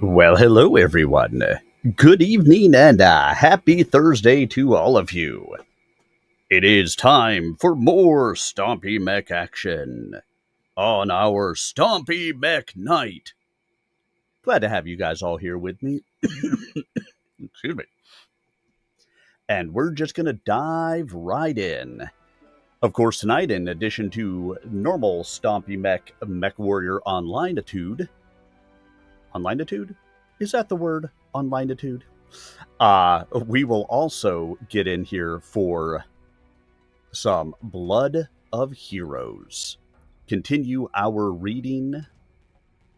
Well, hello, everyone. Good evening and happy Thursday to all of you. It is time for more Stompy Mech action on our Stompy Mech night. Glad to have you guys all here with me. Excuse me. And we're just going to dive right in. Of course, tonight, in addition to normal Stompy Mech MechWarrior Onlineitude. Onlineitude? Is that the word? Onlineitude? We will also get in here for some Blood of Heroes. Continue our reading.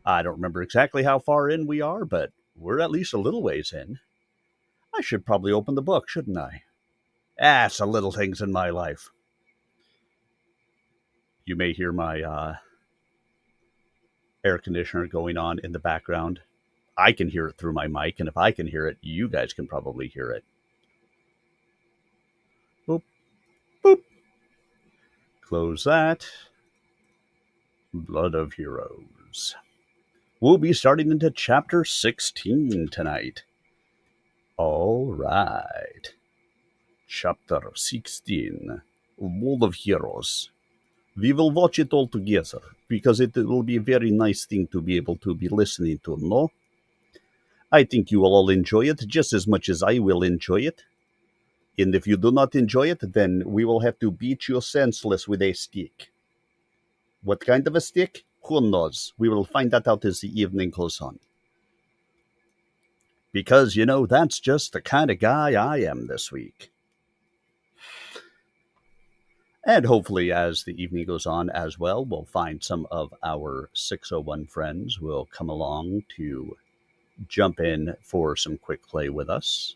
I don't remember exactly how far in we are, but we're at least a little ways in. I should probably open the book, shouldn't I? It's the little things in my life. You may hear my air conditioner going on in the background. I can hear it through my mic, and if I can hear it, you guys can probably hear it. Boop, boop. Close that. Blood of Heroes. We'll be starting into Chapter 16 tonight. All right. Chapter 16. Blood of Heroes. We will watch it all together, because it will be a very nice thing to be able to be listening to, no? I think you will all enjoy it just as much as I will enjoy it. And if you do not enjoy it, then we will have to beat you senseless with a stick. What kind of a stick? Who knows? We will find that out as the evening goes on. Because, that's just the kind of guy I am this week. And hopefully, as the evening goes on as well, we'll find some of our 601 friends will come along to jump in for some quick play with us.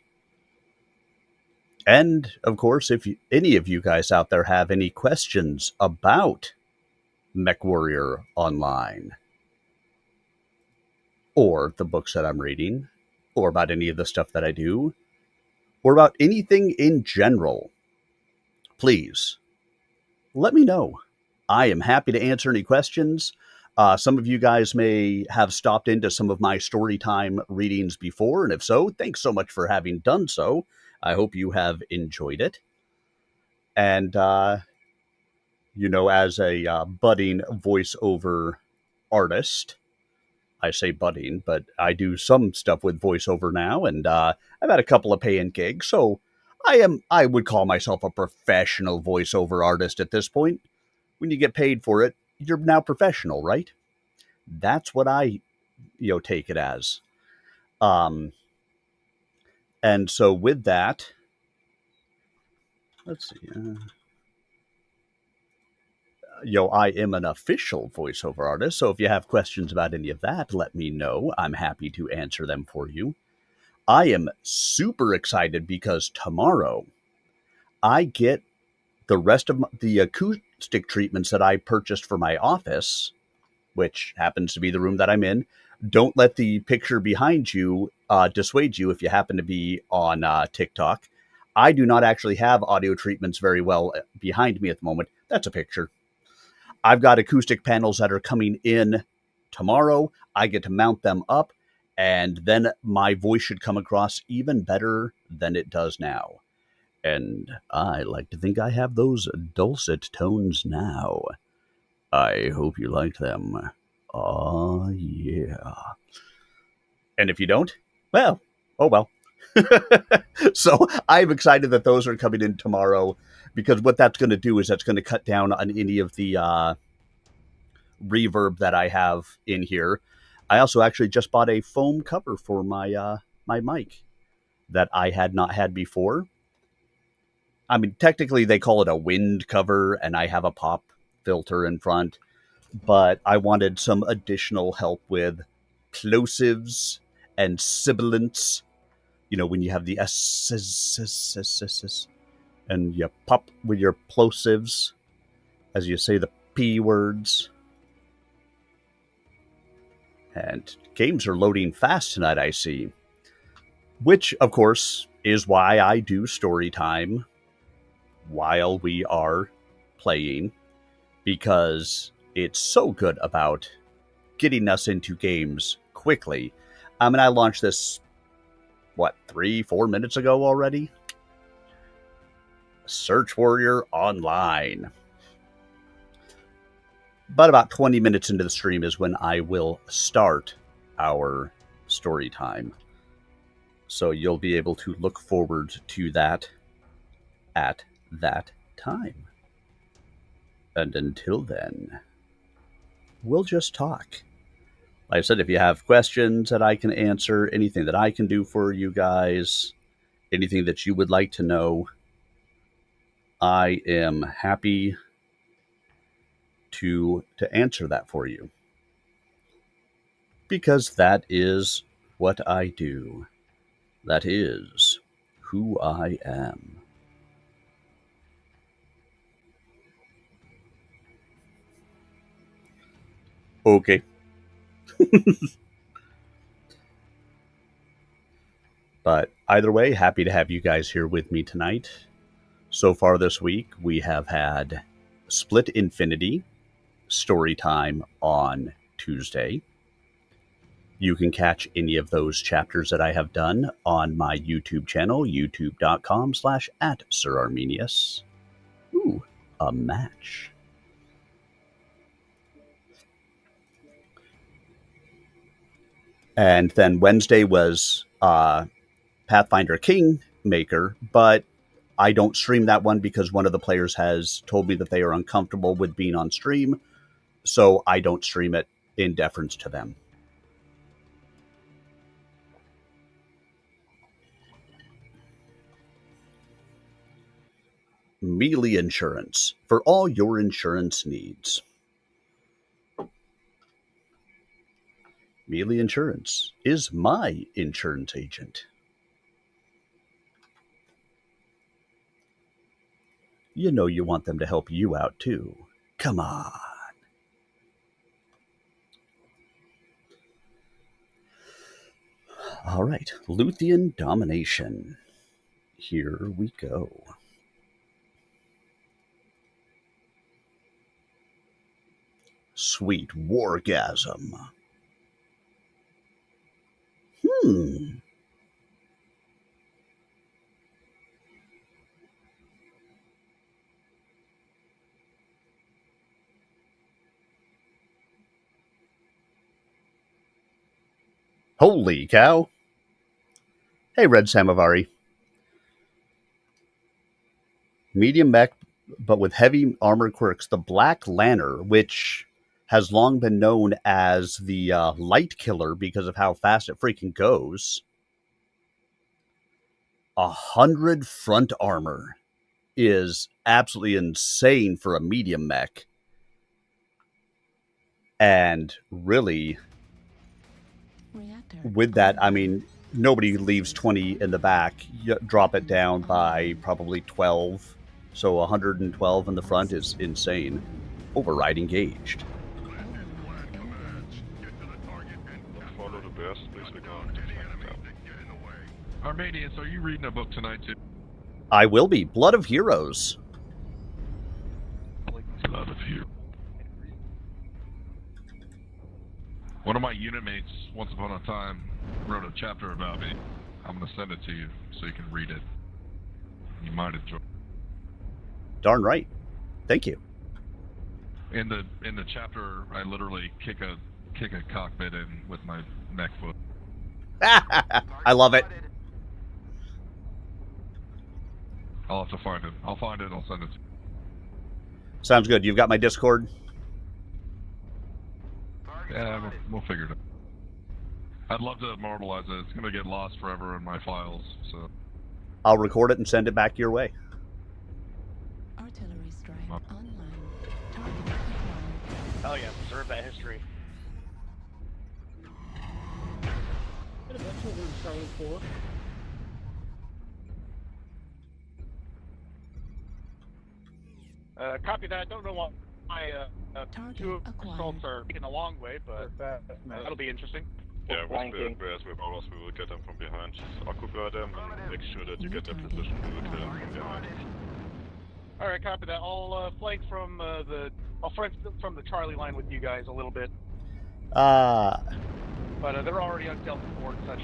And, of course, if any of you guys out there have any questions about MechWarrior Online, or the books that I'm reading, or about any of the stuff that I do, or about anything in general, please let me know. I am happy to answer any questions. Some of you guys may have stopped into some of my storytime readings before, and if so, thanks so much for having done so. I hope you have enjoyed it. And, as a budding voiceover artist, I say budding, but I do some stuff with voiceover now, and I've had a couple of paying gigs, so I would call myself a professional voiceover artist at this point. When you get paid for it, you're now professional, right? That's what I, take it as. And so with that, let's see. I am an official voiceover artist, so if you have questions about any of that, let me know. I'm happy to answer them for you. I am super excited because tomorrow I get the rest of the acoustic treatments that I purchased for my office, which happens to be the room that I'm in. Don't let the picture behind you dissuade you if you happen to be on TikTok. I do not actually have audio treatments very well behind me at the moment. That's a picture. I've got acoustic panels that are coming in tomorrow. I get to mount them up, and then my voice should come across even better than it does now. And I like to think I have those dulcet tones now. I hope you like them. Oh, yeah. And if you don't, well, oh well. So I'm excited that those are coming in tomorrow, because what that's going to do is that's going to cut down on any of the reverb that I have in here. I also actually just bought a foam cover for my my mic that I had not had before. I mean, technically they call it a wind cover, and I have a pop filter in front, but I wanted some additional help with plosives and sibilants. When you have the S and you pop with your plosives as you say the P words. And games are loading fast tonight, I see. Which, of course, is why I do story time while we are playing, because it's so good about getting us into games quickly. I mean, I launched this, what, 3-4 minutes ago already? MechWarrior Online. But about 20 minutes into the stream is when I will start our story time. So you'll be able to look forward to that at that time. And until then, we'll just talk. Like I said, if you have questions that I can answer, anything that I can do for you guys, anything that you would like to know, I am happy to answer that for you. Because that is what I do. That is who I am. Okay. But either way, happy to have you guys here with me tonight. So far this week, we have had Split Infinity story time on Tuesday. You can catch any of those chapters that I have done on my YouTube channel, youtube.com/@SirArminius. Ooh, a match. And then Wednesday was Pathfinder Kingmaker, but I don't stream that one because one of the players has told me that they are uncomfortable with being on stream, so I don't stream it in deference to them. Melee Insurance, for all your insurance needs. Melee Insurance is my insurance agent. You know you want them to help you out too. Come on. All right, Luthian Domination. Here we go. Sweet Wargasm. Holy cow. Hey, Red Samovari. Medium mech, but with heavy armor quirks. The Black Lanner, which has long been known as the light killer because of how fast it freaking goes. 100 front armor is absolutely insane for a medium mech. And really, with that, I mean, nobody leaves 20 in the back. You drop it down by probably 12. So 112 in the front is insane. Override engaged. Follow the best, please. We're going to find out. Arminius, are you reading a book tonight too? I will be. Blood of Heroes. Blood of Heroes. One of my unit mates, once upon a time, wrote a chapter about me. I'm going to send it to you so you can read it. You might enjoy it. Darn right. Thank you. In the chapter, I literally kick a cockpit in with my mech foot. I love it. I'll have to find it. I'll find it. I'll send it to you. Sounds good. You've got my Discord? Yeah, we'll figure it out. I'd love to immortalize it. It's going to get lost forever in my files, so... I'll record it and send it back your way. Artillery strike online. Target acquired. Oh yeah, preserve that history. And eventually we're starting for. Copy that. I don't know why two acquired. assaults are taking a long way, but that'll be interesting. Yeah, whereas with ours, we will get them from behind. Occupy them and make sure that you get their position. We will kill them from behind. All right, copy that. I'll flank from I'll flank from the Charlie line with you guys a little bit. But they're already on Delta 4 and such.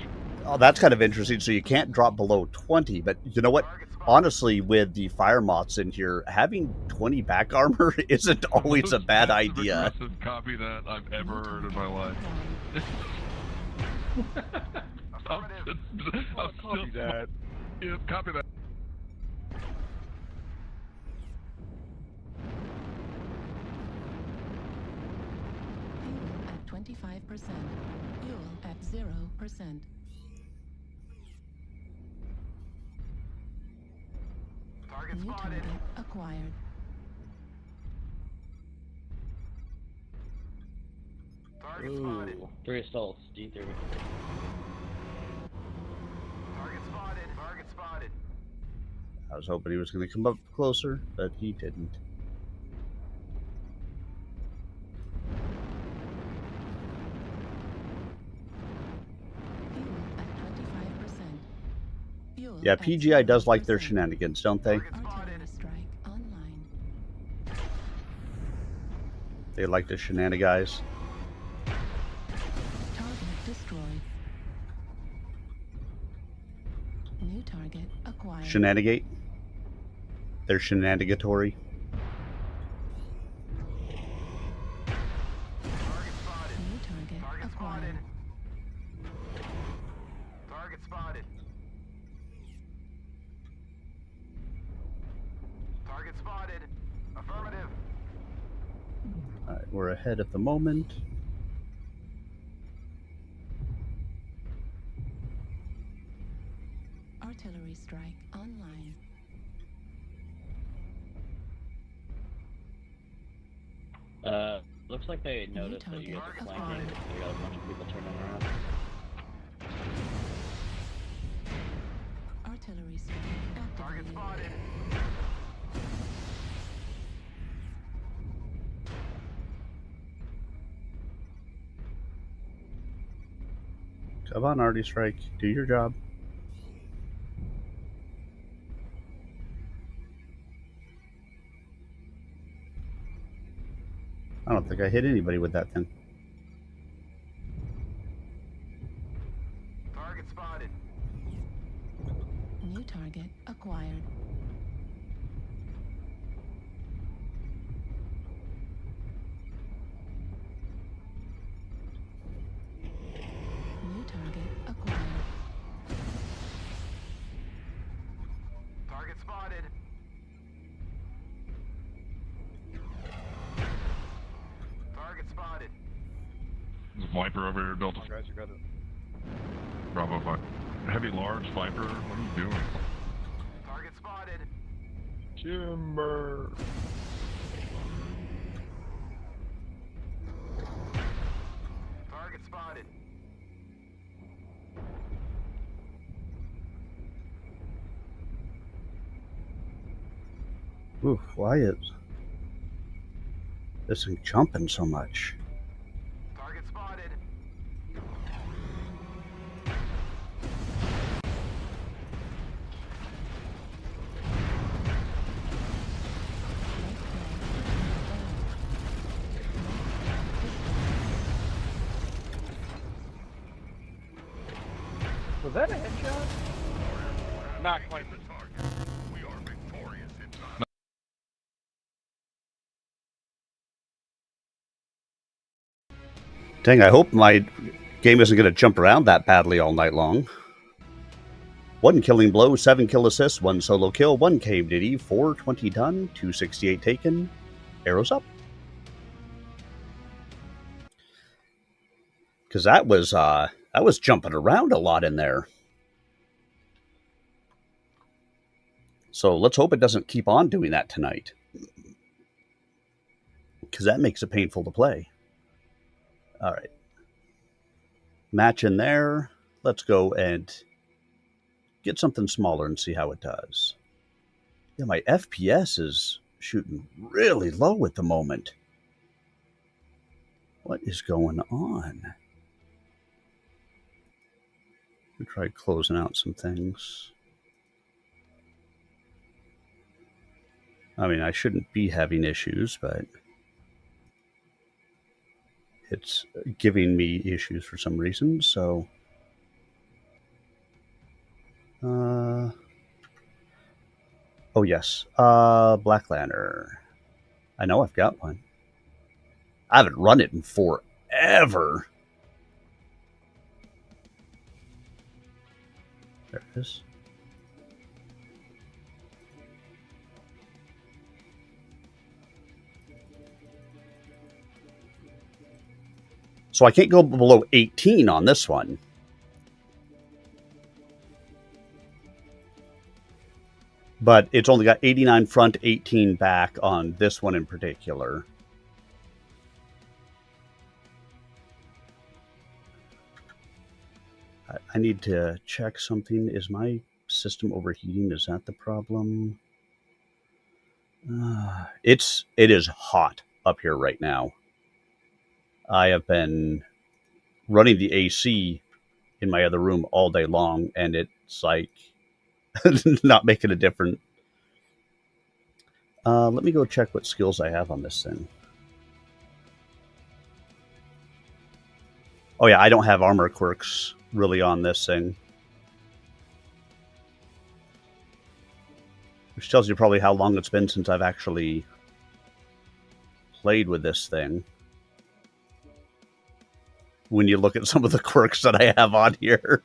Oh, that's kind of interesting. So you can't drop below 20, but you know what? Honestly, with the fire moths in here, having 20 back armor isn't always a bad idea. Aggressive copy that I've ever heard in my life. I'm Copy that. Yeah, copy that. Fuel at 25%. Fuel at 0%. New target acquired. Ooh, 3 assaults, D3. Target spotted. I was hoping he was going to come up closer, but he didn't. Fuel at 25%. Fuel Yeah, at PGI does like their 0%. shenanigans, don't they? Artillery strike online. They like the shenanigans. Target destroyed. New target acquired. Shenanigate. They're shenanigatory. New target acquired. Target spotted. Target spotted. Affirmative. All right, we're ahead at the moment. Artillery strike online. Looks like they noticed that you guys are flanking. You got a bunch of people turning around. Artillery strike Target activated. spotted. Come on, Artie Strike. Do your job. I don't think I hit anybody with that thing. Target spotted. New target acquired. New target acquired. Target spotted. Target spotted. There's a Viper over here, Delta. Guys, you got it. Bravo 5. Heavy large Viper, what are you doing? Target spotted. Timber. Target spotted. Ooh, why is this thing jumping so much? Target spotted. Was that a headshot? Not quite. Dang, I hope my game isn't going to jump around that badly all night long. 1 killing blow, 7 kill assists, 1 solo kill, 1 cave ditty, 420 done, 268 taken. Arrows up. Because that was jumping around a lot in there. So let's hope it doesn't keep on doing that tonight. Because that makes it painful to play. All right. Match in there. Let's go and get something smaller and see how it does. Yeah, my FPS is shooting really low at the moment. What is going on? We tried closing out some things. I mean, I shouldn't be having issues, but it's giving me issues for some reason, so... oh, yes. Black Lantern. I know I've got one. I haven't run it in forever. There it is. So I can't go below 18 on this one. But it's only got 89 front, 18 back on this one in particular. I need to check something. Is my system overheating? Is that the problem? It is hot up here right now. I have been running the AC in my other room all day long, and it's like not making a difference. Let me go check what skills I have on this thing. Oh yeah, I don't have armor quirks really on this thing. Which tells you probably how long it's been since I've actually played with this thing. When you look at some of the quirks that I have on here.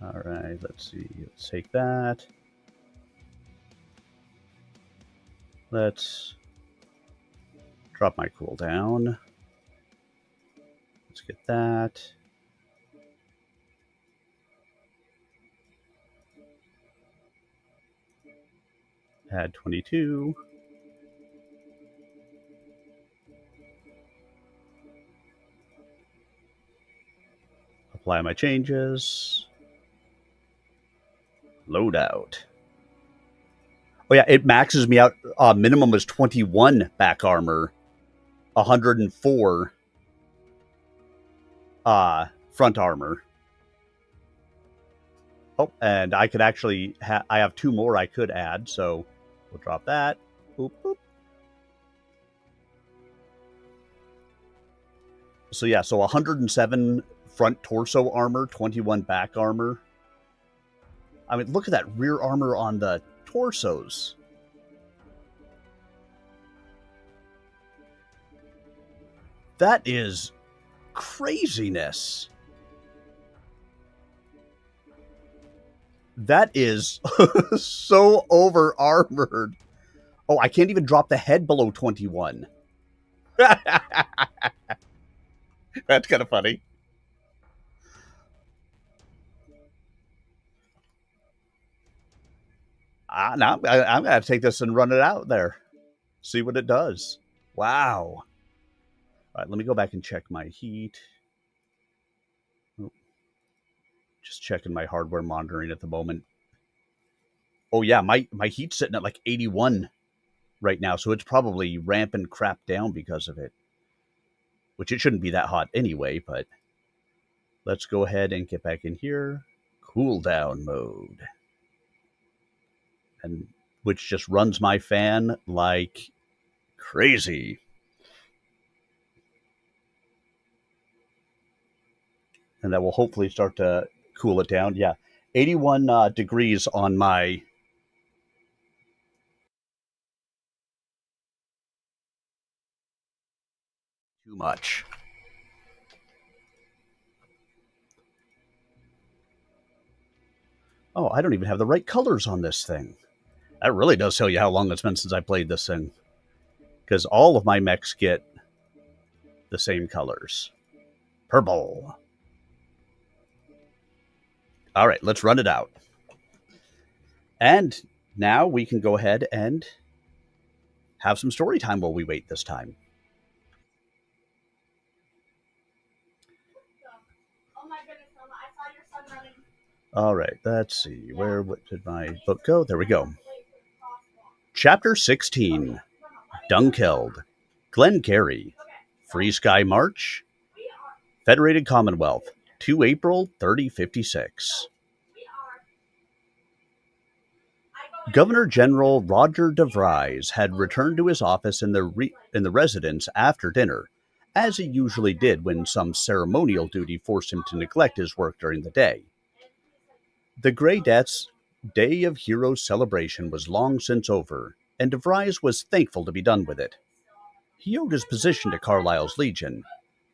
All right, let's see. Let's take that. Let's drop my cooldown. Let's get that. Add 22. Apply my changes. Loadout. Oh yeah, it maxes me out. Minimum is 21 back armor, 104 front armor. Oh, and I could actually I have 2 more I could add, so we'll drop that. Boop, boop. So yeah, so 107 front torso armor, 21 back armor. I mean, look at that rear armor on the torsos. That is craziness. That is so over armored. Oh, I can't even drop the head below 21. That's kind of funny. Now I'm going to take this and run it out there. See what it does. Wow. All right, let me go back and check my heat. Oh, just checking my hardware monitoring at the moment. Oh, yeah, my heat's sitting at like 81 right now, so it's probably ramping crap down because of it. Which it shouldn't be that hot anyway, but let's go ahead and get back in here. Cool down mode. And which just runs my fan like crazy. And that will hopefully start to cool it down. Yeah, 81 degrees on my... Too much. Oh, I don't even have the right colors on this thing. That really does tell you how long it's been since I played this thing. Because all of my mechs get the same colors. Purple. All right, let's run it out. And now we can go ahead and have some story time while we wait this time. Oh my goodness, Mama, I saw your son running. All right, let's see. What did my book go? There we go. Chapter 16. Dunkeld. Glengarry. Free Sky March. Federated Commonwealth. 2 April 3056. Governor General Roger DeVries had returned to his office in the residence after dinner, as he usually did when some ceremonial duty forced him to neglect his work during the day. The Grey Death's Day of Heroes celebration was long since over, and DeVries was thankful to be done with it. He owed his position to Carlyle's Legion,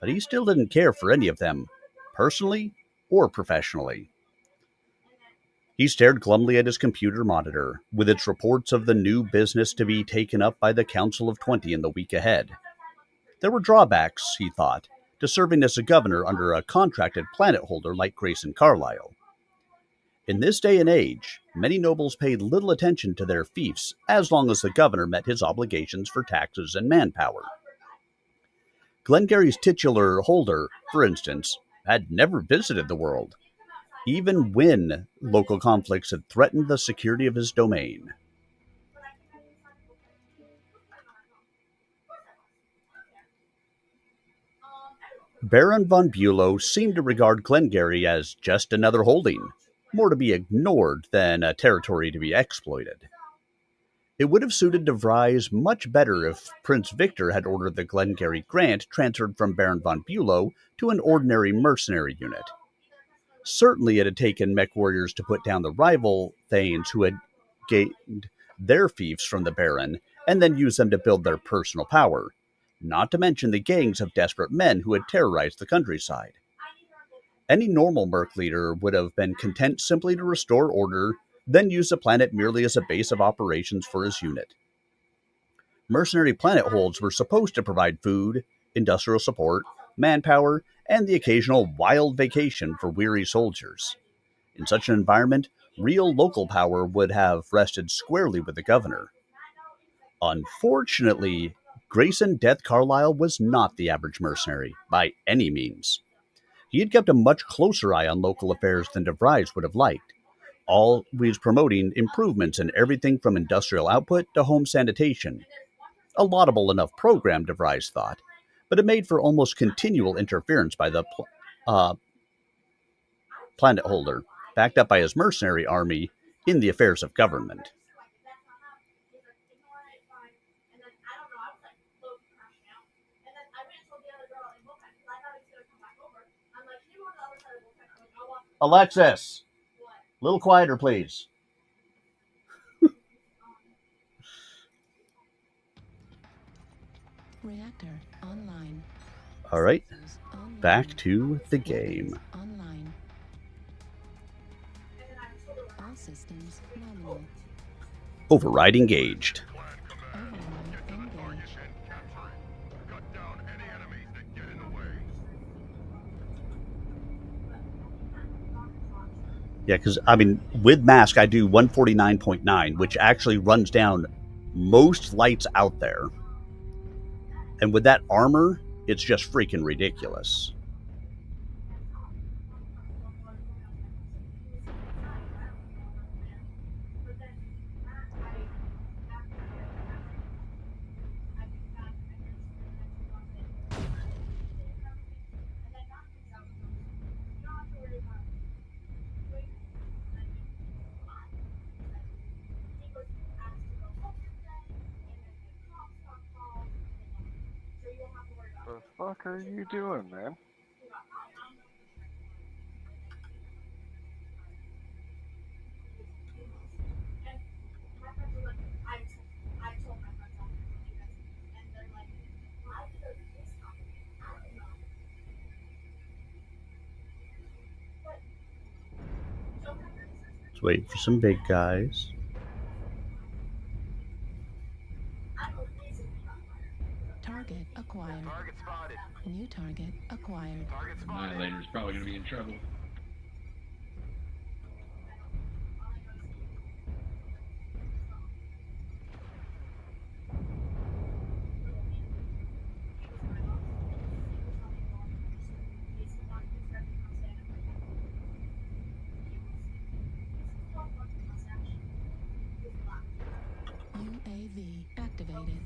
but he still didn't care for any of them, personally or professionally. He stared glumly at his computer monitor, with its reports of the new business to be taken up by the Council of 20 in the week ahead. There were drawbacks, he thought, to serving as a governor under a contracted planet holder like Grayson Carlyle. In this day and age, many nobles paid little attention to their fiefs as long as the governor met his obligations for taxes and manpower. Glengarry's titular holder, for instance, had never visited the world, even when local conflicts had threatened the security of his domain. Baron von Bülow seemed to regard Glengarry as just another holding, more to be ignored than a territory to be exploited. It would have suited DeVries much better if Prince Victor had ordered the Glengarry grant transferred from Baron von Bülow to an ordinary mercenary unit. Certainly it had taken MechWarriors to put down the rival Thanes who had gained their fiefs from the Baron and then used them to build their personal power, not to mention the gangs of desperate men who had terrorized the countryside. Any normal merc leader would have been content simply to restore order, then use the planet merely as a base of operations for his unit. Mercenary planet holds were supposed to provide food, industrial support, manpower, and the occasional wild vacation for weary soldiers. In such an environment, real local power would have rested squarely with the governor. Unfortunately, Grayson Death Carlyle was not the average mercenary, by any means. He had kept a much closer eye on local affairs than DeVries would have liked, always promoting improvements in everything from industrial output to home sanitation. A laudable enough program, DeVries thought, but it made for almost continual interference by the planet holder, backed up by his mercenary army, in the affairs of government. Alexis, a little quieter, please. Reactor online. All right, Online. back to the game. Online. All systems nominal. Override engaged. Override engaged. Cut down any enemies that get in the way. Yeah, because, I mean, with mask, I do 149.9, which actually runs down most lights out there. And with that armor, it's just freaking ridiculous. The fuck are you doing, man? Let's wait for some big guys. Target acquired. Target spotted. New target acquired. Target spotted. Annihilator's probably going to be in trouble. UAV activated.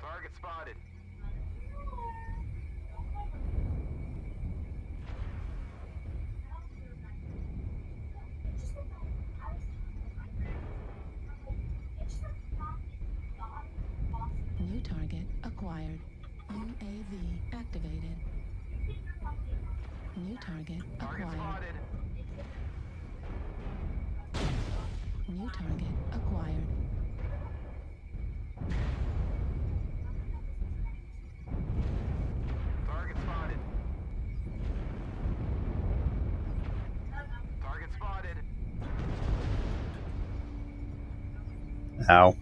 Target spotted. target acquired. UAV activated. New target acquired. New target acquired. Target spotted. Target spotted. Ow.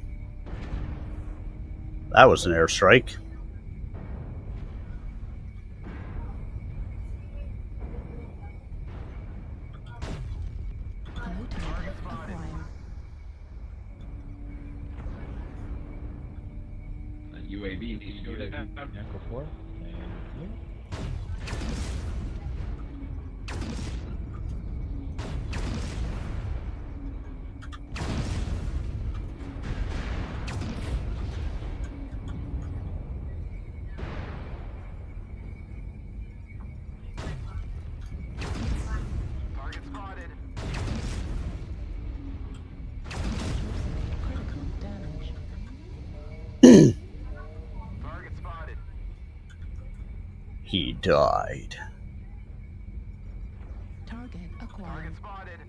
That was an airstrike. New target acquired. UAV needs to go to Echo 4. Thank you. Target spotted. Critical damage. Target spotted. He died. Target acquired. Target spotted.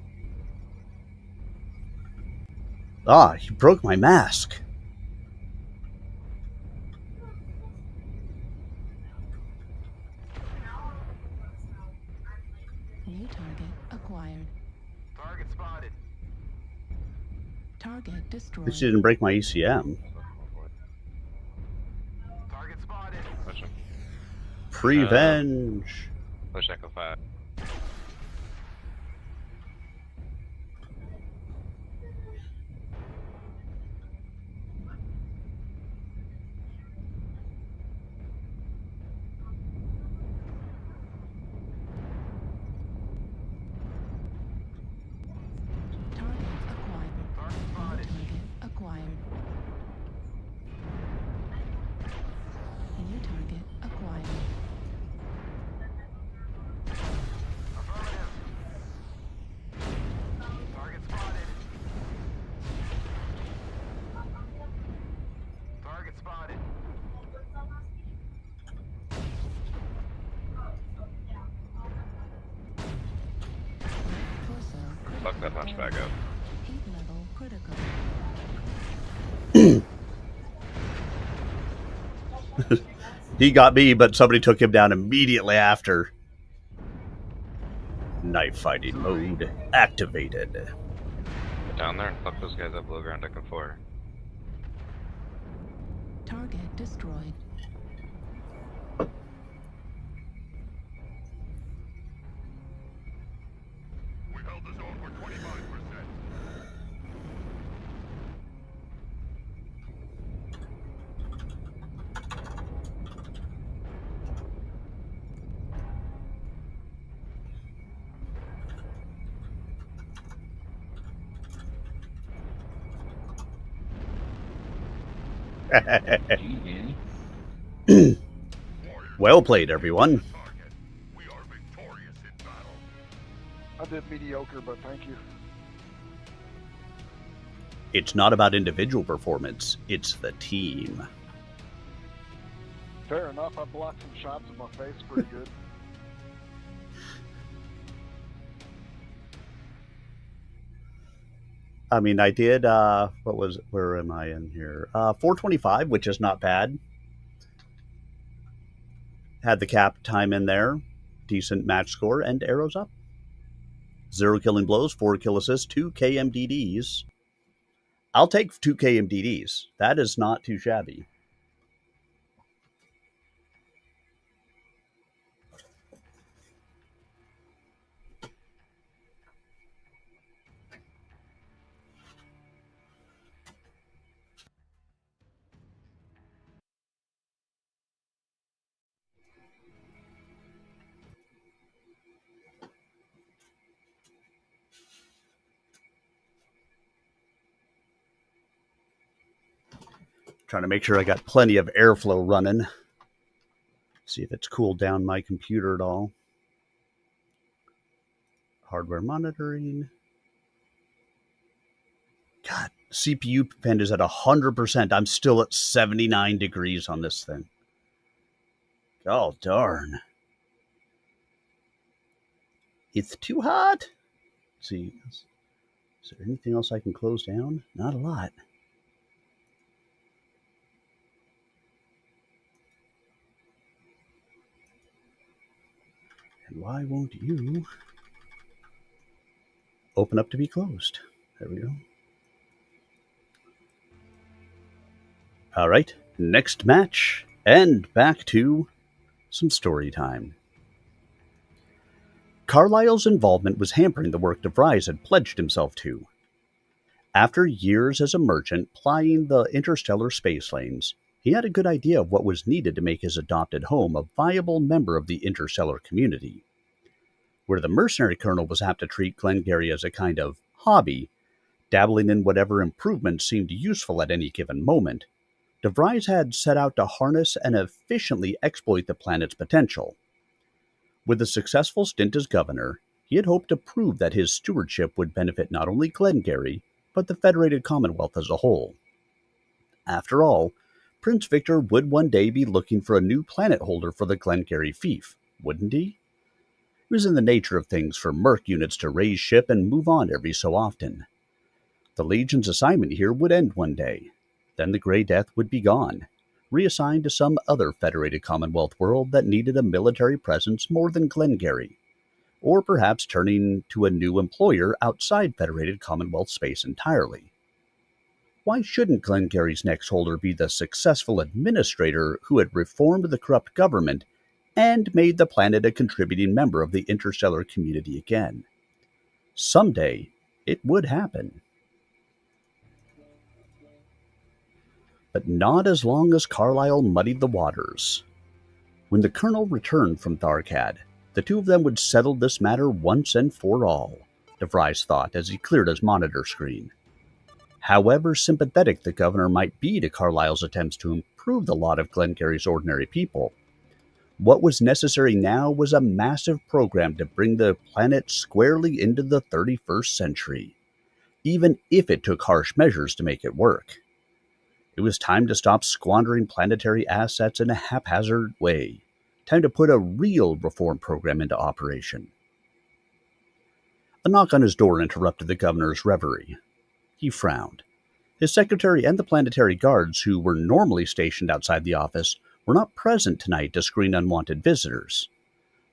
Ah, he broke my mask. New target acquired. Target spotted. Target At least destroyed. he didn't break my ECM. Target spotted. Push him. Prevenge. Push Echo 5. Target acquired. Target New spotted. target acquired. New target acquired. Affirmative. Target spotted. Target spotted. Torso Fuck that punch back up. heat level critical. He got me, but somebody took him down immediately after. Knife fighting mode activated. Get down there and fuck those guys up low ground Echo 4. Target destroyed. We held the zone for 25%. Well played, everyone. Target. We are victorious in battle. I did mediocre, but thank you. It's not about individual performance, it's the team. Fair enough. I blocked some shots in my face pretty good. I mean, I did, where am I in here? 425, which is not bad. Had the cap time in there. Decent match score and arrows up. 0 killing blows, 4 kill assists, 2 KMDDs. I'll take 2 KMDDs. That is not too shabby. Trying to make sure I got plenty of airflow running. See if it's cooled down my computer at all. Hardware monitoring. God CPU fan is at 100%. I'm still at 79 degrees on this thing. Oh, darn. It's too hot. Let's see. Is there anything else I can close down? Not a lot. And why won't you open up to be closed? There we go. All right, next match, and back to some story time. Carlyle's involvement was hampering the work DeVries had pledged himself to. After years as a merchant plying the interstellar space lanes, he had a good idea of what was needed to make his adopted home a viable member of the interstellar community. Where the mercenary colonel was apt to treat Glengarry as a kind of hobby, dabbling in whatever improvements seemed useful at any given moment, DeVries had set out to harness and efficiently exploit the planet's potential. With a successful stint as governor, he had hoped to prove that his stewardship would benefit not only Glengarry, but the Federated Commonwealth as a whole. After all, Prince Victor would one day be looking for a new planet holder for the Glengarry fief, wouldn't he? It was in the nature of things for Merc units to raise ship and move on every so often. The Legion's assignment here would end one day. Then the Grey Death would be gone, reassigned to some other Federated Commonwealth world that needed a military presence more than Glengarry, or perhaps turning to a new employer outside Federated Commonwealth space entirely. Why shouldn't Glengarry's next holder be the successful administrator who had reformed the corrupt government and made the planet a contributing member of the interstellar community again? Someday, it would happen. But not as long as Carlyle muddied the waters. When the colonel returned from Tharkad, the two of them would settle this matter once and for all, DeVries thought as he cleared his monitor screen. However sympathetic the governor might be to Carlyle's attempts to improve the lot of Glengarry's ordinary people, what was necessary now was a massive program to bring the planet squarely into the 31st century, even if it took harsh measures to make it work. It was time to stop squandering planetary assets in a haphazard way. Time to put a real reform program into operation. A knock on his door interrupted the governor's reverie. He frowned. His secretary and the planetary guards, who were normally stationed outside the office, were not present tonight to screen unwanted visitors.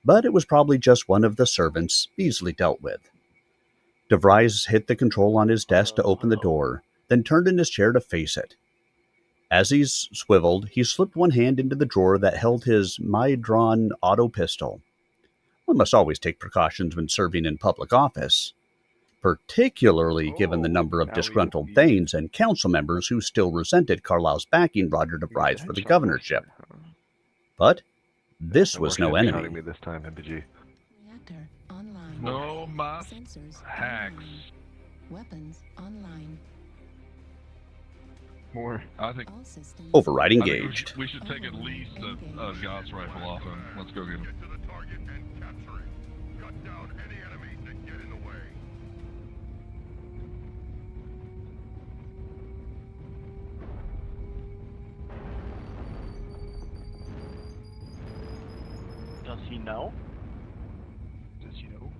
But it was probably just one of the servants, easily dealt with. DeVries hit the control on his desk to open the door, then turned in his chair to face it. As he swiveled, he slipped one hand into the drawer that held his Mydron auto pistol. One must always take precautions when serving in public office, particularly given the number of disgruntled Thanes and council members who still resented Carlyle's backing Roger DeVries for the governorship. But this was no enemy. Me this time, MPG. Reactor online. No mass Sensors hacks. online. Weapons online. More. I think All systems. Override I think engaged. we should take at least a Gauss rifle off him. Let's go get him. Get to the target and capture it. Cut down any enemies that get in the way. Does he know? Does you know?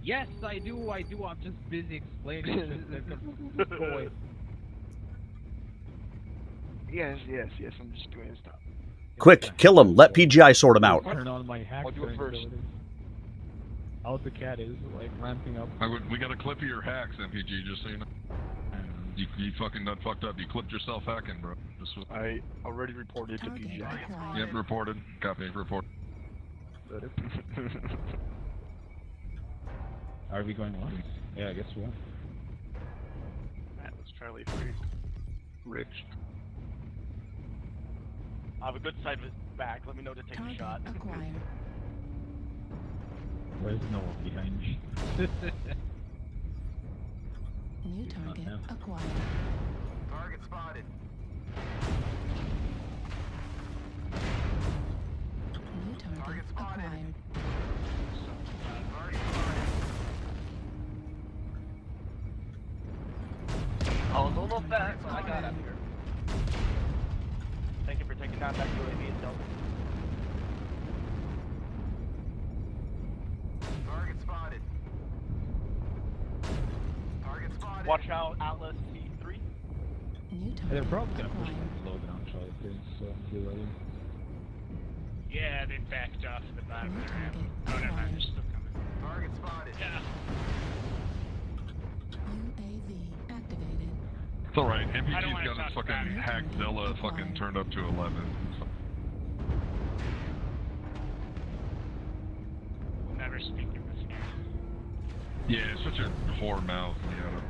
Yes, I do. I'm just busy explaining shit. Go away. Yes, I'm just doing stuff. Quick, kill him. Let PGI sort him out. Turn on my hack. I'll do it first. How the cat is like ramping up. We got a clip of your hacks, MPG, just so you know. You fucking done fucked up. You clipped yourself hacking, bro. I already reported to Target PGI. acquired. Yep, reported. Copy, report. Are we going on? Yeah, I guess we are. That was Charlie 3. Rich. I have a good side of his back. Let me know to take a Target shot. acquired. There's no one behind me. New target now. acquired. Target spotted. New target Target spotted. acquired. Target spotted. Oh, no, no, that. I got up here. Thank you for taking down that UAV itself. Target spotted. Target spotted. Watch out, Atlas C3. New They're target probably gonna push acquired. me low down, Charlie 3, so be ready. Yeah, they backed off the bottom New of the ramp. target Oh, never mind, acquired. they're still coming. Target spotted. Yeah. UAV activated. It's alright, I don't MPG's wanna got his talk fucking about it. Hackzilla fucking turned up to 11. So. We'll never speak in this game. Yeah, it's such a whore mouth, yeah.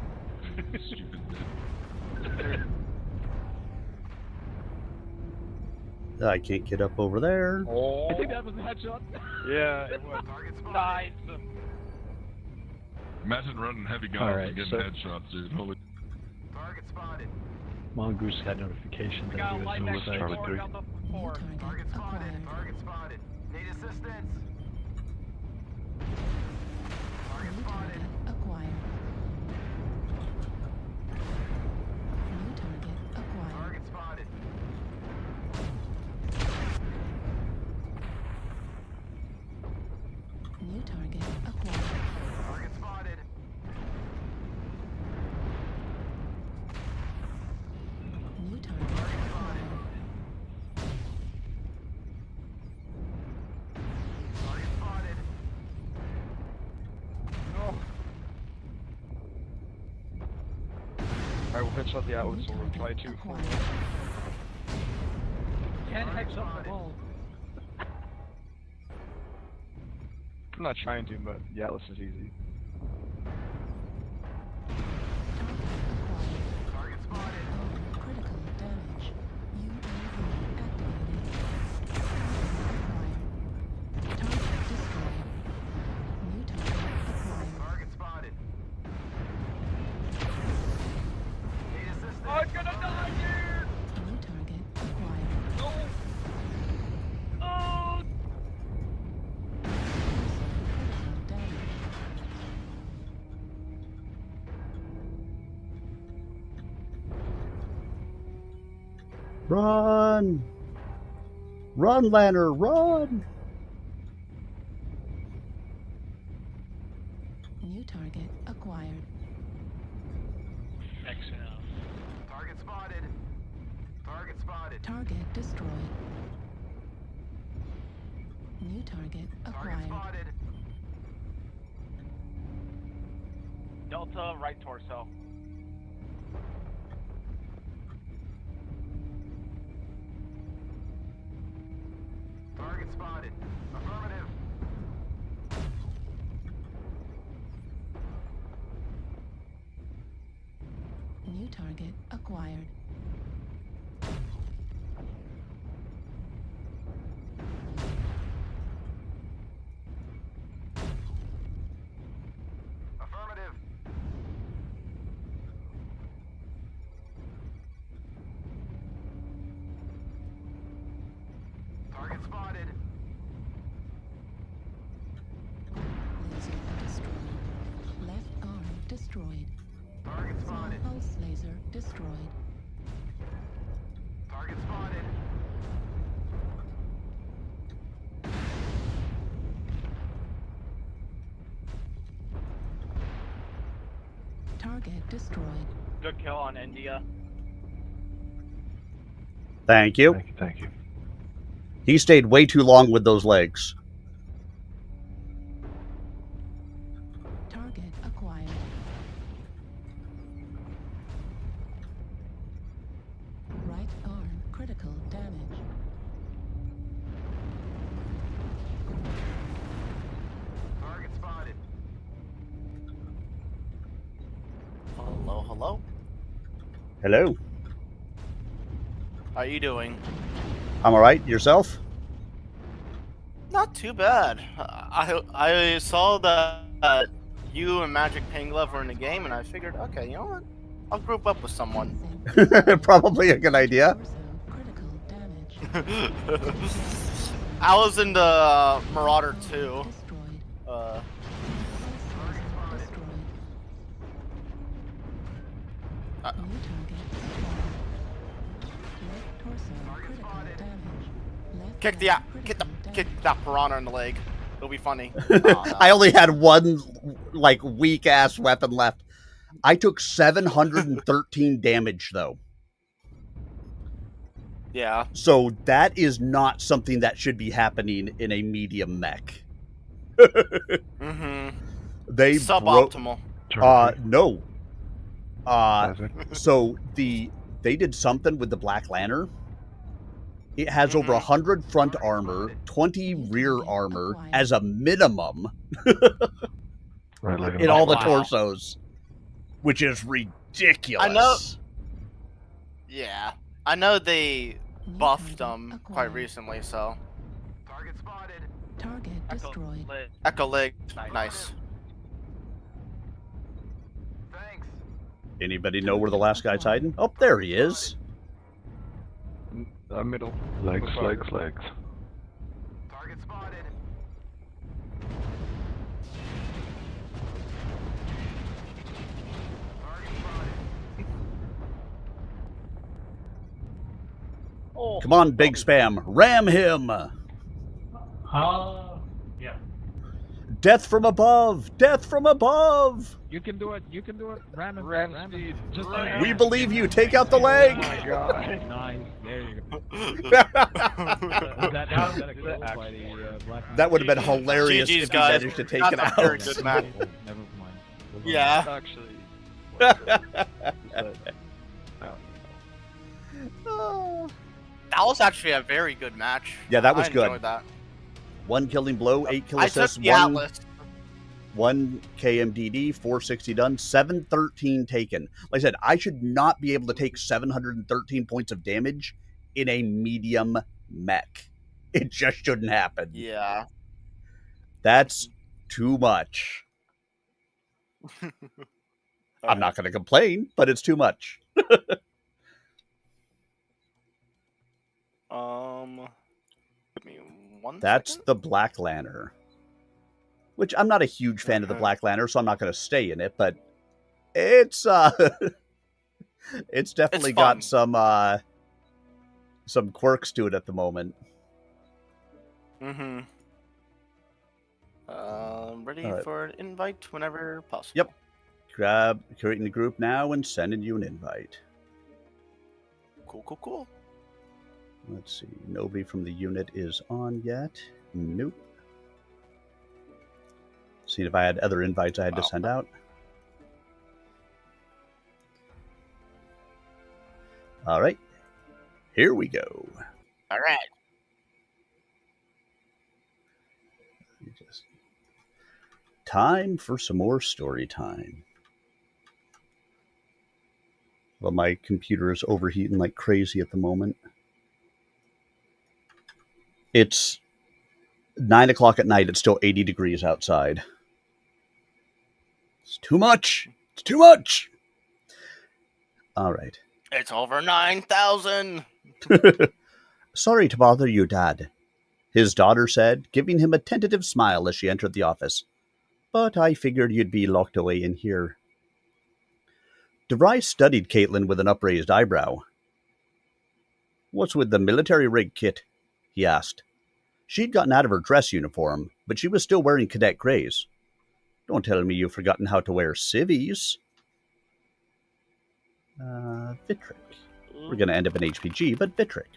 Stupid bit. I can't get up over there. Oh. I think that was a headshot. Yeah, it was. Target spotted. Nice. Imagine running heavy guns Alright, and getting so- headshots, dude. Holy. Target spotted. Mongoose had notification We that got he a was light in next the to site. four, down to New 4. target Target spotted. acquired. Target spotted. Need assistance. Target New spotted. target acquired. New target acquired. Target spotted. New target acquired. Target spotted. New target acquired. Target spotted. No. I will headshot the Atlas, so we'll try to. Acquired. 10 headshot the ball. I'm not trying to, but the Atlas is easy. Target spotted. Critical damage. UAV activated. Acquired. Target destroyed. New target acquired. Target spotted. Need assistance. I'm gonna die here! New target acquired. No! Oh! Critical damage. Run! Run, Lanner, run! New target acquired. XL. Target spotted. Target spotted. Target destroyed. New target Target acquired. spotted. Delta, right torso. Target spotted. Affirmative. New target acquired. Affirmative. Target spotted. Laser destroyed. Left arm destroyed. Target Small spotted. pulse laser destroyed. Target spotted. Target destroyed. Good kill on India. Thank you. Thank you. He stayed way too long with those legs. Target acquired. Right arm critical damage. Target spotted. Hello, hello. Hello. How are you doing? I'm alright. Yourself? Not too bad. I saw that you and Magic Penglove were in the game, and I figured, okay, you know what? I'll group up with someone. Probably a good idea. Torso critical damage. I was in the Marauder 2. Destroyed. Uh, Pulse laser destroyed. Uh, New target Kick that piranha in the leg. It'll be funny. I only had one like weak ass weapon left. I took 713 damage though. Yeah. So that is not something that should be happening in a medium mech. Mm-hmm. They suboptimal. No. So they did something with the Black Lantern. It has over 100 front armor, 20 rear armor as a minimum in all the torsos, which is ridiculous. I know. Yeah, I know they buffed them quite recently, so. Target spotted. Target destroyed. Echo leg, nice. Thanks. Anybody know where the last guy's hiding? Oh, there he is. Middle. Legs. Target spotted. Come on, Big Spam. Ram him. Yeah. Death from above. Death from above. You can do it. You can do it. Ram speed. Just We believe you. Take out the leg. Oh my god. Nice. There you go. That would have been hilarious GG's, if he guys. managed to take That's it a out. very good match. Never mind. Yeah. Actually. That was actually a very good match. Yeah, that was I good. enjoyed that. 1 killing blow, 8 kill I took assists, the Atlas. 1 KMDD, 460 done, 713 taken. Like I said, I should not be able to take 713 points of damage in a medium mech. It just shouldn't happen. Yeah. That's too much. I'm not going to complain, but it's too much. Give me one That's second. the Black Lantern. Which I'm not a huge fan of the Black Lantern, so I'm not going to stay in it, but it's it's definitely got some quirks to it at the moment. Mm-hmm. Ready for an invite whenever possible. Yep. Creating the group now and sending you an invite. Cool. Let's see. Nobody from the unit is on yet. Nope. See if I had other invites I had to send out. All right. Here we go. All right. Time for some more story time. Well, my computer is overheating like crazy at the moment. It's 9 o'clock at night. It's still 80 degrees outside. It's too much. It's too much. All right. It's over 9,000. Sorry to bother you, Dad, his daughter said, giving him a tentative smile as she entered the office. But I figured you'd be locked away in here. DeVry studied Caitlin with an upraised eyebrow. What's with the military rig, Kit? He asked. She'd gotten out of her dress uniform, but she was still wearing cadet grays. Don't tell me you've forgotten how to wear civvies. Vitric. We're going to end up in HPG, but Vitric.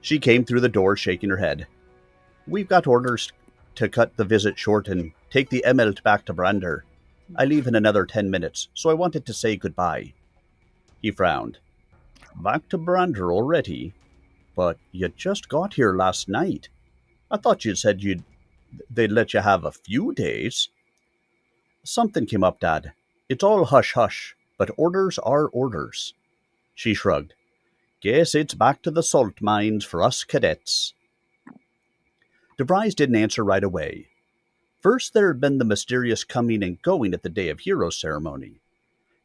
She came through the door, shaking her head. We've got orders to cut the visit short and take the Emelt back to Brander. I leave in another 10 minutes, so I wanted to say goodbye. He frowned. Back to Brander already? But you just got here last night. I thought you said they'd let you have a few days. Something came up, Dad. It's all hush-hush, but orders are orders. She shrugged. Guess it's back to the salt mines for us cadets. DeVries didn't answer right away. First, there had been the mysterious coming and going at the Day of Heroes ceremony.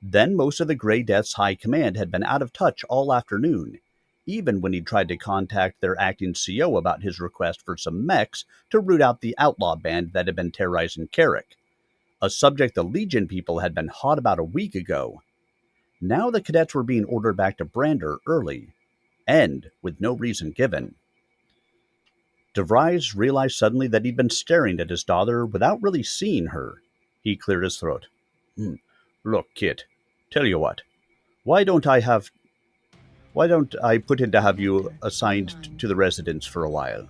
Then most of the Grey Death's high command had been out of touch all afternoon, even when he tried to contact their acting CO about his request for some mechs to root out the outlaw band that had been terrorizing Carrick, a subject the Legion people had been hot about a week ago. Now the cadets were being ordered back to Brander early, and with no reason given. DeVries realized suddenly that he'd been staring at his daughter without really seeing her. He cleared his throat. Look, kid, tell you what. Why don't I put in to have you assigned to the residence for a while?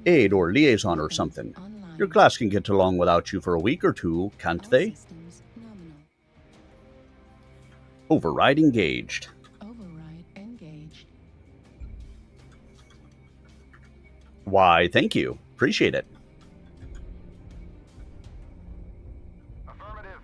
Aide or liaison or something. Your class can get along without you for a week or two, can't they? Override engaged. Override engaged. Why, thank you. Appreciate it. Affirmative.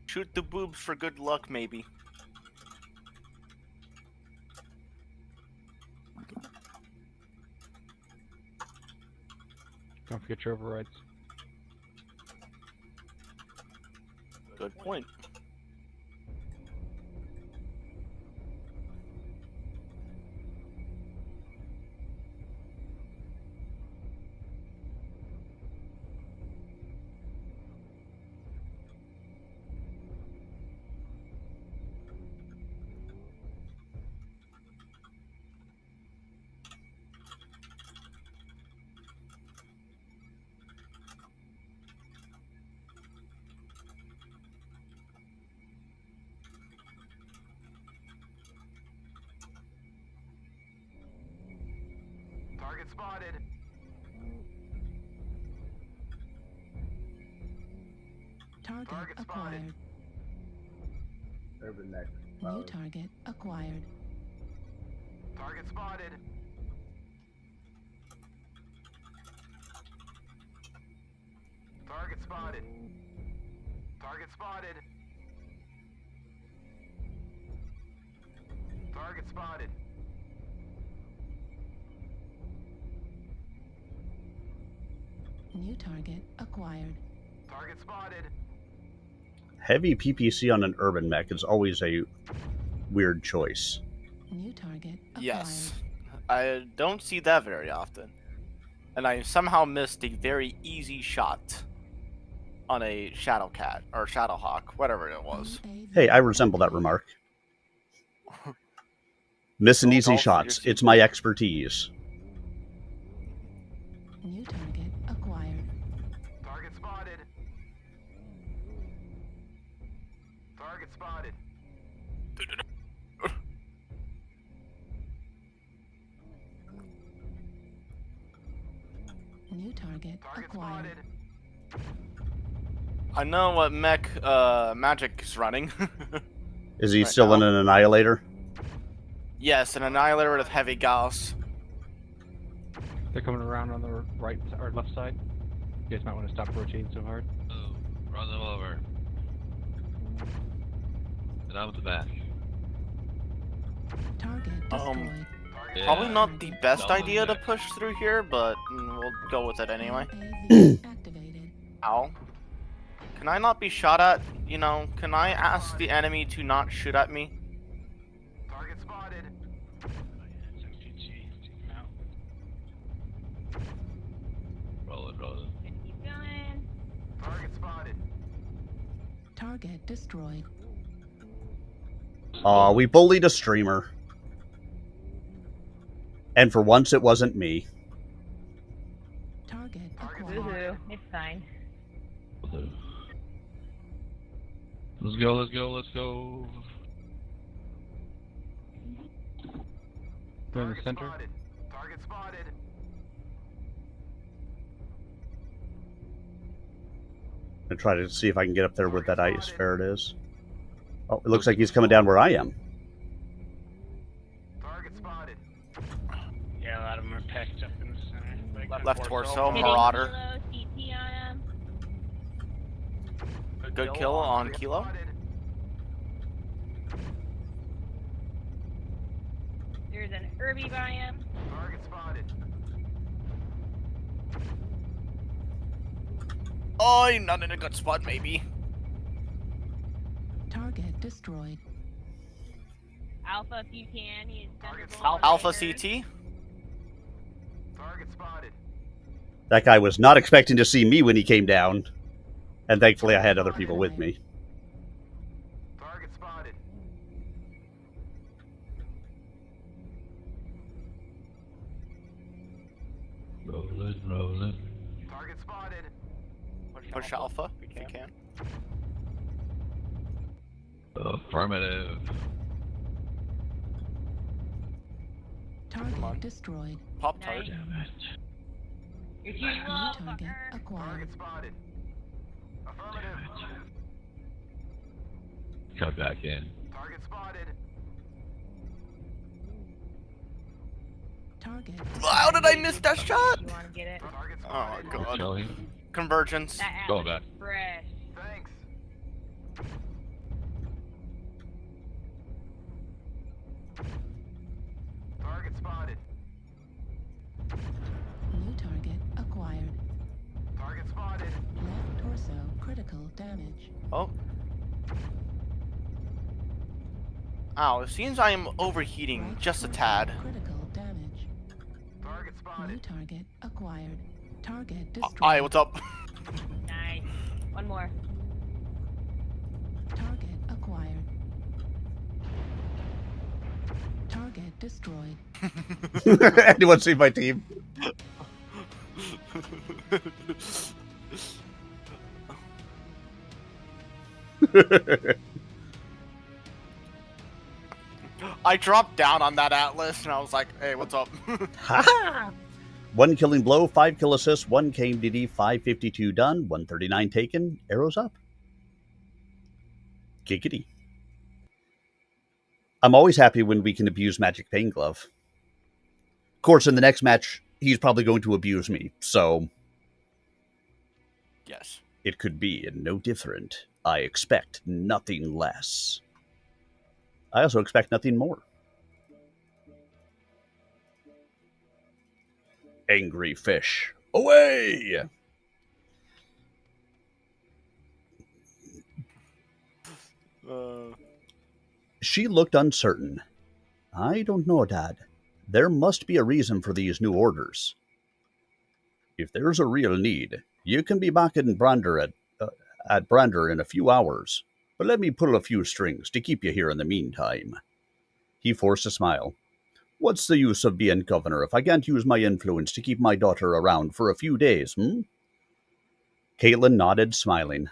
Shoot the boobs for good luck, maybe. Don't forget your overrides. Good point. Target spotted. Target acquired. Urban Mech. New target acquired. Target spotted. Target spotted. Target spotted. Target spotted. New target acquired. Target spotted. Heavy PPC on an urban mech is always a weird choice. New target acquired. Yes. I don't see that very often. And I somehow missed a very easy shot on a Shadow Cat, or Shadow Hawk, whatever it was. Hey, I resemble that remark. Missing easy shots. It's my expertise. New target acquired. Target spotted. Target spotted. New target acquired. I know what mech Magic is running. Is he still in an Annihilator? Yes, an Annihilator with heavy Gauss. They're coming around on the right or left side. You guys might want to stop rotating so hard. Oh, run them over. And out the back. Target destroyed. Probably not the best idea to push through here, but we'll go with it anyway. Activated. Ow. Can I not be shot at? You know, can I ask the enemy to not shoot at me? Target spotted. Roll it, roll it. Keep going. Target spotted. Target destroyed. Aw, we bullied a streamer. And for once, it wasn't me. Target Woohoo. It's fine. Let's go, let's go, let's go. Go in the center. Spotted. Target spotted. I'm try to see if I can get up there where that ice ferret is. Oh, it looks like he's coming down where I am. Target spotted. Yeah, a lot of them are packed up in the center. Like Left torso, Hitting Marauder. Kilo, CT on him. Good kill on Kilo. There's an Irby by him. Target spotted. Oh, not in a good spot, maybe. Target destroyed. Alpha if you can. He is Thunderbolt. Alpha CT. Target spotted. That guy was not expecting to see me when he came down. And thankfully I had other people with me. Target spotted. Rolling. Target spotted. Push Alpha if you can. Affirmative. Target destroyed. Pop tart. Nice. Damn it. You're too New low, target fucker. acquired. Target spotted. Affirmative. Cut back in. Target spotted. Target. How did I miss that shot? You want to get it? Target Oh my spotted. god. Kill him. Convergence. That Going apple back. is fresh. Thanks. Target spotted. New target acquired. Target spotted. Left torso critical damage. Oh. Ow, it seems I am overheating Right just a torso tad. Critical damage. Target New spotted. target acquired. Target destroyed. Alright, what's up? Nice. One more. Target acquired. Target destroyed. Anyone see my team? I dropped down on that Atlas and I was like, hey, what's up? Ha! 1 killing blow, 5 kill assists, 1 KMDD, 552 done, 139 taken, arrows up. Giggity. I'm always happy when we can abuse Magic Pain Glove. Of course, in the next match, he's probably going to abuse me, so Yes. it could be no different. I expect nothing less. I also expect nothing more. Angry fish. Away! She looked uncertain. I don't know, Dad. There must be a reason for these new orders. If there's a real need, you can be back in Brander at Brander in a few hours. But let me pull a few strings to keep you here in the meantime. He forced a smile. What's the use of being governor if I can't use my influence to keep my daughter around for a few days, Caitlin nodded, smiling.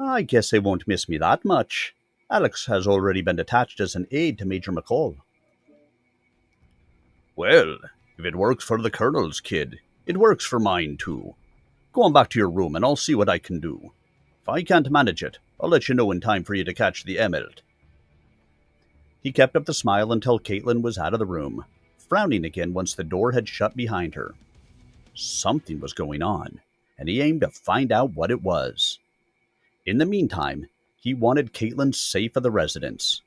I guess they won't miss me that much. Alex has already been attached as an aide to Major McCall. Well, if it works for the Colonel's kid, it works for mine too. Go on back to your room and I'll see what I can do. If I can't manage it, I'll let you know in time for you to catch the Emerald. He kept up the smile until Caitlin was out of the room, frowning again once the door had shut behind her. Something was going on, and he aimed to find out what it was. In the meantime, he wanted Caitlin safe of the residence.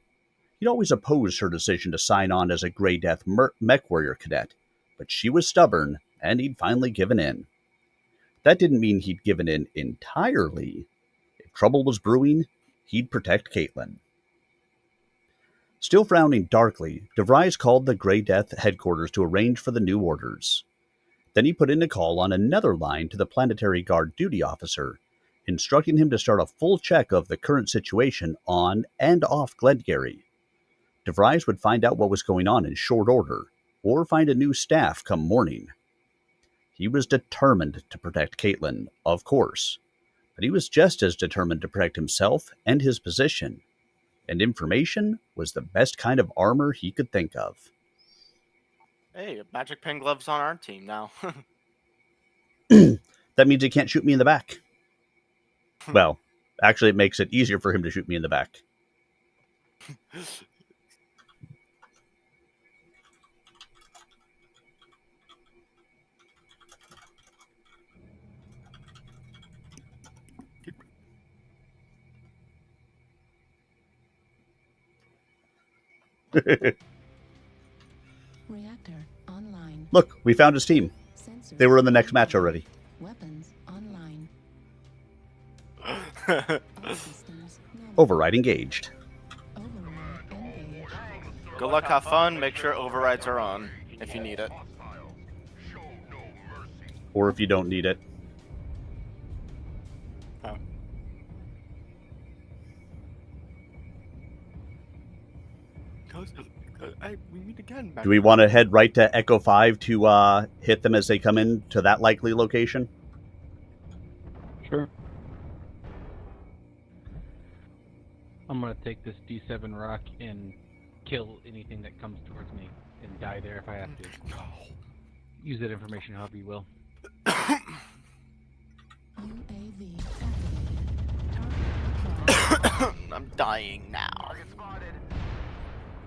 He'd always opposed her decision to sign on as a Grey Death MechWarrior cadet, but she was stubborn, and he'd finally given in. That didn't mean he'd given in entirely. If trouble was brewing, he'd protect Caitlin. Still frowning darkly, DeVries called the Grey Death headquarters to arrange for the new orders. Then he put in a call on another line to the Planetary Guard duty officer, instructing him to start a full check of the current situation on and off Glengarry. DeVries would find out what was going on in short order, or find a new staff come morning. He was determined to protect Caitlin, of course, but he was just as determined to protect himself and his position. And information was the best kind of armor he could think of. Hey, Magic Pen Glove's on our team now. That means he can't shoot me in the back. Well, actually, it makes it easier for him to shoot me in the back. Reactor online. Look, we found his team. Sensors They were in the next match already. Weapons online. All systems normal. Override engaged. Override engaged. Good luck, have fun. Make sure overrides are on if you need it. Or if you don't need it. Oh. We meet again. Do we want to head right to Echo 5 to hit them as they come in to that likely location? Sure. I'm gonna take this D7 rock and kill anything that comes towards me and die there if I have to. Use that information however you will. UAV activated. I'm dying now.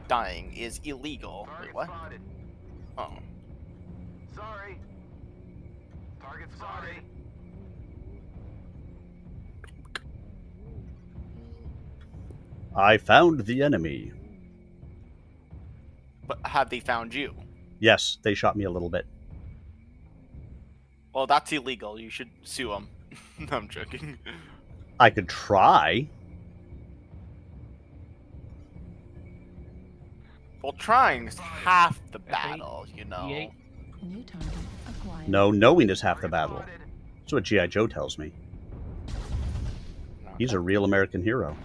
Dying is illegal. Wait, what? Oh. Sorry. Target spotted. I found the enemy. But have they found you? Yes, they shot me a little bit. Well, that's illegal. You should sue them. No, I'm joking. I could try. Well, trying is half the battle, you know. New target acquired. No, knowing is half the battle. That's what G.I. Joe tells me. He's a real American hero.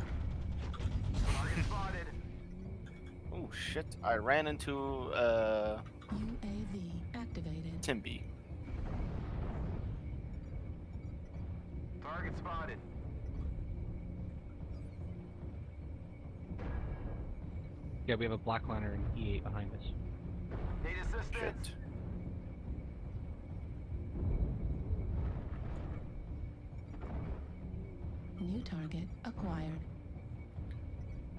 Oh shit! I ran into UAV activated. Timby. Target spotted. Yeah, we have a black liner and E8 behind us. Need assistance. Shit. New target acquired.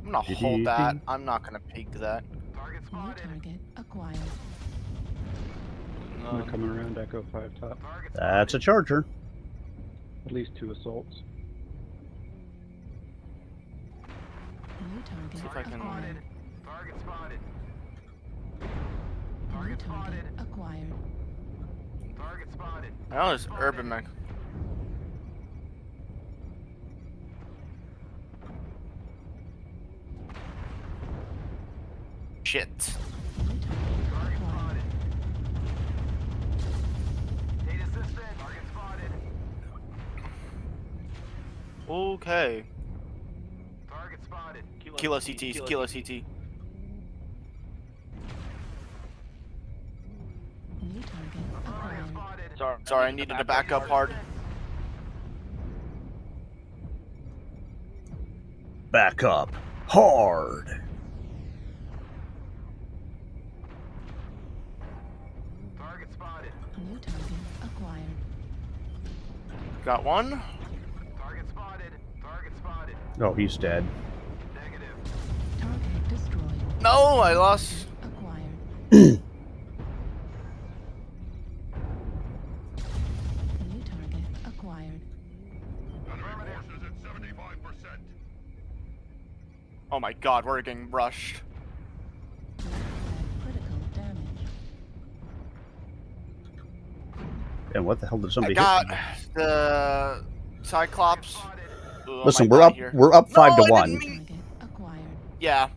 I'm gonna hold that. I'm not gonna peek that. Target New spotted. target acquired. I'm coming around Echo 5 top. Target That's a charger. At least 2 assaults. New target See if I can- acquired. Target spotted. New Target target spotted. acquired. Target spotted. I know it's urban mech. Shit. New target Target acquired. spotted. Need assistance. Target spotted. Okay. Target spotted. Kilo CT. Kilo CT. New target Target acquired. spotted. Sorry, I needed to back up hard. Back up. Hard. Target spotted. New target acquired. Got one. Target spotted. Target spotted. Oh, he's dead. Negative. Target destroyed. No, I lost. Acquired. New target acquired. Affirmative. Forces at 75%. Oh my god, we're getting rushed. Critical damage. And what the hell did I somebody got hit me? the Cyclops. Ooh, I Listen, might we're die up. here. We're up No, 5 to I didn't 1. mean- Target acquired. Yeah.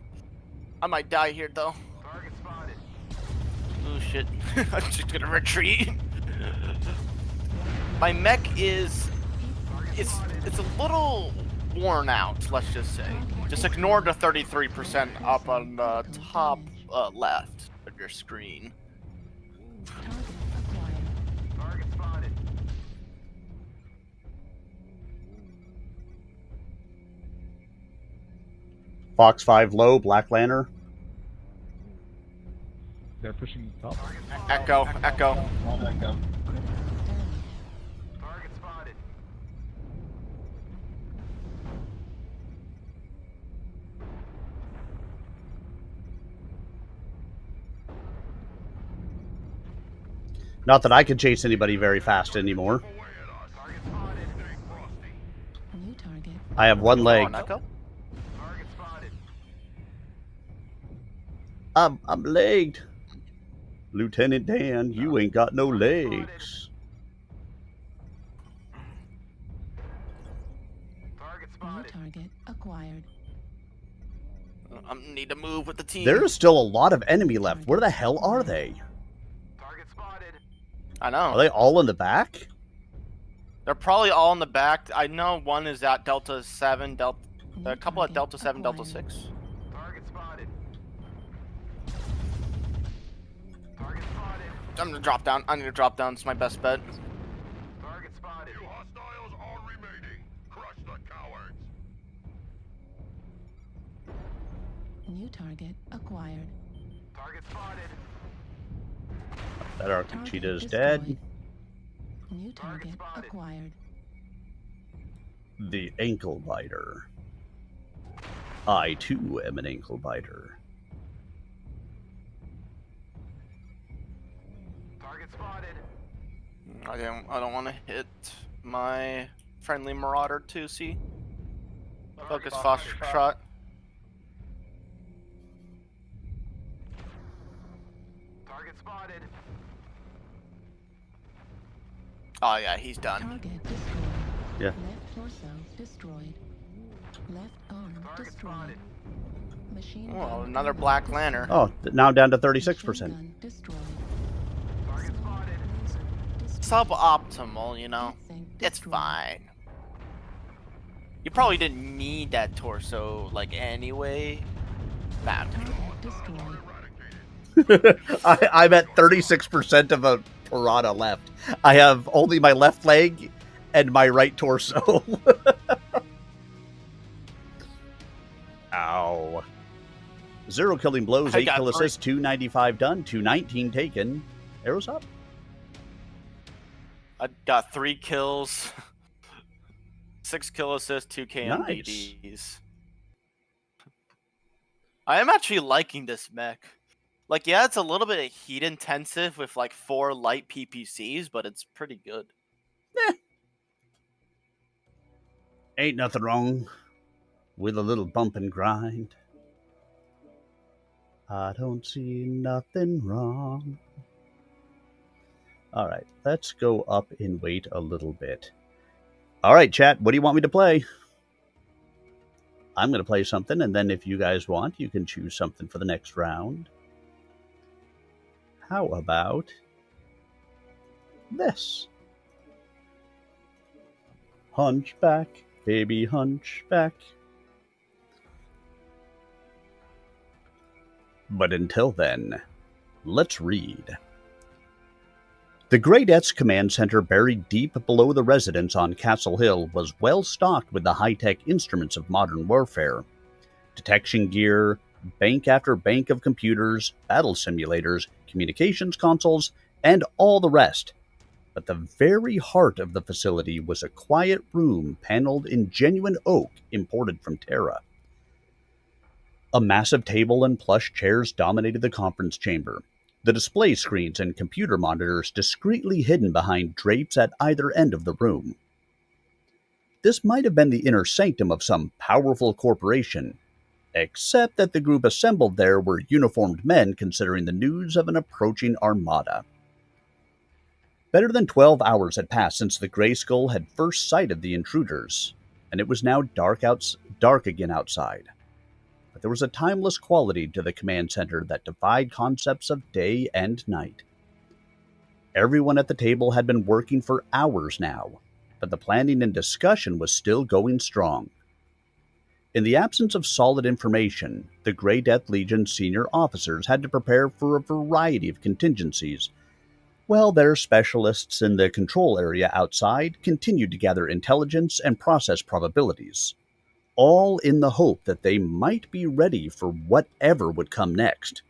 I might die here though. Target spotted. Oh shit. I'm just gonna retreat. My mech is it's a little worn out, let's just say. Just ignore the 33% up on the top left of your screen. Target acquired. Target spotted. Fox 5 low, Black Lantern. They're pushing top. Echo. Critical damage. Target spotted. Not that I can chase anybody very fast anymore. Target spotted. Stay frosty. New target. I have one leg. Come on, Echo. Target spotted. I'm legged. Lieutenant Dan, you ain't got no legs. Target New spotted. target acquired. I need to move with the team. There is still a lot of enemy left. Where the hell are they? Target spotted. I know. Are they all in the back? They're probably all in the back. I know one is at Delta 7, a couple at Delta 7, Delta 6. Target spotted. Target spotted. I'm gonna drop down. I need to drop down. It's my best bet. Target spotted. Two hostiles are remaining. Crush the cowards. New target acquired. Target spotted. That Arctic Cheetah is dead. New target acquired. The ankle biter. I too am an ankle biter. Target spotted. I don't want to hit my friendly Marauder 2C. Focus foster shot. Target spotted. Oh yeah, he's done. Target destroyed. Yeah. Left torso destroyed. Left arm destroyed. Machine Oh, gun another Black Lantern. Oh, now down to Machine 36%. gun destroyed. Target spotted. Suboptimal, you know. Heatsink It's destroyed. fine. You probably didn't need that torso, like, anyway. Bad. Target destroyed. I'm at 36% of a Piranha left. I have only my left leg and my right torso. Ow. 0 killing blows, I 8 got kill three. assists, 295 done, 219 taken. Arrows up. I got 3 kills, 6 kill assists, 2 KMDDs. I am actually liking this mech. Like, yeah, it's a little bit heat intensive with like 4 light PPCs, but it's pretty good. Ain't nothing wrong with a little bump and grind. I don't see nothing wrong. All right, let's go up in weight a little bit. All right, chat, what do you want me to play? I'm going to play something, and then if you guys want, you can choose something for the next round. How about this? Hunchback, baby hunchback. But until then, let's read. The Graydet's command center, buried deep below the residence on Castle Hill, was well stocked with the high-tech instruments of modern warfare. Detection gear, bank after bank of computers, battle simulators, communications consoles, and all the rest. But the very heart of the facility was a quiet room paneled in genuine oak imported from Terra. A massive table and plush chairs dominated the conference chamber, the display screens and computer monitors discreetly hidden behind drapes at either end of the room. This might have been the inner sanctum of some powerful corporation, except that the group assembled there were uniformed men considering the news of an approaching armada. Better than 12 hours had passed since the Grey Skull had first sighted the intruders, and it was now dark again outside. But there was a timeless quality to the command center that defied concepts of day and night. Everyone at the table had been working for hours now, but the planning and discussion was still going strong. In the absence of solid information, the Grey Death Legion senior officers had to prepare for a variety of contingencies, while their specialists in the control area outside continued to gather intelligence and process probabilities, all in the hope that they might be ready for whatever would come next.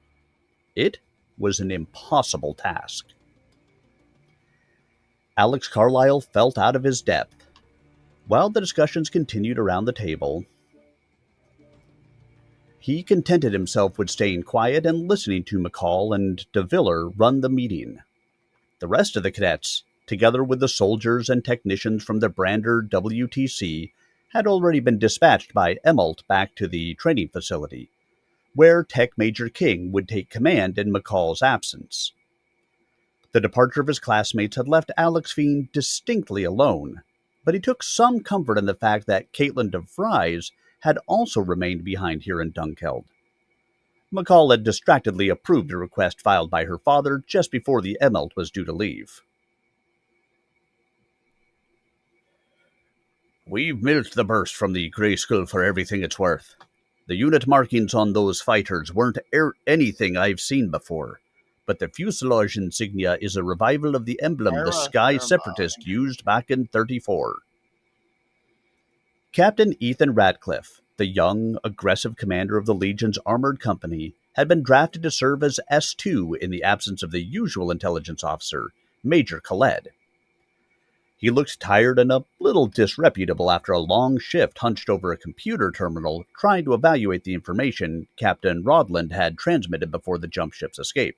It was an impossible task. Alex Carlyle felt out of his depth. While the discussions continued around the table, he contented himself with staying quiet and listening to McCall and DeViller run the meeting. The rest of the cadets, together with the soldiers and technicians from the Brander WTC, had already been dispatched by Emmelt back to the training facility, where Tech Major King would take command in McCall's absence. The departure of his classmates had left Alex feeling distinctly alone, but he took some comfort in the fact that Caitlin DeVries had also remained behind here in Dunkeld. McCall had distractedly approved a request filed by her father just before the Emelt was due to leave. We've milked the burst from the Grey Skull for everything it's worth. The unit markings on those fighters weren't anything I've seen before, but the fuselage insignia is a revival of the emblem the Sky Separatist used back in 34. Captain Ethan Radcliffe, the young, aggressive commander of the Legion's armored company, had been drafted to serve as S2 in the absence of the usual intelligence officer, Major Khaled. He looked tired and a little disreputable after a long shift hunched over a computer terminal trying to evaluate the information Captain Rodland had transmitted before the jump ship's escape.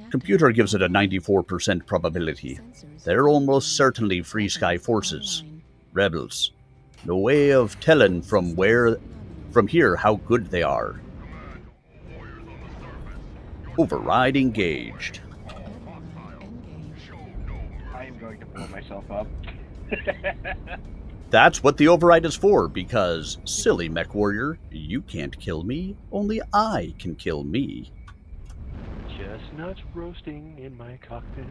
Computer gives it a 94% probability. They're almost certainly Free Sky forces. Rebels. No way of telling from here how good they are. Override engaged. I'm going to blow myself up. That's what the override is for, because, silly MechWarrior, you can't kill me, only I can kill me. Chestnuts roasting in my cockpit.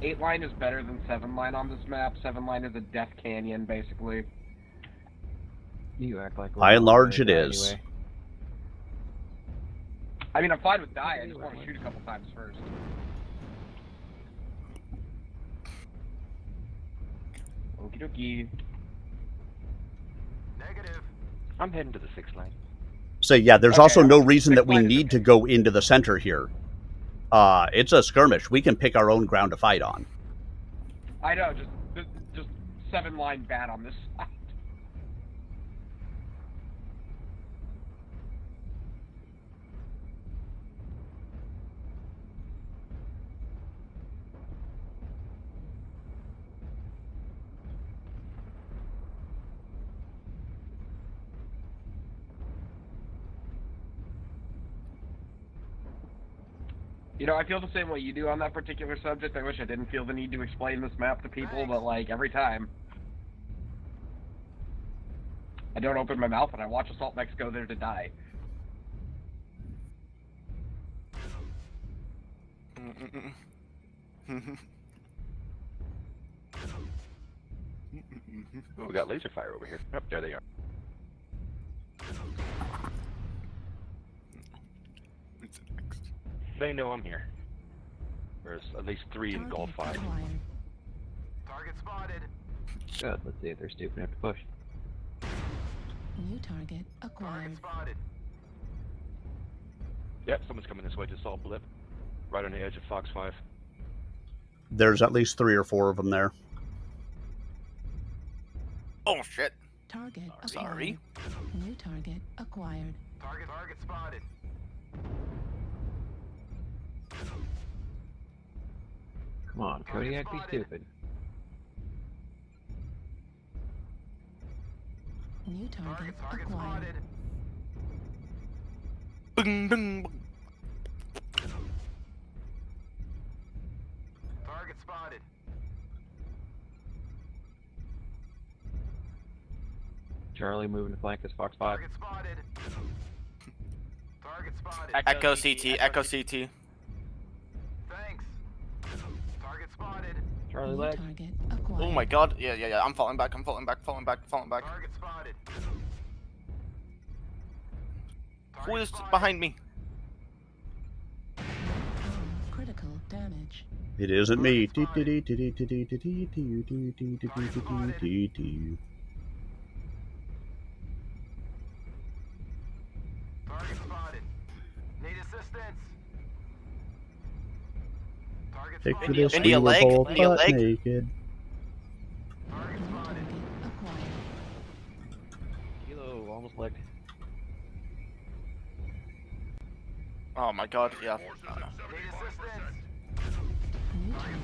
8-line is better than 7-line on this map. 7-line is a death canyon, basically. You act like by and large it is. Anyway. I mean, I'm fine with die, I just want to shoot a couple times first. Okie dokie. Negative. I'm heading to the 6th line. So yeah, there's also no reason that we need to go into the center here. It's a skirmish. We can pick our own ground to fight on. I know, just 7-line bad on this side. You know, I feel the same way you do on that particular subject. I wish I didn't feel the need to explain this map to people, but, like, every time. I don't open my mouth and I watch assault mechs go there to die. Oh, we got laser fire over here. Yep, there they are. They know I'm here. There's at least 3 in Gulf 5. Target spotted. Good, let's see if they're stupid enough to push. New target acquired. Target spotted. Yep, someone's coming this way, just saw a blip. Right on the edge of Fox 5. There's at least 3 or 4 of them there. Oh shit. Target acquired. Sorry. New target acquired. Target spotted. Come on, Kodiak, be stupid. New target acquired. Bing, bing, bing. Target spotted. Charlie moving to flank as Fox 5. Target spotted. Target spotted. Echo CT, Echo CT. Thanks. Target spotted. Charlie New leg. target acquired. Oh my god. Yeah. I'm falling back. Target spotted. Who is behind me? Critical damage. It isn't me. Target spotted. Need assistance. Target Picture spotted. this, we India were leg? both India butt leg? naked. Target spotted. Acquired. Kilo, almost legged. Oh my god, yeah. Need assistance. New Target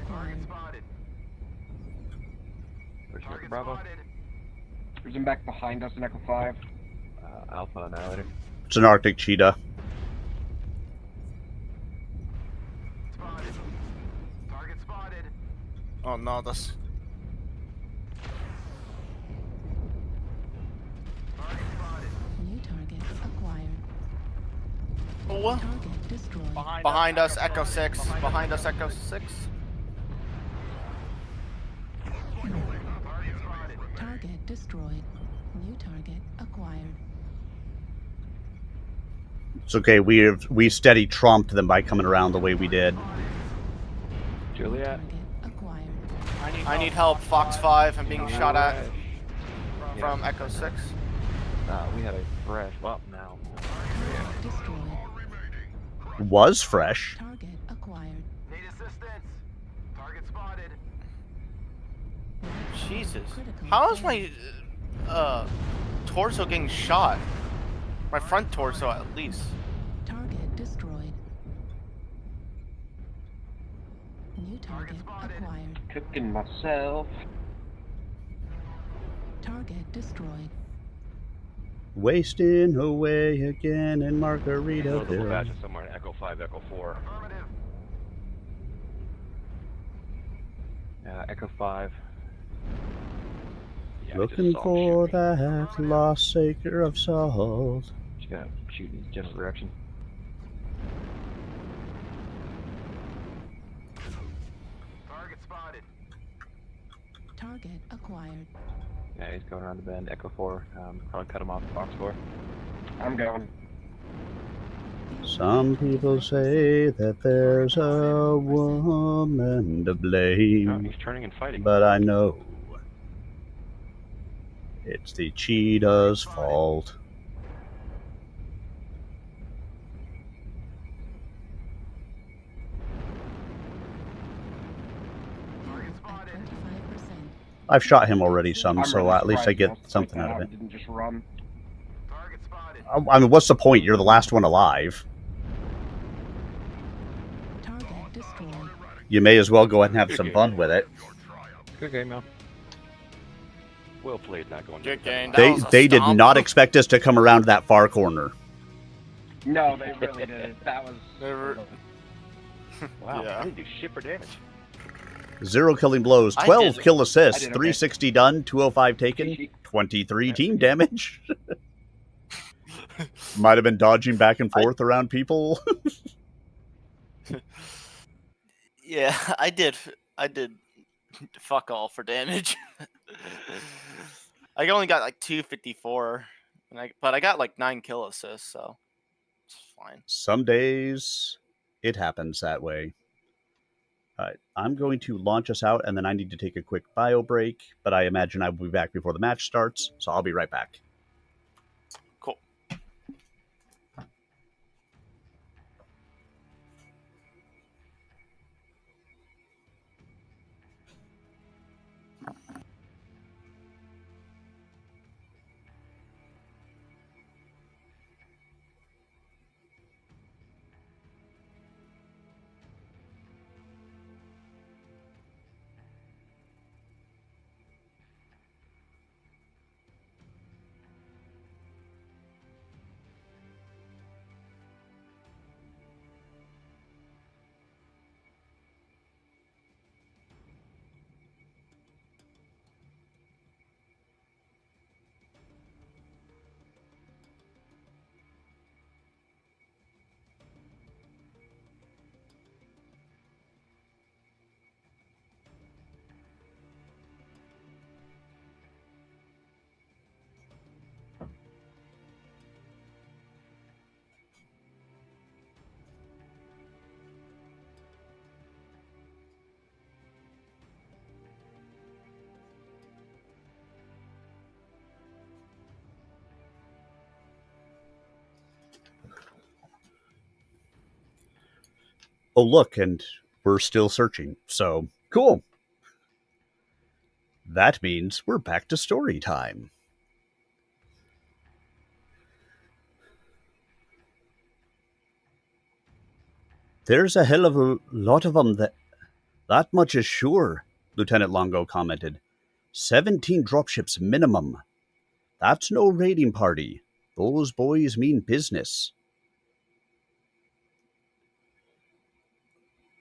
target spotted. Target acquired. spotted. Push up Target Bravo. spotted. There's him back behind us in Echo 5. Alpha Annihilator. It's an Arctic cheetah. Spotted. Target spotted. Oh no, that's... Target destroyed. Behind us, Echo 6. Behind us, Echo 6. Target destroyed. New target acquired. It's okay. We steady trumped them by coming around the way we did. Juliet. I need help, Fox 5. I'm being shot at from Echo 6. We had a fresh up now. Was fresh. Target acquired. Need assistance. Target spotted. Jesus. How is my torso getting shot? My front torso, at least. Target destroyed. New target acquired. Cooking myself. Target destroyed. Wasting away again in Those Margaritaville. batches somewhere in Echo 5, Echo 4. Echo 5. Yeah, I just Looking saw him for shoot me. that lost acre of salt. Just gotta shoot in a general direction. Target spotted. Target acquired. Yeah, he's going around the bend. Echo 4. Probably cut him off Fox 4. I'm going. Some people say that there's a woman to Oh, blame, he's turning and fighting. but I know it's the cheetah's fault. Health at 25%. I've shot him already some, I'm so really at least I surprised get most of something that out of it. Didn't just run. Target spotted. I mean, what's the point? You're the last one alive. Target destroyed. You may as well go ahead and have some fun with it. Good game, man. Well played, not going Good down. game. They did not expect us to come around that far corner. No, they really did. That was. Wow, Yeah. I didn't do shit for damage. 0 killing blows, I 12 did- kill assists, I did okay. 360 done, 205 taken, 23 team damage. Might have been dodging back and forth around people. Yeah, I did fuck all for damage. I only got like 254, but I got like 9 kill assists, so it's fine. Some days it happens that way. I'm going to launch us out, and then I need to take a quick bio break, but I imagine I will be back before the match starts, so I'll be right back. Cool. Oh, look, and we're still searching, so cool. That means we're back to story time. There's a hell of a lot of them, that much is sure, Lieutenant Longo commented. 17 dropships minimum. That's no raiding party. Those boys mean business.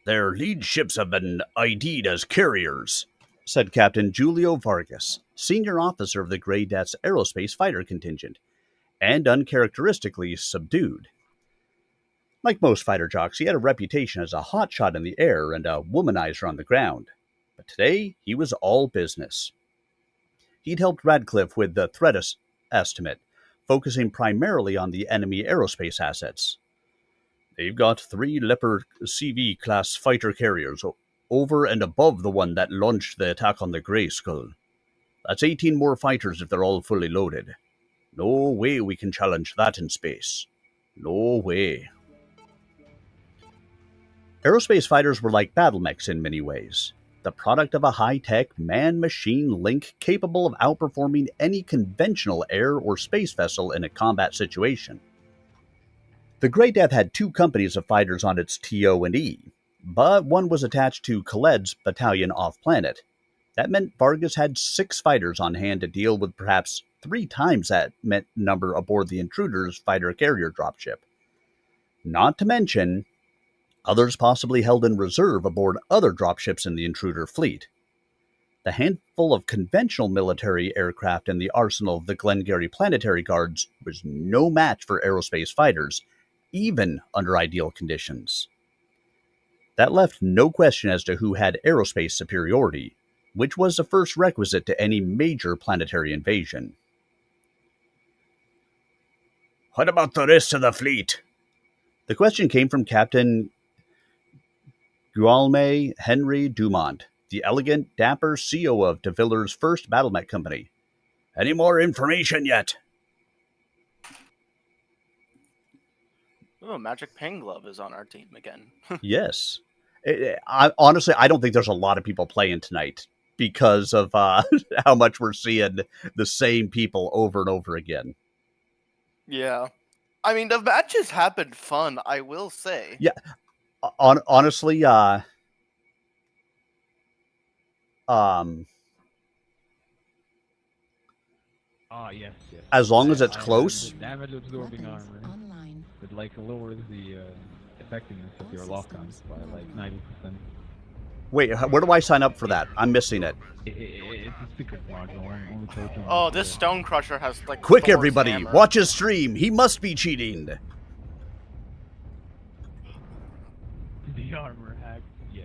Their lead ships have been ID'd as carriers, said Captain Julio Vargas, senior officer of the Grey Death's aerospace fighter contingent, and uncharacteristically subdued. Like most fighter jocks, he had a reputation as a hotshot in the air and a womanizer on the ground. But today, he was all business. He'd helped Radcliffe with the threat estimate, focusing primarily on the enemy aerospace assets. They've got 3 Leopard CV-class fighter carriers over and above the one that launched the attack on the Grey Skull. That's 18 more fighters if they're all fully loaded. No way we can challenge that in space. No way. Aerospace fighters were like battle mechs in many ways, the product of a high-tech man-machine link capable of outperforming any conventional air or space vessel in a combat situation. The Grey Death had 2 companies of fighters on its TO&E, but one was attached to Khaled's battalion off-planet. That meant Vargas had 6 fighters on hand to deal with perhaps 3 times that number aboard the Intruder's fighter-carrier dropship. Not to mention others possibly held in reserve aboard other dropships in the Intruder fleet. The handful of conventional military aircraft in the arsenal of the Glengarry Planetary Guards was no match for aerospace fighters, even under ideal conditions. That left no question as to who had aerospace superiority, which was the first requisite to any major planetary invasion. What about the rest of the fleet? The question came from Captain Guillaume Henry Dumont, the elegant, dapper CO of de Villiers' first battle mech company. Any more information yet? Oh, Magic Pain Glove is on our team again. Yes. Honestly, I don't think there's a lot of people playing tonight because of how much we're seeing the same people over and over again. Yeah. I mean, the matches have been fun, I will say. Yeah. Honestly, yes. as long as it's close. Damage absorbing armor. It like lowers the effectiveness of your lock-ons by like 90%. Wait, where do I sign up for that? I'm missing it. It's a secret module. Oh, this Stone Crusher has like. Quick, everybody! Hammer. Watch his stream. He must be cheating. The armor hack. Yeah.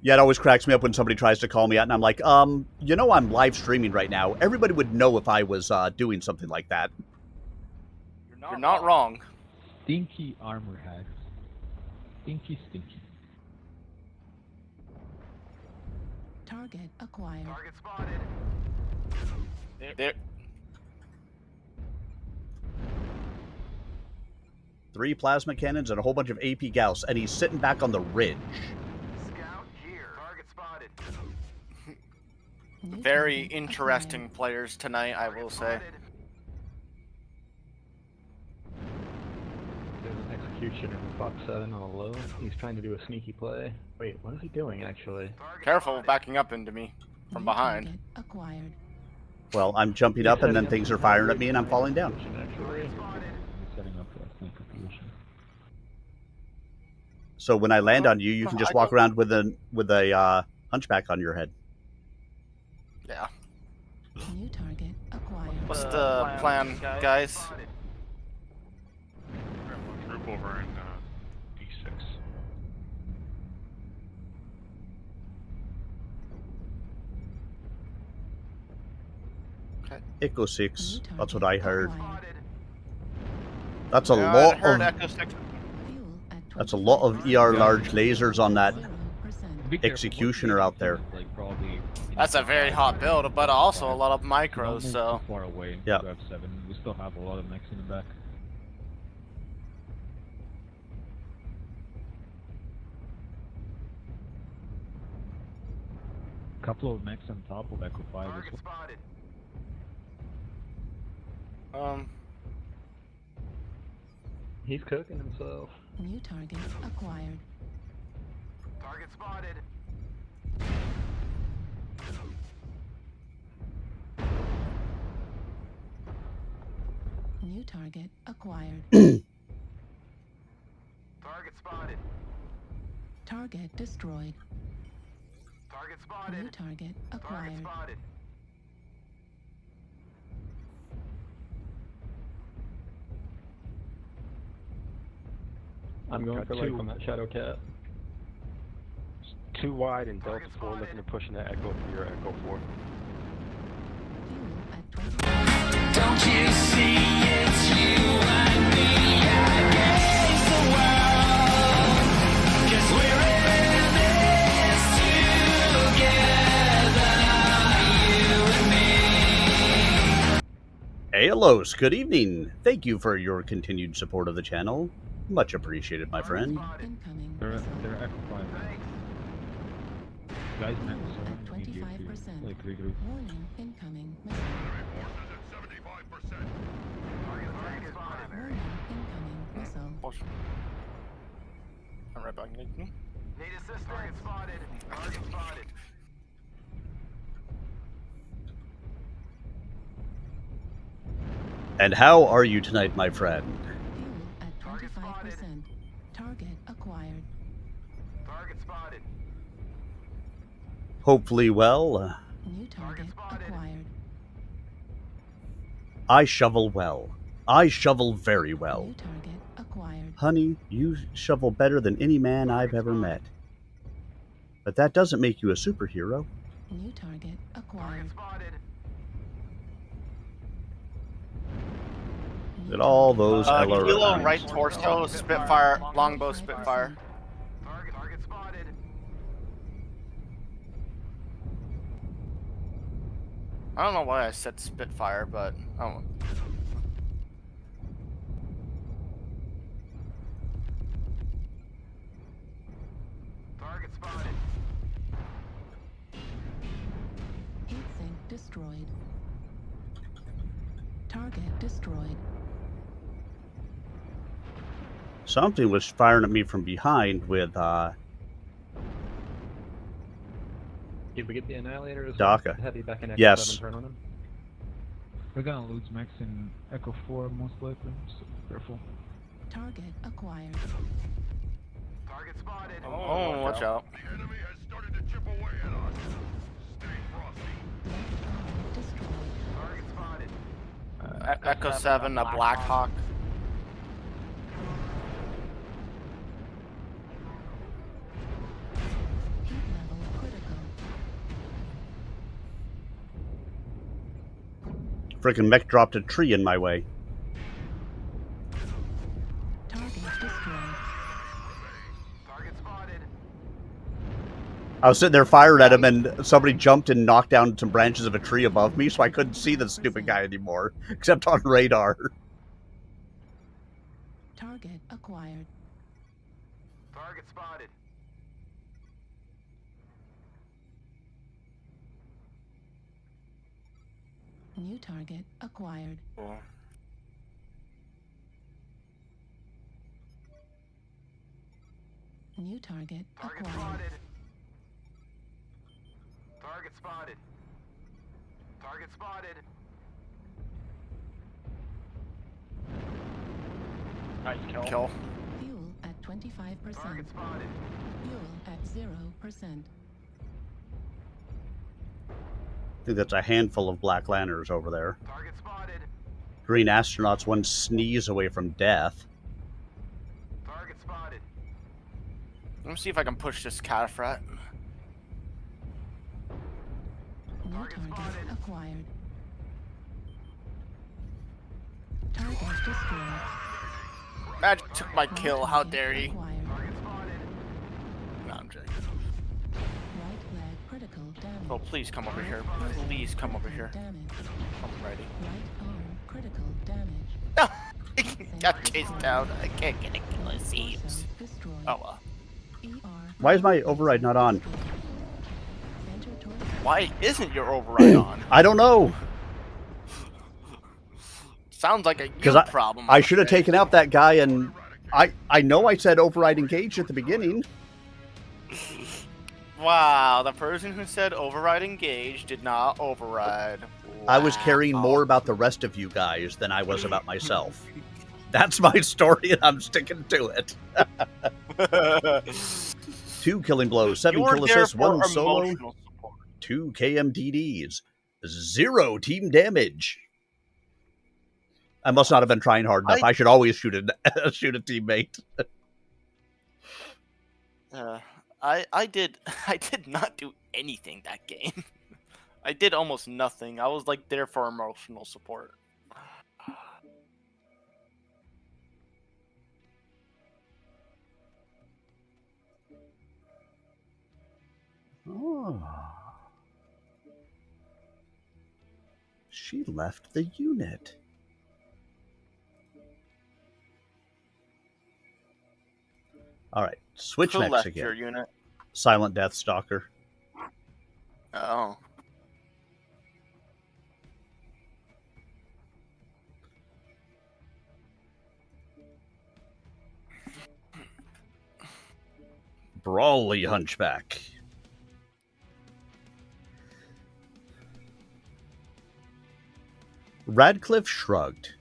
Yeah, it always cracks me up when somebody tries to call me out, and I'm like, you know I'm live streaming right now. Everybody would know if I was doing something like that. You're not wrong. Stinky armor hacks. Stinky. Target acquired. Target spotted. There. 3 plasma cannons and a whole bunch of AP Gauss, and he's sitting back on the ridge. Scout here. Target spotted. Very interesting players tonight, I will say. There's an executioner in box 7 on the low. He's trying to do a sneaky play. Wait, what is he doing actually? Careful backing up into me from behind. Acquired. Well, I'm jumping up and then things are firing at me and I'm falling down. So when I land on you, you can just walk around with a hunchback on your head. Yeah. New target acquired. What's the plan, guys? Group over in D6. Okay. Echo 6. That's what I heard. That's a lot of ER large lasers on that executioner out there. That's a very hot build, but also a lot of micros, so. Far away. Yeah. We still have a lot of mechs in the back. A couple of mechs on top of Echo 5 as well. He's cooking himself. New target acquired. Target spotted. New target acquired. Target spotted. Target destroyed. Target spotted. New target acquired. Target spotted. I'm going for light on that Shadow Cat. Too wide and Delta 4 looking to push into Echo for your Echo 4. Don't you see it's you and me against the world? 'Cause we're in this together, you and me. Hey, hellos, good evening. Thank you for your continued support of the channel. Much appreciated, my friend. They're Echo 5. Guys, next, so I need you to like regroup. Warning, incoming missile. Warning, incoming missile. I'm right back. Need assistance. Target spotted. Target spotted. And how are you tonight, my friend? Fuel at 25%. Target acquired. Target spotted. Hopefully well. New target acquired. I shovel well. I shovel very well. New target acquired. Honey, you shovel better than any man I've ever met. But that doesn't make you a superhero. New target acquired. At all those Kilo right torso, Spitfire, longbow, Spitfire. Target spotted. I don't know why I said Spitfire, but oh. Target spotted. Heat sink destroyed. Target destroyed. Something was firing at me from behind with, Did we get the Annihilator? DACA. Heavy back in Echo Yes. 7 turn on him? We're gonna lose Max in Echo 4 most likely, so careful. Target acquired. Target spotted. Oh, watch out. The enemy has started to chip away at us. Stay frosty. Left arm destroyed. Target spotted. Echo 7, a Black Hawk. Heat level critical. frickin' mech dropped a tree in my way. Target destroyed. Target spotted. I was sitting there firing at him, and somebody jumped and knocked down some branches of a tree above me, so I couldn't see the stupid guy anymore, except on radar. Target acquired. Target spotted. New target acquired. Cool. New target Target acquired. spotted. Target spotted. Target spotted. Nice kill. Kill. Fuel at 25%. Target spotted. Fuel at 0%. I think that's a handful of Black Lanterns over there. Target spotted. Green astronauts one sneeze away from death. Target spotted. Let me see if I can push this Cataphat. New target acquired. Target destroyed. Magic took my kill. How dare he? Acquired. Target spotted. No, I'm joking. Right leg critical damage. Oh, please come over here. Please come over here. Damage. I'm ready. Right arm critical damage. No! Got chased down. I can't get a kill, it seems. Destroyed. Oh well. ER. Why is my override not on? Enter torso. Why isn't your override on? I don't know. Sounds like a you Because problem. I should have taken out that guy, and I know I said override engaged at the beginning. Wow, the person who said override engage did not override. I was caring more about the rest of you guys than I was about myself. That's my story, and I'm sticking to it. 2 killing blows, 7 You were kill there assists, 1 for solo, emotional support. 2 KMDDs, 0 team damage. I must not have been trying hard enough. I should always shoot a shoot a teammate. I did I did not do anything that game. I did almost nothing. I was like there for emotional support. Oh. She left the unit. All right, switch Who mechs left again. your unit? Silent Death Stalker. Oh. Brawly Hunchback. Radcliffe shrugged.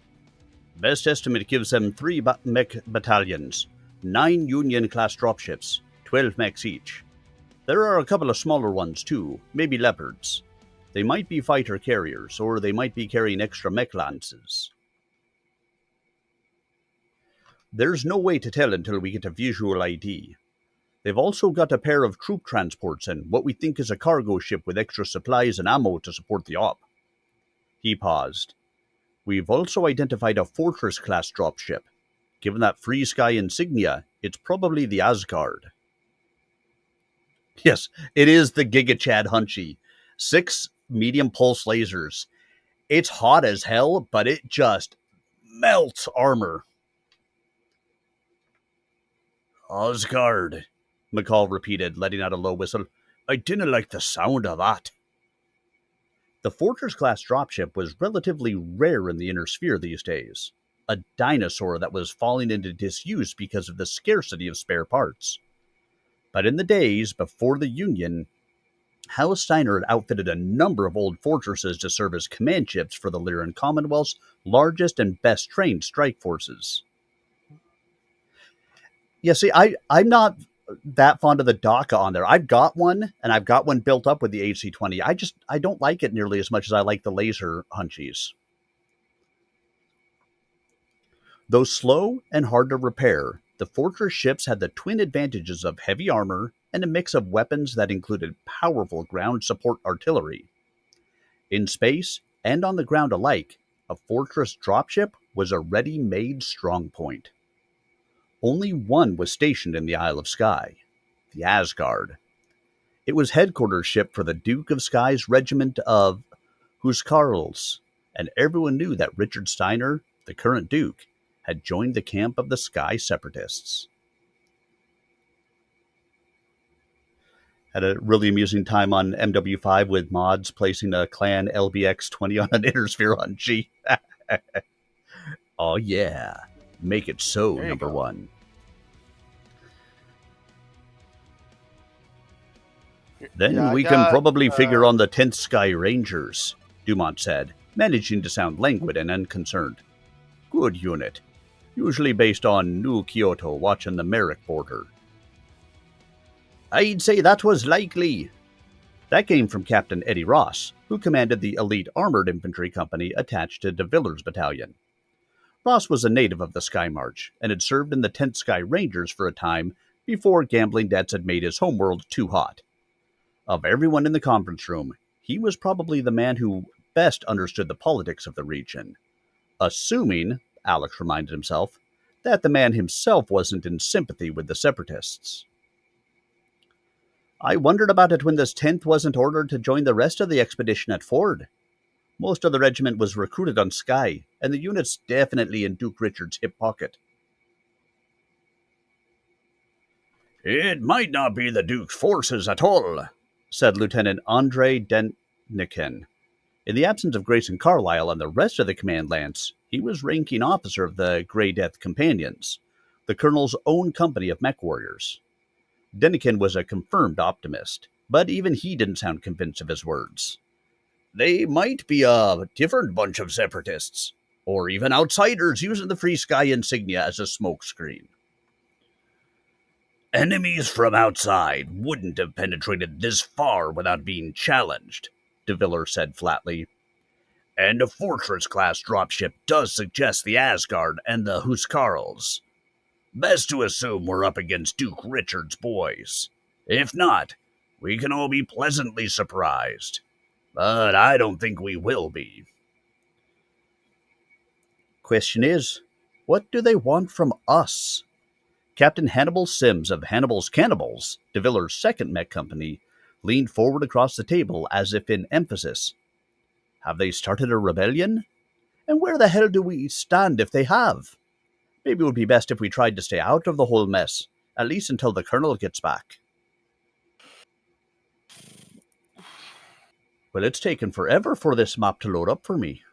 Best estimate gives them 3 mech battalions, 9 Union-class dropships, 12 mechs each. There are a couple of smaller ones too, maybe Leopards. They might be fighter carriers, or they might be carrying extra mech lances. There's no way to tell until we get a visual ID. They've also got a pair of troop transports and what we think is a cargo ship with extra supplies and ammo to support the op. He paused. We've also identified a Fortress-class dropship. Given that Free Sky insignia, it's probably the Asgard. Yes, it is the Giga Chad Hunchy. 6 medium pulse lasers. It's hot as hell, but it just melts armor. Asgard, McCall repeated, letting out a low whistle. I didn't like the sound of that. The Fortress-class dropship was relatively rare in the Inner Sphere these days. A dinosaur that was falling into disuse because of the scarcity of spare parts. But in the days before the Union, House Steiner had outfitted a number of old fortresses to serve as command ships for the Lyran Commonwealth's largest and best-trained strike forces. Yeah, see, I'm not that fond of the DACA on there. I've got one, and I've got one built up with the AC-20. I don't like it nearly as much as I like the laser hunchies. Though slow and hard to repair, the Fortress ships had the twin advantages of heavy armor and a mix of weapons that included powerful ground support artillery. In space and on the ground alike, a Fortress dropship was a ready-made strongpoint. Only one was stationed in the Isle of Skye, the Asgard. It was headquarters ship for the Duke of Skye's regiment of Huscarls, and everyone knew that Richard Steiner, the current Duke, had joined the camp of the Skye Separatists. Had a really amusing time on MW5 with mods placing a clan LBX-20 on an Inner Sphere Hunchy. Oh yeah, make it so, number 1. Then we can probably figure on the 10th Sky Rangers, Dumont said, managing to sound languid and unconcerned. Good unit. Usually based on New Kyoto watching the Merrick border. I'd say that was likely. That came from Captain Eddie Ross, who commanded the elite armored infantry company attached to de Villers Battalion. Ross was a native of the Sky March and had served in the 10th Sky Rangers for a time before gambling debts had made his homeworld too hot. Of everyone in the conference room, he was probably the man who best understood the politics of the region. Assuming, Alex reminded himself, that the man himself wasn't in sympathy with the Separatists. I wondered about it when this 10th wasn't ordered to join the rest of the expedition at Ford. Most of the regiment was recruited on Skye, and the unit's definitely in Duke Richard's hip pocket. It might not be the Duke's forces at all, said Lieutenant Andrei Denikin. In the absence of Grayson Carlyle and the rest of the command lance, he was ranking officer of the Grey Death Companions, the Colonel's own company of MechWarriors. Denikin was a confirmed optimist, but even he didn't sound convinced of his words. They might be a different bunch of separatists, or even outsiders using the Free Sky insignia as a smokescreen. Enemies from outside wouldn't have penetrated this far without being challenged, de Villers said flatly. And a Fortress-class dropship does suggest the Asgard and the Huscarls. Best to assume we're up against Duke Richard's boys. If not, we can all be pleasantly surprised. But I don't think we will be. Question is, what do they want from us? Captain Hannibal Sims of Hannibal's Cannibals, DeViller's second mech company, leaned forward across the table as if in emphasis. Have they started a rebellion? And where the hell do we stand if they have? Maybe it would be best if we tried to stay out of the whole mess, at least until the Colonel gets back. Well, it's taken forever for this map to load up for me.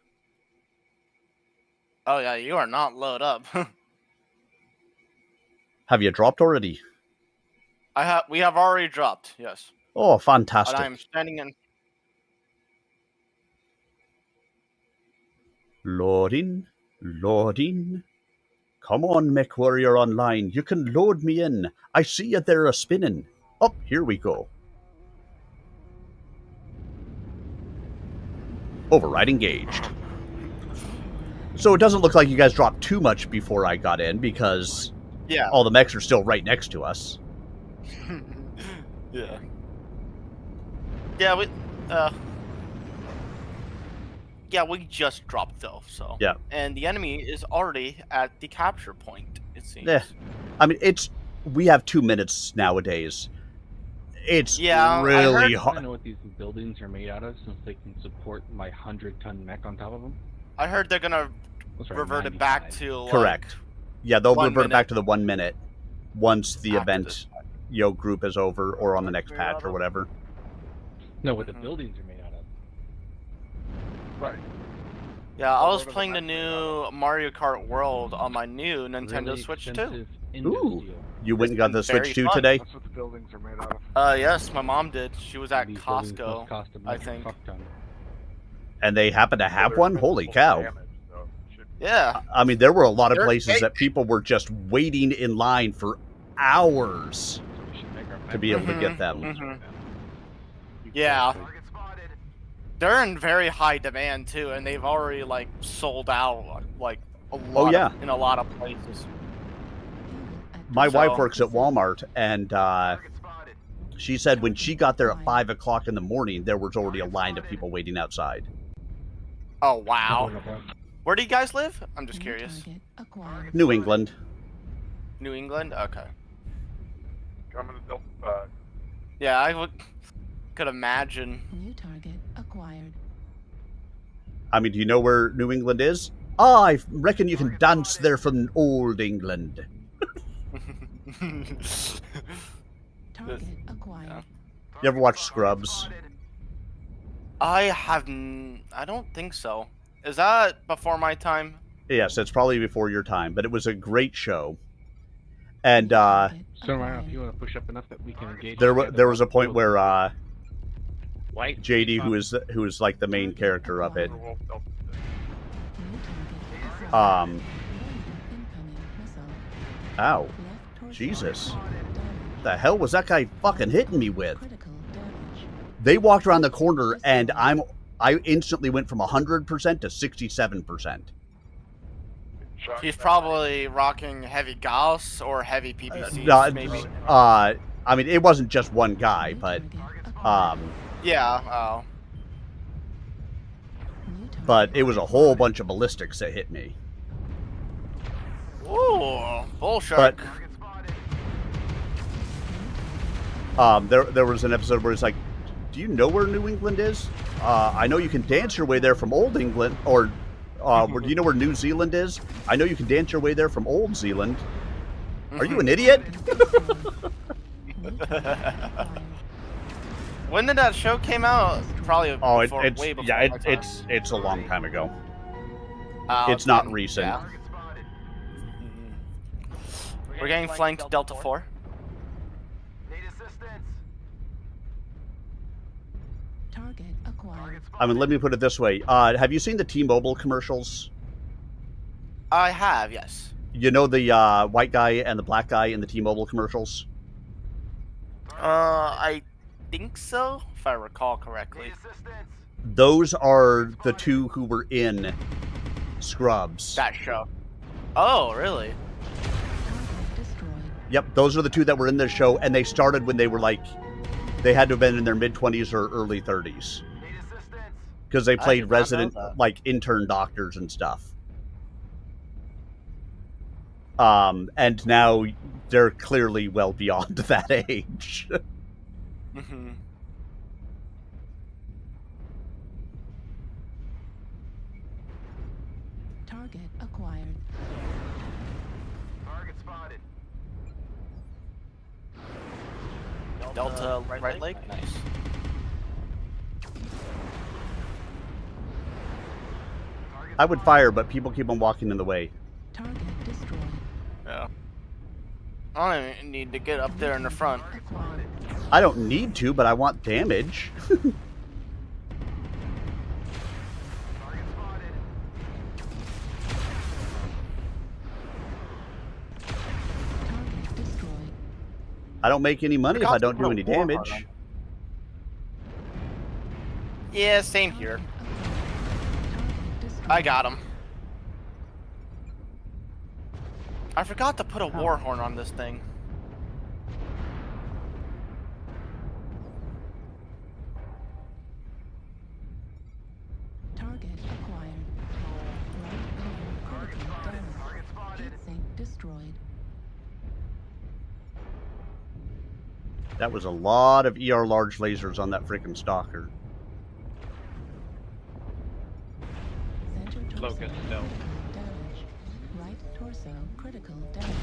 Oh yeah, you are not load up. Have you dropped already? We have already dropped, yes. Oh, fantastic. And I'm standing in. Loading. Come on, MechWarrior Online. You can load me in. I see you there a-spinning. Up, here we go. Override engaged. So it doesn't look like you guys dropped too much before I got in, because all the mechs are still right next to us. Yeah. Yeah, we just dropped though, so. Yeah. And the enemy is already at the capture point, it seems. Yeah. I mean, we have 2 minutes nowadays. It's really hard. I know what these buildings are made out of, since they can support my 100-ton mech on top of them. I heard they're gonna revert it back to like, correct. Yeah, they'll 1 revert minute. back to the 1 minute once the event group is over, or on the next patch or whatever. No, what the buildings are made out of. Right. Yeah, I was playing the new Mario Kart World on my new Nintendo Really Switch 2. expensive Ooh. steel. You went and got the Very Switch 2 fun. today? That's what the buildings are made out of. Yes, my mom did. She was at These buildings must Costco, cost a I think. fuck ton. And they happen to have one? Holy cow. Yeah. I mean, there were a lot of They're places fake. that people were just waiting in line for hours to be able to get them. Mhm. Yeah. They're in very high demand too, and they've already like sold out like a lot yeah. in a lot of places. My So- wife works at Walmart, and she said when she got there at 5 o'clock in the morning, there was already a line of people waiting outside. Oh wow. Where do you guys live? I'm just curious. New England. New England? Okay. Coming to Delta 5. Yeah, I could imagine. New target acquired. I mean, do you know where New England is? Ah, I reckon you can dance there from old England. Target acquired. You ever watch Scrubs? I don't think so. Is that before my time? Yes, it's probably before your time, but it was a great show. And So Ryan, if you want to push up enough that we can engage. there was a point where White JD, who is like the main character of it, ow, Jesus, the hell was that guy fucking hitting me with? They walked around the corner, and I instantly went from 100% to 67%. He's probably rocking heavy Gauss or heavy PPCs, No, maybe. I mean, it wasn't just one guy, but Yeah. but it was a whole bunch of ballistics that hit me. Ooh, bullshit. But there was an episode where it's like, do you know where New England is? I know you can dance your way there from Old England, or do you know where New Zealand is? I know you can dance your way there from Old Zealand. Are you an idiot? When did that show came out? Probably before, way before my time. it's a long time ago. Oh, It's not okay. recent. Yeah. We're getting flanked Delta 4. Target acquired. I mean, let me put it this way. Have you seen the T-Mobile commercials? I have, yes. You know the white guy and the black guy in the T-Mobile commercials? I think so, if I recall correctly. Those are the two who were in Scrubs. That show. Oh, really? Yep, those are the two that were in this show, and they started when they were like, they had to have been in their mid-20s or early 30s. Because they played resident, like, intern doctors and stuff. And now they're clearly well beyond that age. Mm-hmm. Target acquired. Target spotted. Delta right leg? Nice. I would fire, but people keep on walking in the way. Target destroyed. Yeah. I don't even need to get up there in the front. I don't need to, but I want damage. Target destroyed. I don't make any money if I don't do any damage. Yeah, same here. I got him. I forgot to put a war horn on this thing. Target acquired. Right critical damage. Heat sink destroyed. That was a lot of ER large lasers on that freaking stalker. Locust still. Damage. Right torso critical damage.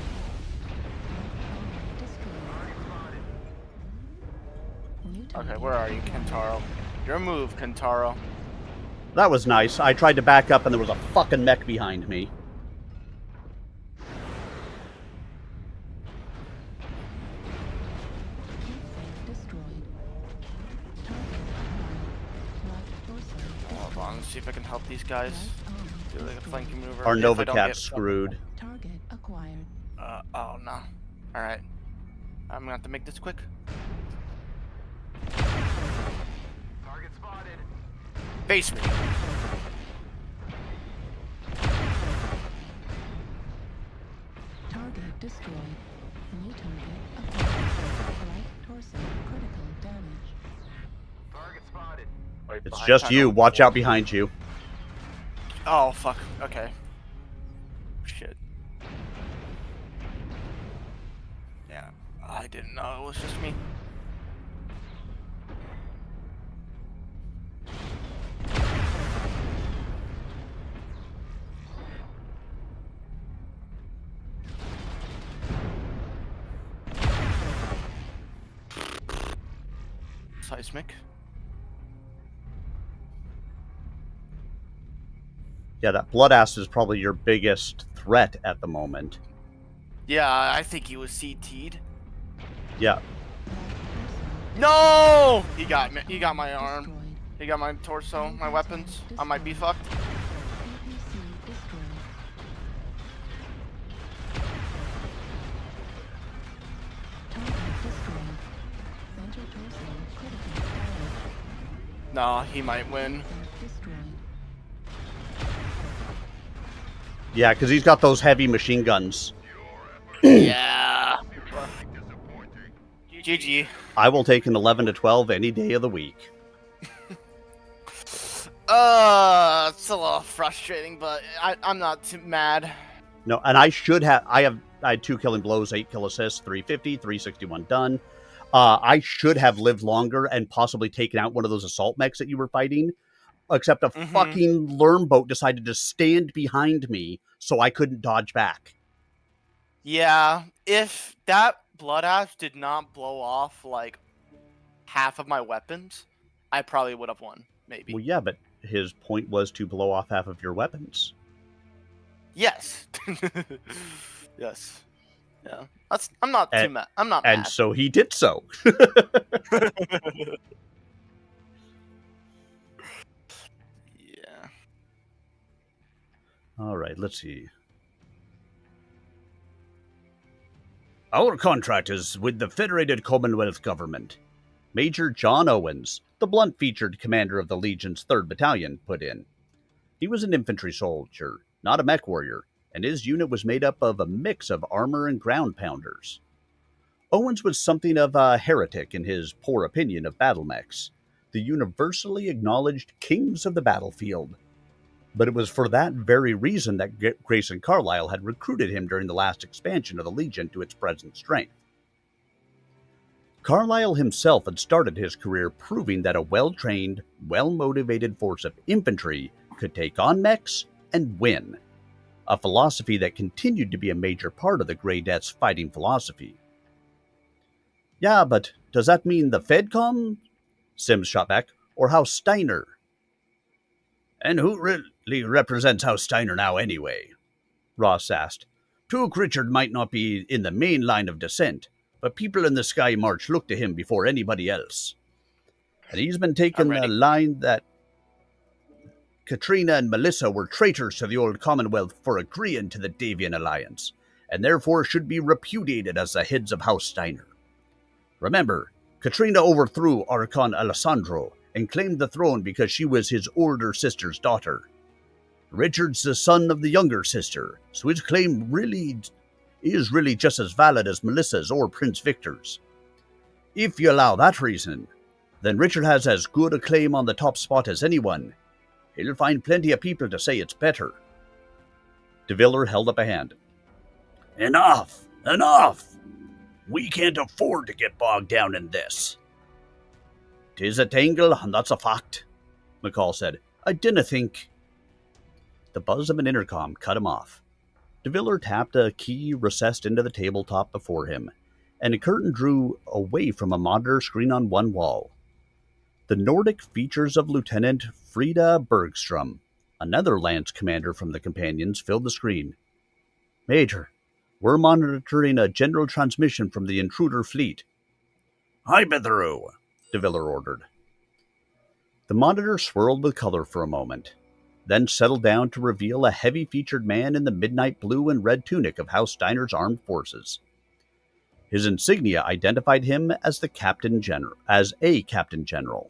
Okay, where are you, Kentaro? Your move, Kentaro. That was nice. I tried to back up and there was a fucking mech behind me. Hold on, let's see if I can help these guys. Do like a flanking maneuver. Our If Nova I don't Cat's get- screwed. Target acquired. Oh no. Alright. I'm gonna have to make this quick. Target spotted. Face me. Target destroyed. New target acquired. Right torso critical damage. Target spotted. It's just you. Watch out behind you. Oh fuck. Okay. Shit. Yeah. I didn't know it was just me. Seismic. Yeah, that blood ass is probably your biggest threat at the moment. Yeah, I think he was CT'd. Yeah. No! He got me. He got my arm. He got my torso, my weapons. I might be fucked. PPC destroyed. Target destroyed. Center torso critical damage. No, he might win. Destroyed. Yeah, because he's got those heavy machine guns. Yeah. GG. I will take an 11 to 12 any day of the week. It's a little frustrating, but I'm not too mad. No, and I should have. I had 2 killing blows, 8 kill assists, 350, 361 done. I should have lived longer and possibly taken out one of those assault mechs that you were fighting. Except a fucking Lerm boat decided to stand behind me so I couldn't dodge back. Yeah, if that blood ash did not blow off like half of my weapons, I probably would have won. Maybe. Well, yeah, but his point was to blow off half of your weapons. Yes. Yes. Yeah. I'm not too mad. I'm not mad. And so he did so. Yeah. All right, let's see. Our contract is with the Federated Commonwealth Government. Major John Owens, the blunt-featured commander of the Legion's 3rd Battalion, put in. He was an infantry soldier, not a mech warrior, and his unit was made up of a mix of armor and ground pounders. Owens was something of a heretic in his poor opinion of battle mechs, the universally acknowledged kings of the battlefield. But it was for that very reason that Grayson Carlyle had recruited him during the last expansion of the Legion to its present strength. Carlyle himself had started his career proving that a well-trained, well-motivated force of infantry could take on mechs and win, a philosophy that continued to be a major part of the Grey Death's fighting philosophy. Yeah, but does that mean the FedCom? Sims shot back, or House Steiner? And who really represents House Steiner now anyway? Ross asked. Duke Richard might not be in the main line of descent, but people in the Sky March look to him before anybody else. And he's been taking the line that Katrina and Melissa were traitors to the old Commonwealth for agreeing to the Davian alliance, and therefore should be repudiated as the heads of House Steiner. Remember, Katrina overthrew Archon Alessandro and claimed the throne because she was his older sister's daughter. Richard's the son of the younger sister, so his claim is really just as valid as Melissa's or Prince Victor's. If you allow that reason, then Richard has as good a claim on the top spot as anyone. He'll find plenty of people to say it's better. De Viller held up a hand. Enough! Enough! We can't afford to get bogged down in this. 'Tis a tangle, and that's a fact, McCall said. I dinna think. The buzz of an intercom cut him off. De Viller tapped a key recessed into the tabletop before him, and a curtain drew away from a monitor screen on one wall. The Nordic features of Lieutenant Frida Bergstrom, another Lance commander from the Companions, filled the screen. Major, we're monitoring a general transmission from the intruder fleet. Hi, Bethero, De Viller ordered. The monitor swirled with color for a moment, then settled down to reveal a heavy-featured man in the midnight blue and red tunic of House Steiner's armed forces. His insignia identified him as a Captain General.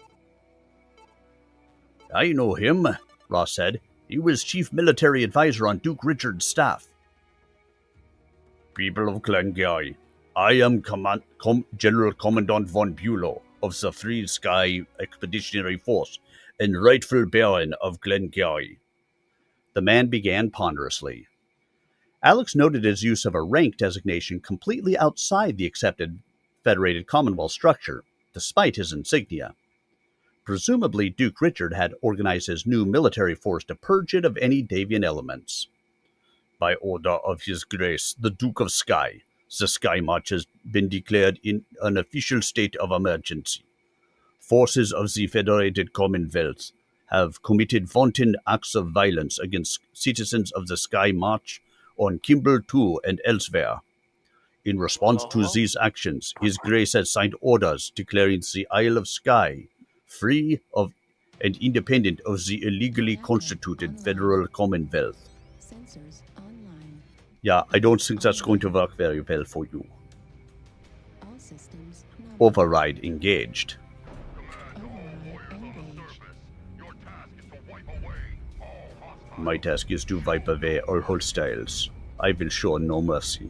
I know him, Ross said. He was chief military advisor on Duke Richard's staff. People of Glengarry, I am General Commandant von Bülow of the Free Sky Expeditionary Force and rightful Baron of Glengarry. The man began ponderously. Alex noted his use of a rank designation completely outside the accepted Federated Commonwealth structure, despite his insignia. Presumably, Duke Richard had organized his new military force to purge it of any Davian elements. By order of His Grace, the Duke of Sky, the Sky March has been declared in an official state of emergency. Forces of the Federated Commonwealth have committed wanton acts of violence against citizens of the Sky March on Kimball 2 and elsewhere. In response to these actions, His Grace has signed orders declaring the Isle of Skye free of and independent of the illegally constituted Federal Commonwealth. Yeah, I don't think that's going to work very well for you. Override engaged. My task is to wipe away all hostiles. I will show no mercy.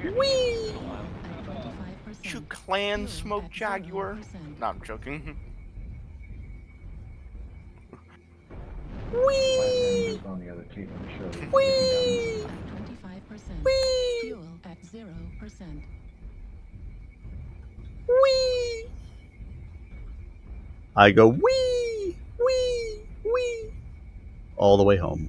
Whee! You clan smoke jaguar? No, I'm joking. Whee! Whee! 25%. Fuel at 0%. Whee! I go wee, wee, wee, all the way home.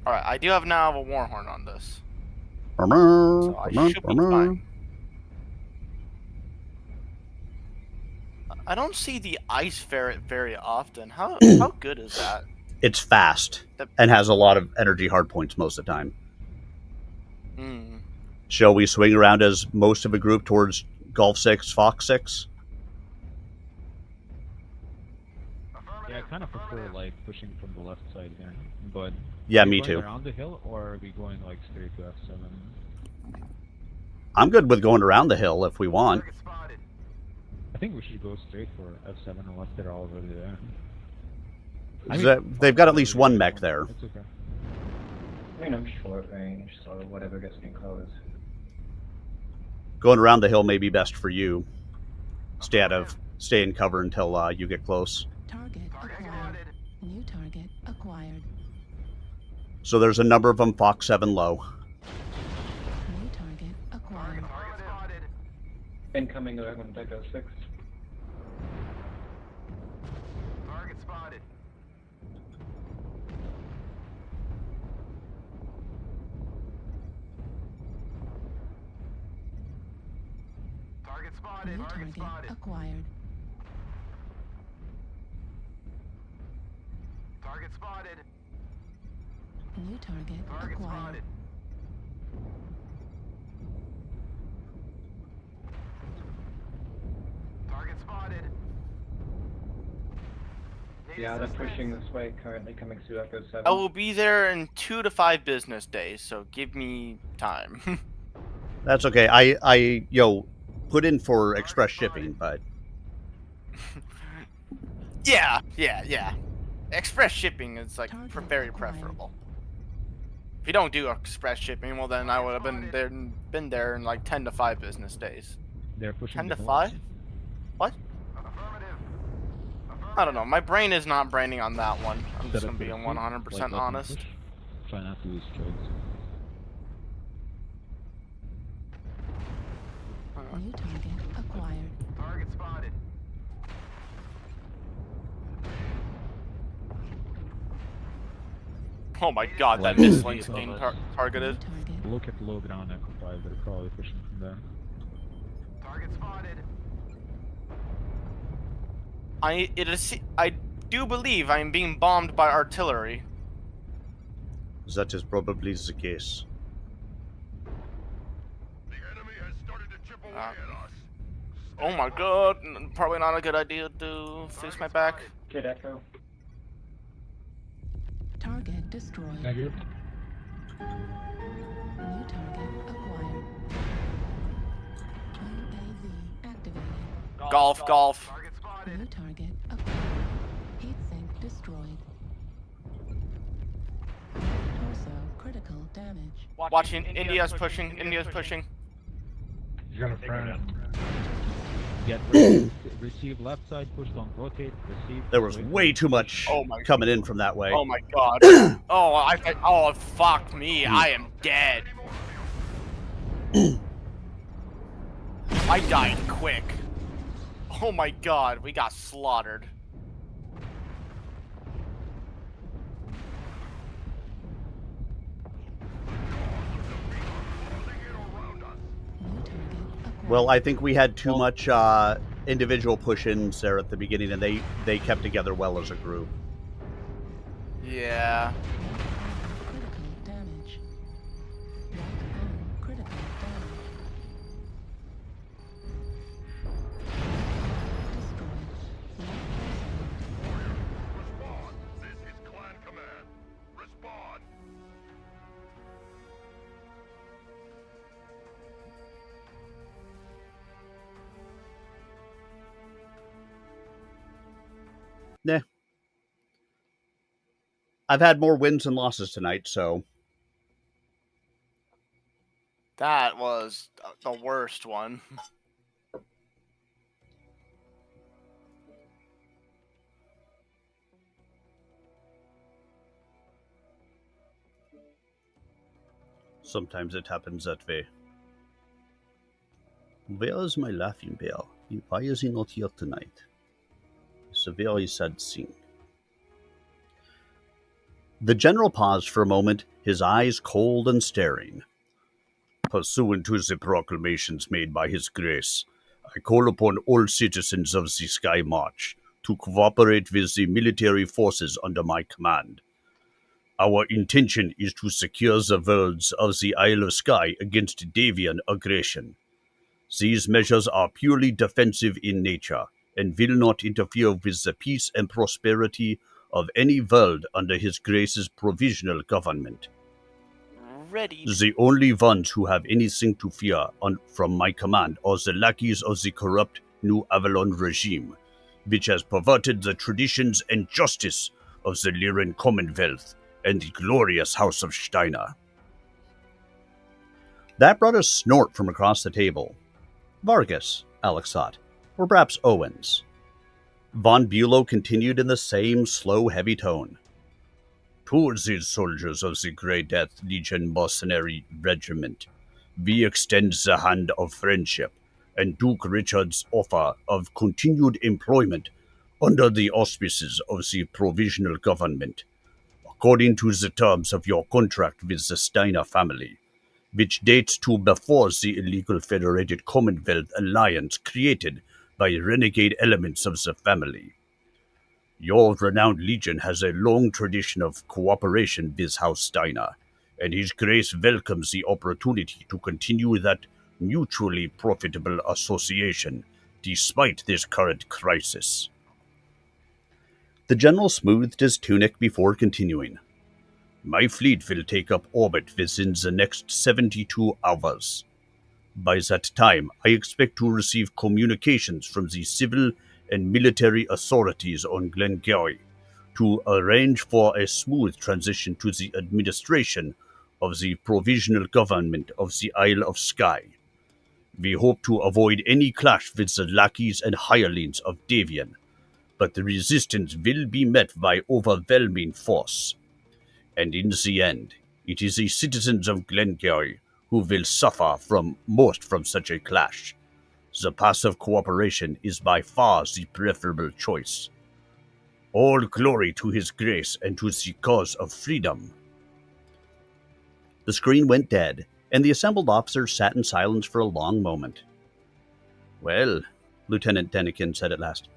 Alright, I do have now a Warhorn on this. So I should be fine. I don't see the ice ferret very often. How good is that? It's fast and has a lot of energy hardpoints most of the time. Shall we swing around as most of a group towards Golf 6, Fox 6? Yeah, I kind of prefer like pushing from the left side here, but yeah, are we me going too. Around the hill, or are we going like straight to F7? I'm good with going around the hill if we want. I think we should go straight for F7 unless they're already there. They've got at least one mech there. It's okay. I mean, I'm short range, so whatever gets me close. Going around the hill may be best for you. Stay in cover until you get close. Target acquired. New target acquired. So there's a number of them, Fox 7 low. New target acquired. Incoming 11, Deco 6. Target spotted. Target spotted. New Target target spotted. acquired. Target spotted. New target Target acquired. spotted. Target spotted. Yeah, they're pushing this way, currently coming through Echo 7. I will be there in 2 to 5 business days, so give me time. That's okay. I put in for express shipping, but yeah. Express shipping is like very preferable. If you don't do express shipping, well then I would have been there in like 10 to 5 business days. They're pushing 10 to the 5? What? I don't know. My brain is not braining on that one. I'm just gonna be 100% honest. Try not to lose trades. New target acquired. Target spotted. Oh my god, that mislink's being targeted. Look at low ground Echo 5, they're probably pushing from there. Target spotted. I do believe I am being bombed by artillery. that is probably the case. The enemy has started to chip away at us. Oh my god, probably not a good idea to face my back. Kid Echo. Target destroyed. Negative. New target acquired. UAV activated. Golf. New target acquired. Heat sink destroyed. Torso critical damage. Watching. India's pushing. You got a friend. Get ready. Receive left side, push, don't rotate. Receive. There was way too much coming in from that way. Oh my god. Oh fuck me. I am dead. I died quick. Oh my god, we got slaughtered. Well, I think we had too much individual push-ins there at the beginning, and they kept together well as a group. Yeah. Critical damage. Lockdown critical damage. Destroyed. Respond. This is Clan Command. Respond. Nah. I've had more wins than losses tonight, so... That was the worst one. Sometimes it happens that way. Where is my laughing bear? Why is he not here tonight? It's a very sad thing. The general paused for a moment, his eyes cold and staring. Pursuant to the proclamations made by His Grace, I call upon all citizens of the Sky March to cooperate with the military forces under my command. Our intention is to secure the worlds of the Isle of Skye against Davian aggression. These measures are purely defensive in nature and will not interfere with the peace and prosperity of any world under His Grace's provisional government. Ready. The only ones who have anything to fear from my command are the lackeys of the corrupt New Avalon regime, which has perverted the traditions and justice of the Lyran Commonwealth and the glorious House of Steiner. That brought a snort from across the table. Vargas, Alex thought, or perhaps Owens. Von Bulow continued in the same slow, heavy tone. Towards these soldiers of the Grey Death Legion Mercenary Regiment, we extend the hand of friendship and Duke Richard's offer of continued employment under the auspices of the provisional government, according to the terms of your contract with the Steiner family, which dates to before the illegal Federated Commonwealth alliance created by renegade elements of the family. Your renowned legion has a long tradition of cooperation with House Steiner, and His Grace welcomes the opportunity to continue that mutually profitable association despite this current crisis. The general smoothed his tunic before continuing. My fleet will take up orbit within the next 72 hours. By that time, I expect to receive communications from the civil and military authorities on Glengarry to arrange for a smooth transition to the administration of the provisional government of the Isle of Skye. We hope to avoid any clash with the lackeys and hirelings of Davian, but the resistance will be met by overwhelming force. And in the end, it is the citizens of Glengarry who will suffer most from such a clash. The passive cooperation is by far the preferable choice. All glory to His Grace and to the cause of freedom. The screen went dead, and the assembled officers sat in silence for a long moment. Well, Lieutenant Denikin said at last,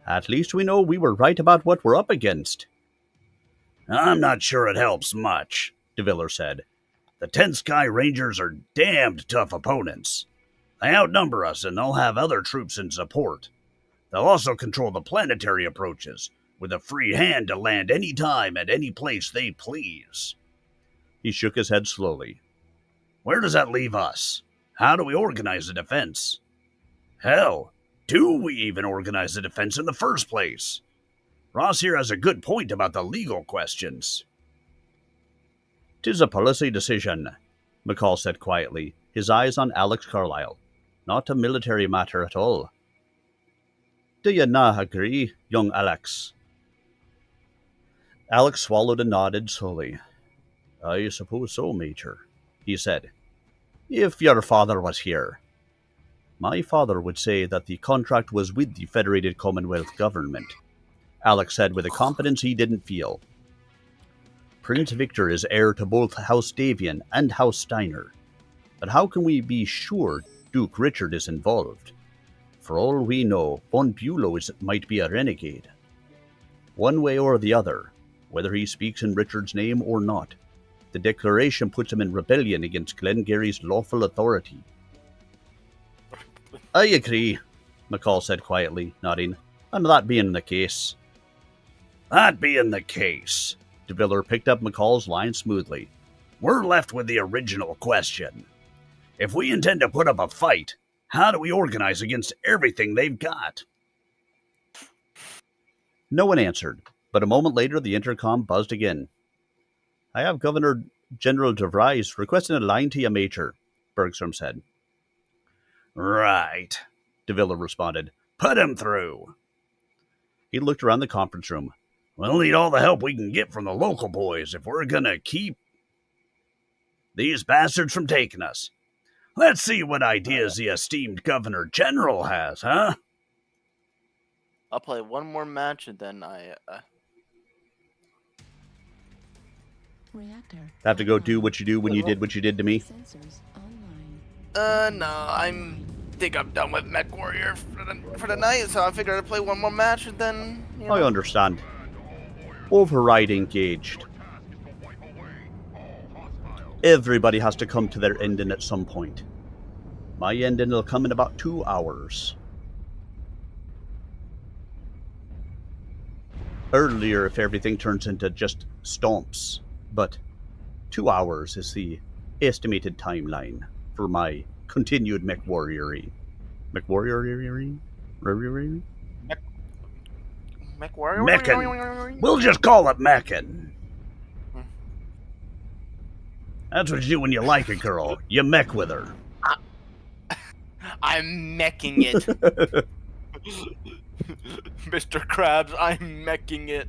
at least we know we were right about what we're up against. I'm not sure it helps much, DeViller said. The 10th Sky Rangers are damned tough opponents. They outnumber us, and they'll have other troops in support. They'll also control the planetary approaches, with a free hand to land any time at any place they please. He shook his head slowly. Where does that leave us? How do we organize the defense? Hell, do we even organize the defense in the first place? Ross here has a good point about the legal questions. 'Tis a policy decision, McCall said quietly, his eyes on Alex Carlyle. Not a military matter at all. Do you not agree, young Alex? Alex swallowed and nodded slowly. I suppose so, Major, he said. If your father was here. My father would say that the contract was with the Federated Commonwealth government, Alex said with a confidence he didn't feel. Prince Victor is heir to both House Davian and House Steiner, but how can we be sure Duke Richard is involved? For all we know, von Bulow might be a renegade. One way or the other, whether he speaks in Richard's name or not, the declaration puts him in rebellion against Glengarry's lawful authority. I agree, McCall said quietly, nodding, and that being the case. That being the case, DeViller picked up McCall's line smoothly. We're left with the original question. If we intend to put up a fight, how do we organize against everything they've got? No one answered, but a moment later the intercom buzzed again. I have Governor General DeVries requesting a line to you, Major, Bergstrom said. Right, DeViller responded. Put him through. He looked around the conference room. We'll need all the help we can get from the local boys if we're gonna keep these bastards from taking us. Let's see what ideas the esteemed Governor General has, huh? I'll play one more match and then I have to go do what you do when you did what you did to me? No, think I'm done with MechWarrior for the night, so I figured I'd play one more match and then, you know. I understand. Override engaged. Everybody has to come to their ending at some point. My ending will come in about 2 hours. Earlier if everything turns into just stomps, but 2 hours is the estimated timeline for my continued MechWarrioring. MechWarrioring? MechWarrior? MechWarrior? We'll just call it Mechin. That's what you do when you like a girl. You mech with her. I'm meching it. Mr. Krabs, I'm meching it.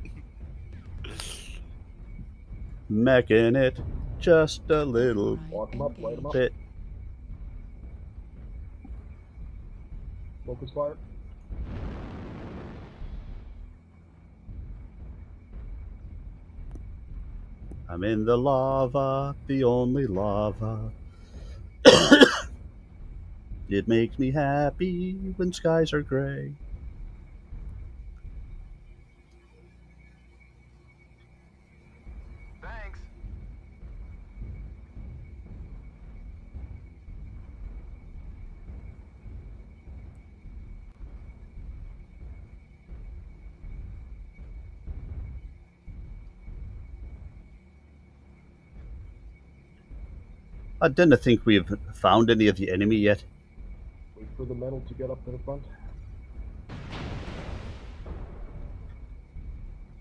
Mechin' it just a little Walk them up, light them up. bit. Focus fire. I'm in the lava, the only lava. It makes me happy when skies are gray. Thanks. I didn't think we've found any of the enemy yet. Wait for the metal to get up to the front.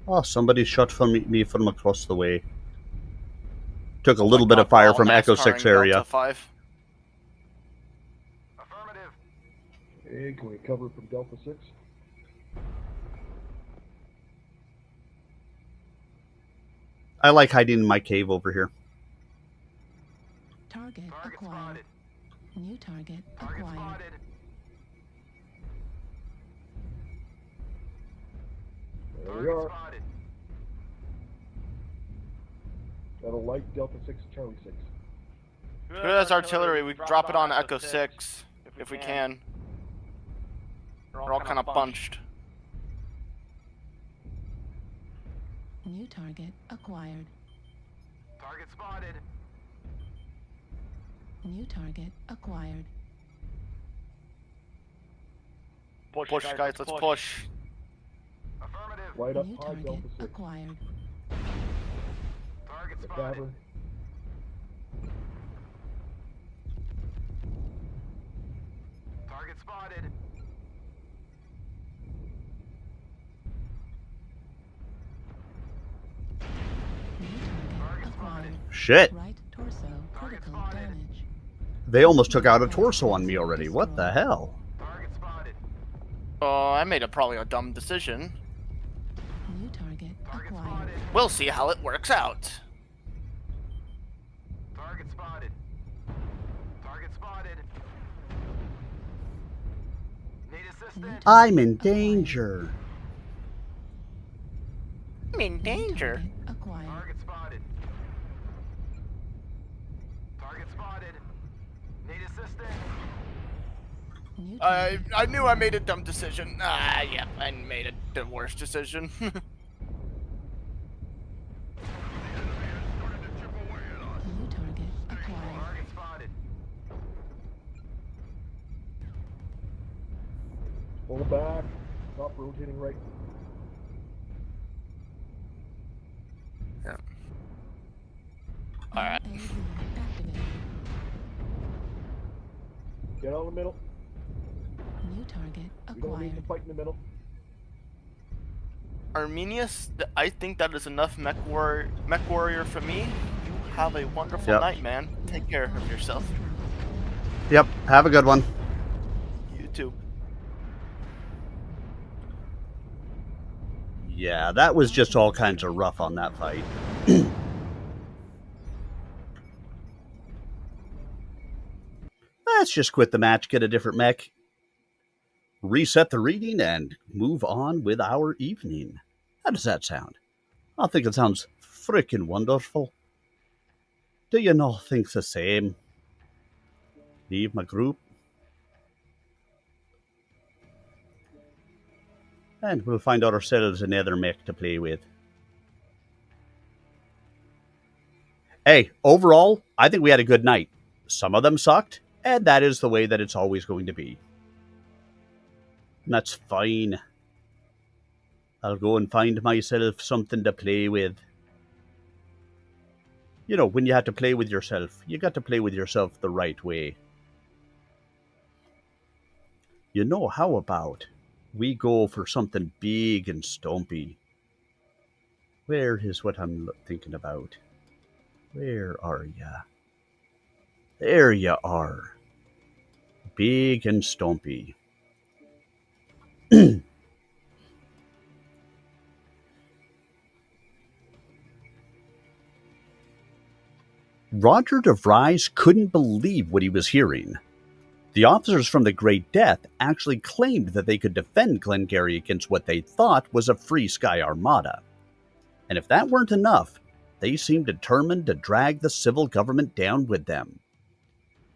Oh, somebody shot me from across the way. Took a little bit of fire from Echo 6 area. Delta 5. Affirmative. Hey, can we cover from Delta 6? I like hiding in my cave over here. Target acquired. New target acquired. Spotted. There we are. That'll light Delta 6, Charlie 6. Who has artillery? We drop it on Echo 6 if we can. We're all kind of bunched. New target acquired. Target spotted. New target acquired. Push, guys, let's push. Affirmative. Light up New high target Delta 6. acquired. Target The spotted. cavern. Target spotted. New target acquired. Shit. Right torso critical damage. They almost took out a torso on me already. What the hell? Target spotted. Oh, I made probably a dumb decision. New target acquired. We'll see how it works out. Target spotted. Target spotted. Need assistance. I'm in danger. I'm in danger. Acquired. Target spotted. Target spotted. Need assistance. New I knew I made a dumb decision. Ah, yep, I made the worst decision. New target acquired. Target spotted. Pull back. Stop rotating right. Yeah. Alright. AV activated. Get out of the middle. New target We don't need to acquired. fight in the middle. Arminius, I think that is enough MechWarrior for me. You have a wonderful Yep. night, man. Take care of yourself. Yep, have a good one. You too. Yeah, that was just all kinds of rough on that fight. Let's just quit the match, get a different mech, reset the reading, and move on with our evening. How does that sound? I think it sounds frickin' wonderful. Do you not think the same? Leave my group. And we'll find ourselves another mech to play with. Hey, overall, I think we had a good night. Some of them sucked, and that is the way that it's always going to be. And that's fine. I'll go and find myself something to play with. You know, when you have to play with yourself, you got to play with yourself the right way. You know, how about We go for something big and stumpy. Where is what I'm thinking about? Where are ya? There ya are. Big and stumpy. Roger DeVries couldn't believe what he was hearing. The officers from the Great Death actually claimed that they could defend Glengarry against what they thought was a Free Sky Armada. And if that weren't enough, they seemed determined to drag the civil government down with them.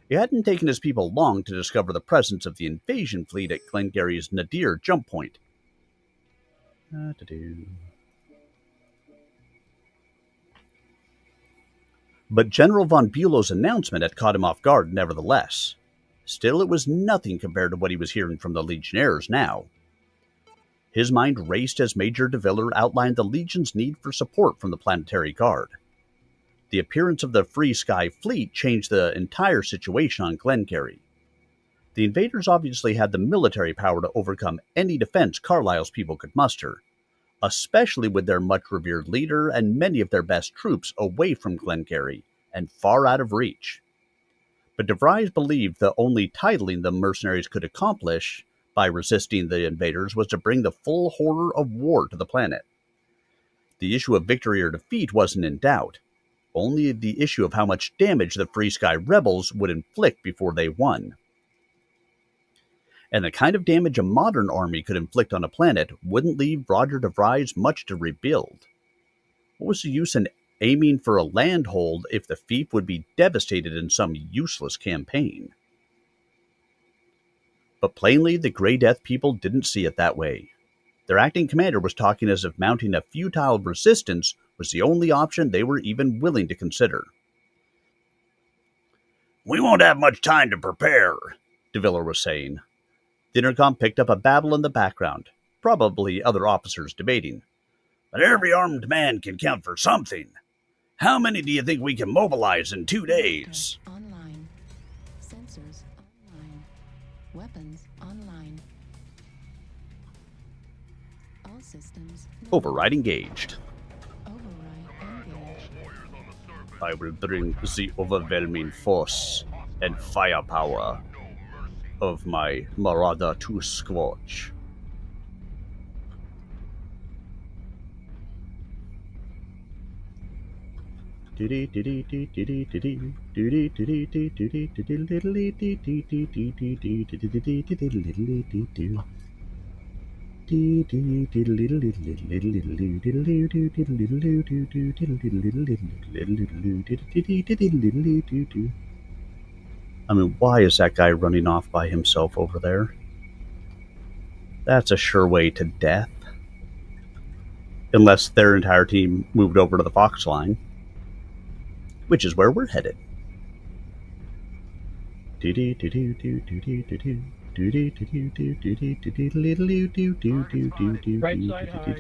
It hadn't taken his people long to discover the presence of the invasion fleet at Glengarry's Nadir jump point. But General von Bülow's announcement had caught him off guard nevertheless. Still, it was nothing compared to what he was hearing from the Legionnaires now. His mind raced as Major de Viller outlined the Legion's need for support from the Planetary Guard. The appearance of the Free Sky Fleet changed the entire situation on Glengarry. The invaders obviously had the military power to overcome any defense Carlyle's people could muster, especially with their much-revered leader and many of their best troops away from Glengarry and far out of reach. But DeVries believed the only titling the mercenaries could accomplish by resisting the invaders was to bring the full horror of war to the planet. The issue of victory or defeat wasn't in doubt, only the issue of how much damage the Free Sky rebels would inflict before they won. And the kind of damage a modern army could inflict on a planet wouldn't leave Roger DeVries much to rebuild. What was the use in aiming for a landhold if the fief would be devastated in some useless campaign? But plainly, the Grey Death people didn't see it that way. Their acting commander was talking as if mounting a futile resistance was the only option they were even willing to consider. "We won't have much time to prepare," de Viller was saying. The intercom picked up a babble in the background, probably other officers debating. "But every armed man can count for something. How many do you think we can mobilize in 2 days?" Online. Sensors online. Weapons online. All systems. Override engaged. Override engaged. I will bring the overwhelming force and firepower of my Marauder to Squatch. I mean, why is that guy running off by himself over there? That's a sure way to death. Unless their entire team moved over to the Fox line, which is where we're headed. Right side high.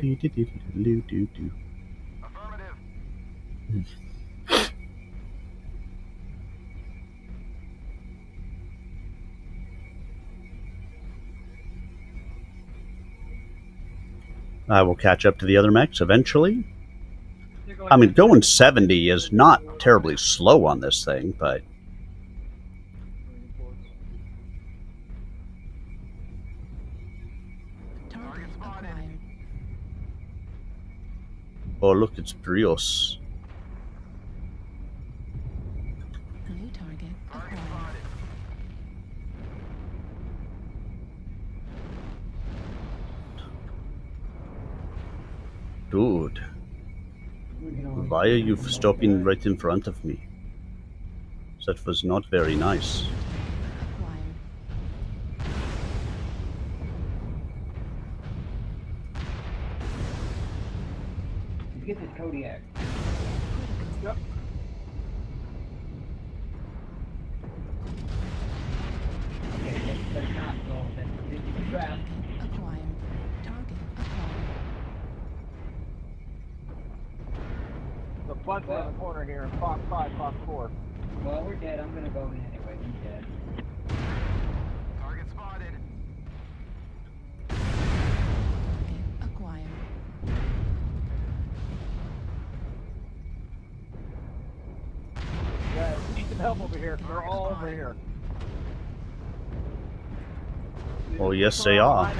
I will catch up to the other mechs eventually. I mean, going 70 is not terribly slow on this thing, but... Oh, look, it's Brios. New target acquired. Dude. Why are you stopping right in front of me? That was not very nice. Get this Kodiak. Yep. Okay, that's not go. That's trap. Acquired. Target acquired. The plant's in the corner here. Fox 5, Fox 4. Well, we're dead. I'm gonna go in anyway. He's dead. Target spotted. acquired. Guys, need some help over here. They're all over here. Well, yes, they are.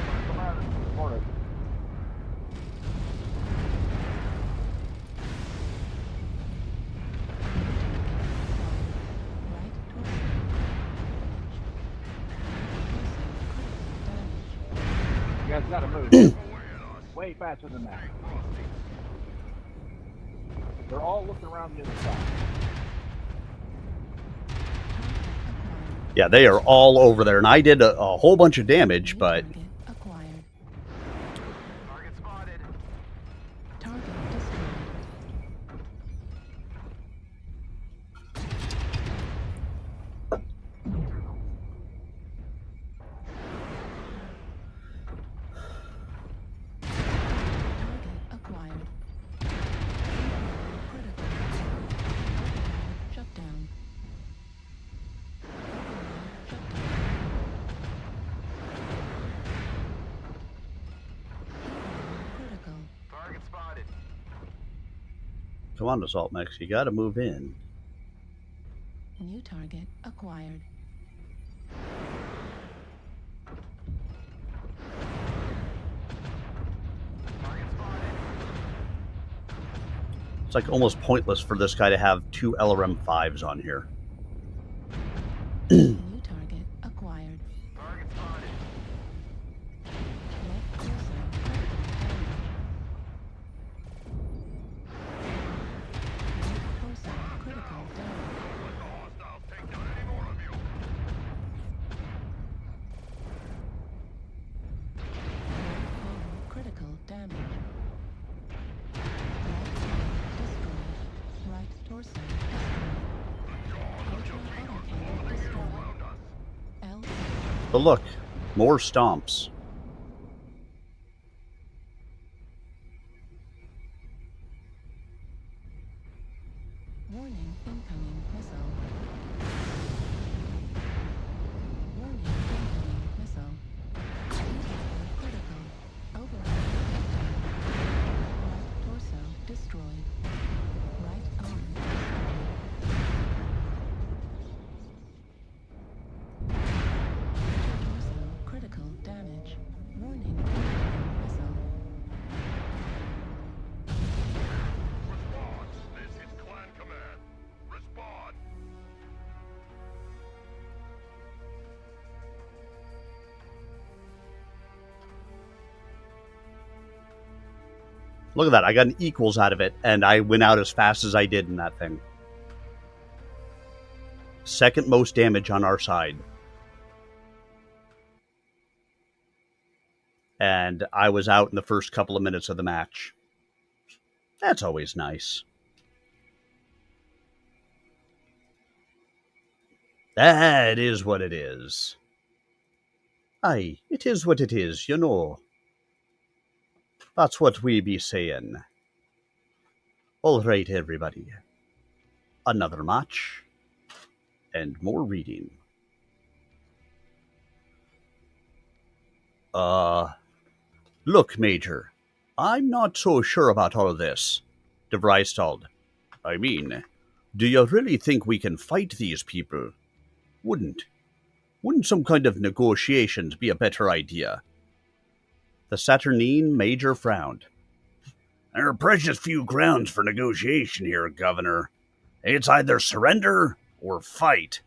You guys gotta move. Way faster than that. They're all looking around the other side. Yeah, they are all over there, and I did a whole bunch of damage, but Acquired. Target spotted. Target destroyed. Acquired. Critical. Shut down. Critical. Target spotted. come on, Assault Mechs, you gotta move in. New target acquired. It's like almost pointless for this guy to have 2 LRM-5s on here. New target acquired. Target spotted. Mech torso critical damage. Let the hostiles take down any more of you. Critical damage. Right torso destroyed. L. But look, more stomps. Warning, incoming missile. Warning, incoming missile. Critical. Override. Right torso destroyed. Right arm destroyed. Torso critical damage. Warning, incoming missile. Respond. This is Clan Command. Respond. Look at that, I got an equals out of it, and I went out as fast as I did in that thing. Second most damage on our side. And I was out in the first couple of minutes of the match. That's always nice. That is what it is. Aye, it is what it is, you know. That's what we be saying. All right, everybody. Another match. And more reading. Look, Major. I'm not so sure about all this. DeVry stalled. I mean, do you really think we can fight these people? Wouldn't some kind of negotiations be a better idea? The Saturnine Major frowned. There are precious few grounds for negotiation here, Governor. It's either surrender or fight,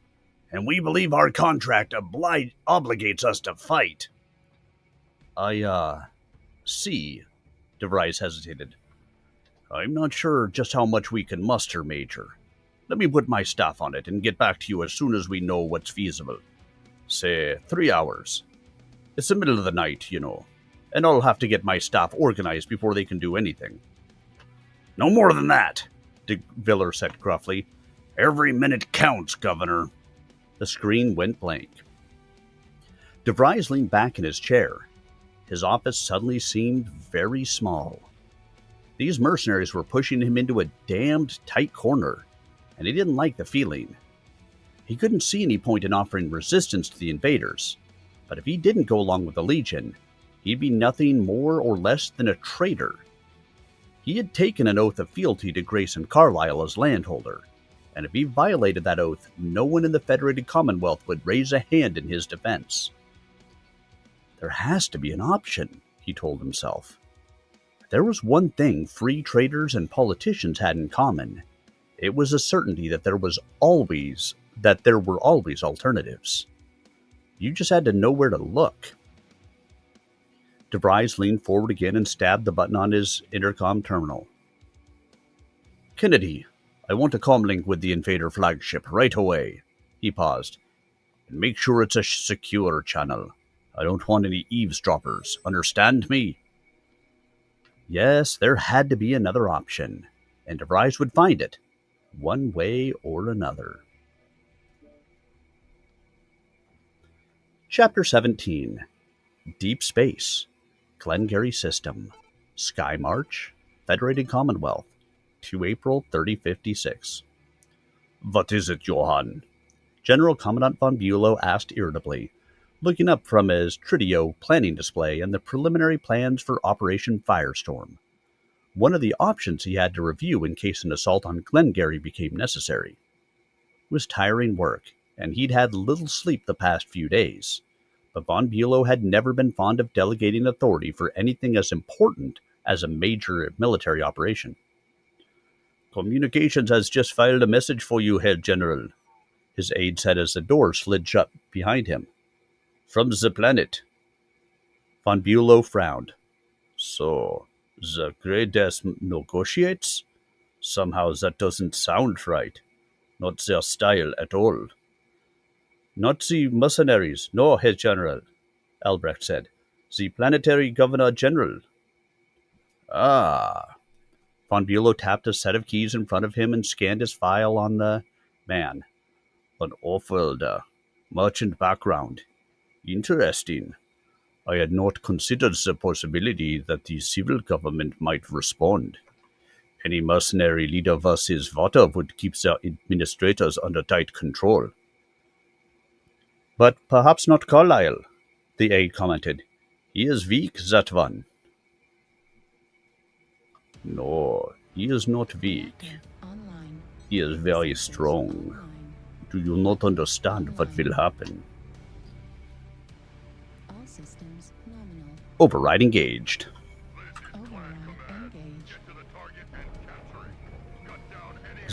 and we believe our contract obligates us to fight. See, DeVries hesitated. I'm not sure just how much we can muster, Major. Let me put my staff on it and get back to you as soon as we know what's feasible. Say, 3 hours. It's the middle of the night, you know, and I'll have to get my staff organized before they can do anything. No more than that, De Viller said gruffly. Every minute counts, Governor. The screen went blank. DeVries leaned back in his chair. His office suddenly seemed very small. These mercenaries were pushing him into a damned tight corner, and he didn't like the feeling. He couldn't see any point in offering resistance to the invaders, but if he didn't go along with the Legion, he'd be nothing more or less than a traitor. He had taken an oath of fealty to Grayson Carlyle as landholder, and if he violated that oath, no one in the Federated Commonwealth would raise a hand in his defense. There has to be an option, he told himself. There was one thing free traders and politicians had in common. It was a certainty that there were always alternatives. You just had to know where to look. DeVries leaned forward again and stabbed the button on his intercom terminal. Kennedy, I want a comlink with the Invader flagship right away. He paused. And make sure it's a secure channel. I don't want any eavesdroppers. Understand me? Yes, there had to be another option, and DeVries would find it, one way or another. Chapter 17. Deep Space. Glengarry System. Sky March. Federated Commonwealth. 2 April 3056. What is it, Johann? General Commandant von Bülow asked irritably, looking up from his Tridio planning display and the preliminary plans for Operation Firestorm. One of the options he had to review in case an assault on Glengarry became necessary. It was tiring work, and he'd had little sleep the past few days. But von Bülow had never been fond of delegating authority for anything as important as a major military operation. Communications has just filed a message for you, Herr General, his aide said as the door slid shut behind him. From the planet. Von Bülow frowned. So, the Grey Death negotiates? Somehow that doesn't sound right. Not their style at all. Not the mercenaries, no, Herr General, Albrecht said. The planetary Governor-General. Ah. Von Bülow tapped a set of keys in front of him and scanned his file on the man. An off-world merchant background. Interesting. I had not considered the possibility that the civil government might respond. Any mercenary leader versus water would keep their administrators under tight control. But perhaps not Carlyle, the aide commented. He is weak, that one. No, he is not weak. He is very strong. Do you not understand what will happen? Override engaged.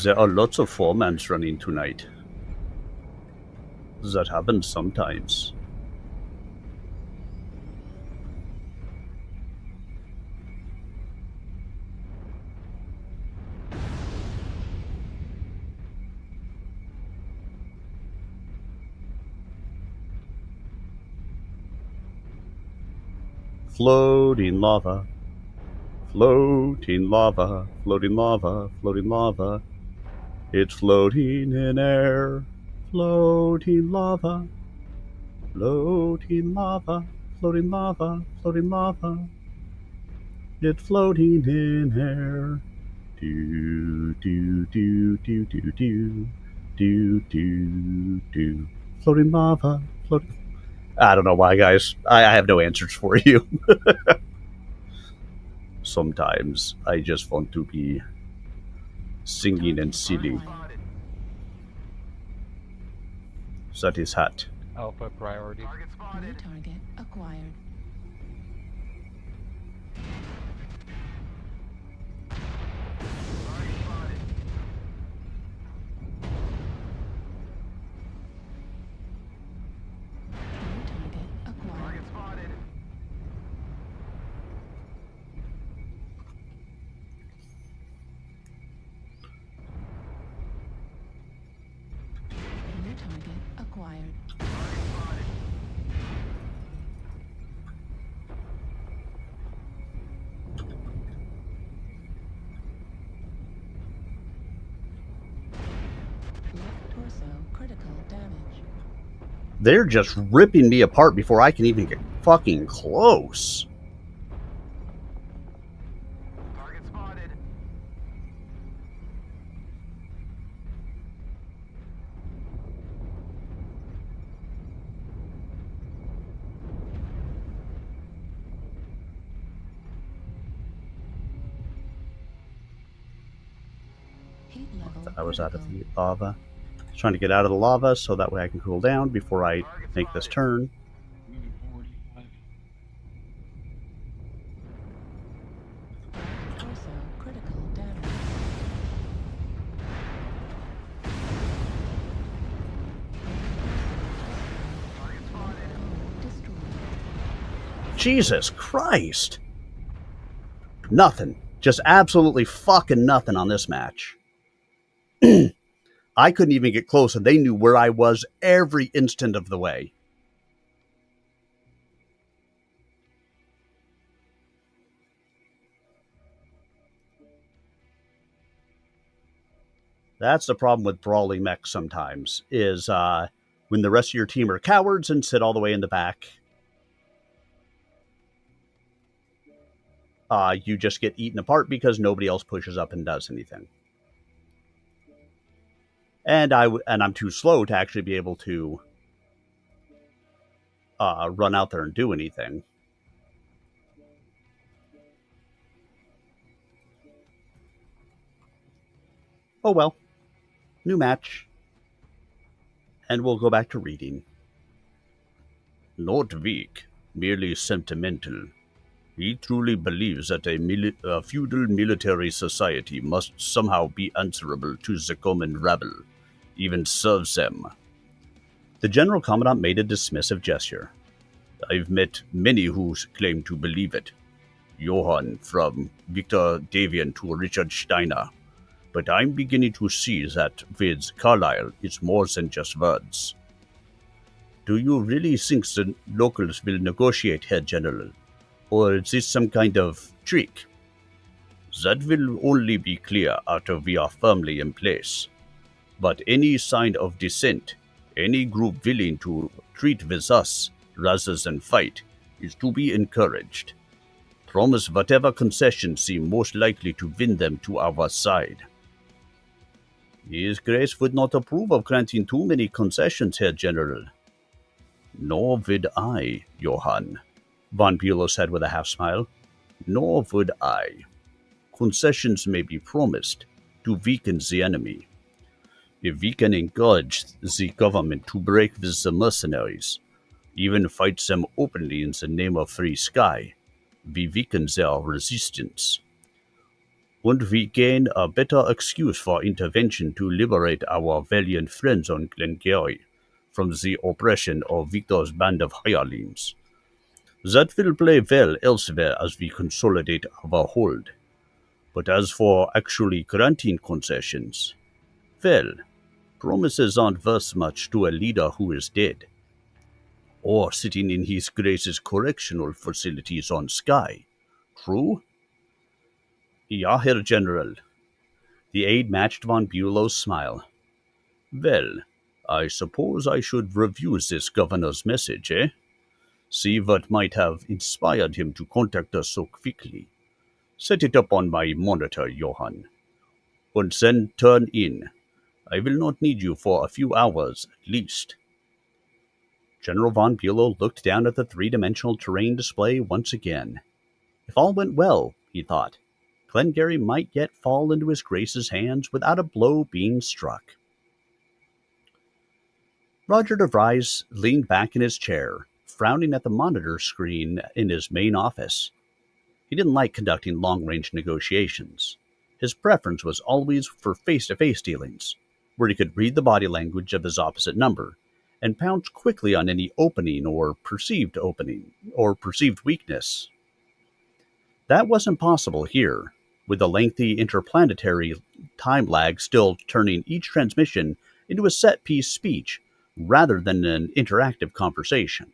There are lots of formans running tonight. That happens sometimes. Floating lava, floating lava, floating lava, floating lava. It's floating in air, floating lava, floating lava, floating lava, floating lava. It's floating in air. Do, do, do, do, do, do, do, do, do. Floating lava, floating. I don't know why, guys. I have no answers for you. Sometimes I just want to be singing and silly. That is hot. Alpha priority. New target acquired. They're just ripping me apart before I can even get fucking close. Target spotted. I was out of the lava. I was trying to get out of the lava so that way I can cool down before I make this turn. Torso critical damage. Jesus Christ! Nothing. Just absolutely fucking nothing on this match. I couldn't even get close, and they knew where I was every instant of the way. That's the problem with brawling mechs sometimes, is when the rest of your team are cowards and sit all the way in the back, you just get eaten apart because nobody else pushes up and does anything. And I'm too slow to actually be able to run out there and do anything. Oh well. New match. And we'll go back to reading. Not weak, merely sentimental. He truly believes that a feudal military society must somehow be answerable to the common rabble, even serves them. The General Commandant made a dismissive gesture. I've met many who claim to believe it. Johann, from Victor Davian to Richard Steiner. But I'm beginning to see that with Carlyle, it's more than just words. Do you really think the locals will negotiate, Herr General? Or is this some kind of trick? That will only be clear after we are firmly in place. But any sign of dissent, any group willing to treat with us rather than fight, is to be encouraged. Promise whatever concessions seem most likely to win them to our side. His Grace would not approve of granting too many concessions, Herr General. Nor would I, Johann, Von Bülow said with a half-smile. Nor would I. Concessions may be promised to weaken the enemy. If we can encourage the government to break with the mercenaries, even fight them openly in the name of free sky, we weaken their resistance. And we gain a better excuse for intervention to liberate our valiant friends on Glengarry from the oppression of Victor's band of hirelings. That will play well elsewhere as we consolidate our hold. But as for actually granting concessions, well, promises aren't worth much to a leader who is dead, or sitting in His Grace's correctional facilities on Sky. True? Ja, Herr General. The aide matched Von Bülow's smile. Well, I suppose I should review this governor's message, eh? See what might have inspired him to contact us so quickly. Set it up on my monitor, Johann. And then turn in. I will not need you for a few hours, at least. General Von Bülow looked down at the three-dimensional terrain display once again. If all went well, he thought, Glengarry might yet fall into His Grace's hands without a blow being struck. Roger de Vries leaned back in his chair, frowning at the monitor screen in his main office. He didn't like conducting long-range negotiations. His preference was always for face-to-face dealings, where he could read the body language of his opposite number and pounce quickly on any opening or perceived weakness. That wasn't possible here, with the lengthy interplanetary time lag still turning each transmission into a set-piece speech rather than an interactive conversation.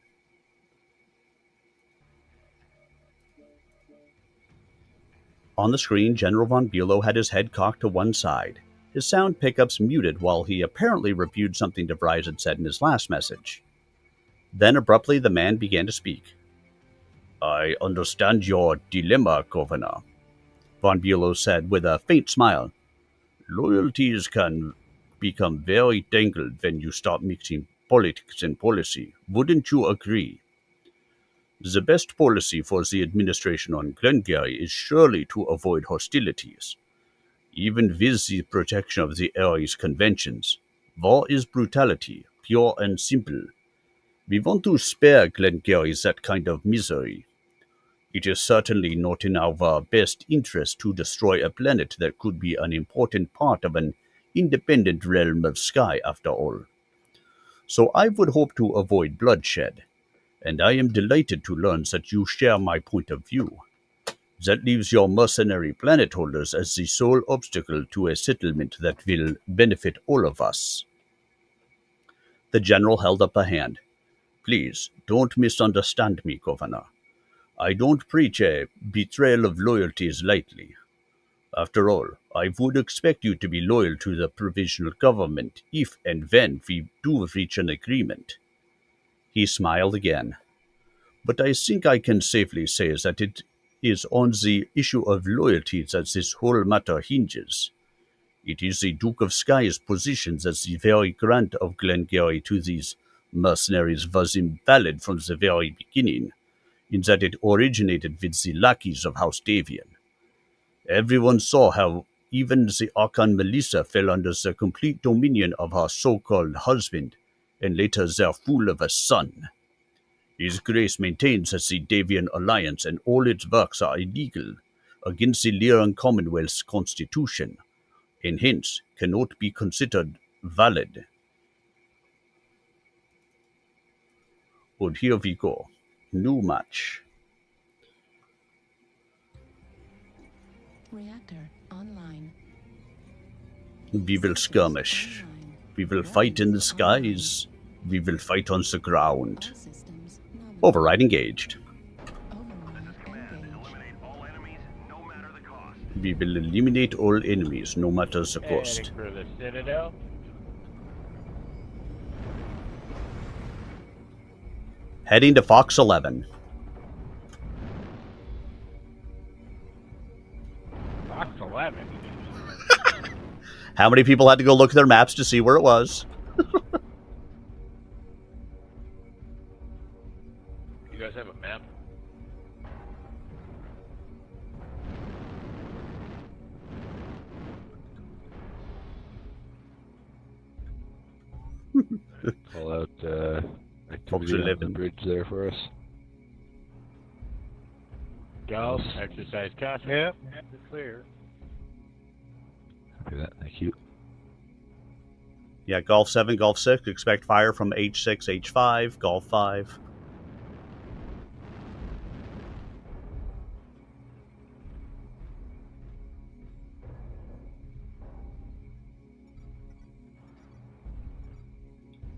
On the screen, General Von Bülow had his head cocked to one side, his sound pickups muted while he apparently reviewed something de Vries had said in his last message. Then abruptly the man began to speak. I understand your dilemma, Governor, Von Bülow said with a faint smile. Loyalties can become very tangled when you start mixing politics and policy. Wouldn't you agree? The best policy for the administration on Glengarry is surely to avoid hostilities. Even with the protection of the Ares conventions, war is brutality, pure and simple. We want to spare Glengarry that kind of misery. It is certainly not in our best interest to destroy a planet that could be an important part of an independent realm of sky, after all. So I would hope to avoid bloodshed, and I am delighted to learn that you share my point of view. That leaves your mercenary planet holders as the sole obstacle to a settlement that will benefit all of us. The general held up a hand. Please, don't misunderstand me, Governor. I don't preach a betrayal of loyalties lightly. After all, I would expect you to be loyal to the provisional government if and when we do reach an agreement. He smiled again. But I think I can safely say that it is on the issue of loyalty that this whole matter hinges. It is the Duke of Sky's position that the very grant of Glengarry to these mercenaries was invalid from the very beginning, in that it originated with the lackeys of House Davian. Everyone saw how even the Archon Melissa fell under the complete dominion of her so-called husband, and later their fool of a son. His Grace maintains that the Davian Alliance and all its works are illegal, against the Lyran Commonwealth's constitution, and hence cannot be considered valid. And here we go. New match. Reactor online. We will skirmish. We will fight in the skies. We will fight on the ground. Override engaged. We will eliminate all enemies, no matter the cost. For the Citadel. Heading to Fox 11. Fox 11. How many people had to go look at their maps to see where it was? You guys have a map? Call out activity on the bridge there for us. Go. Exercise caution. Yep. It's clear. Copy that. Thank you. Yeah, Golf 7, Golf 6, expect fire from H6, H5, Golf 5.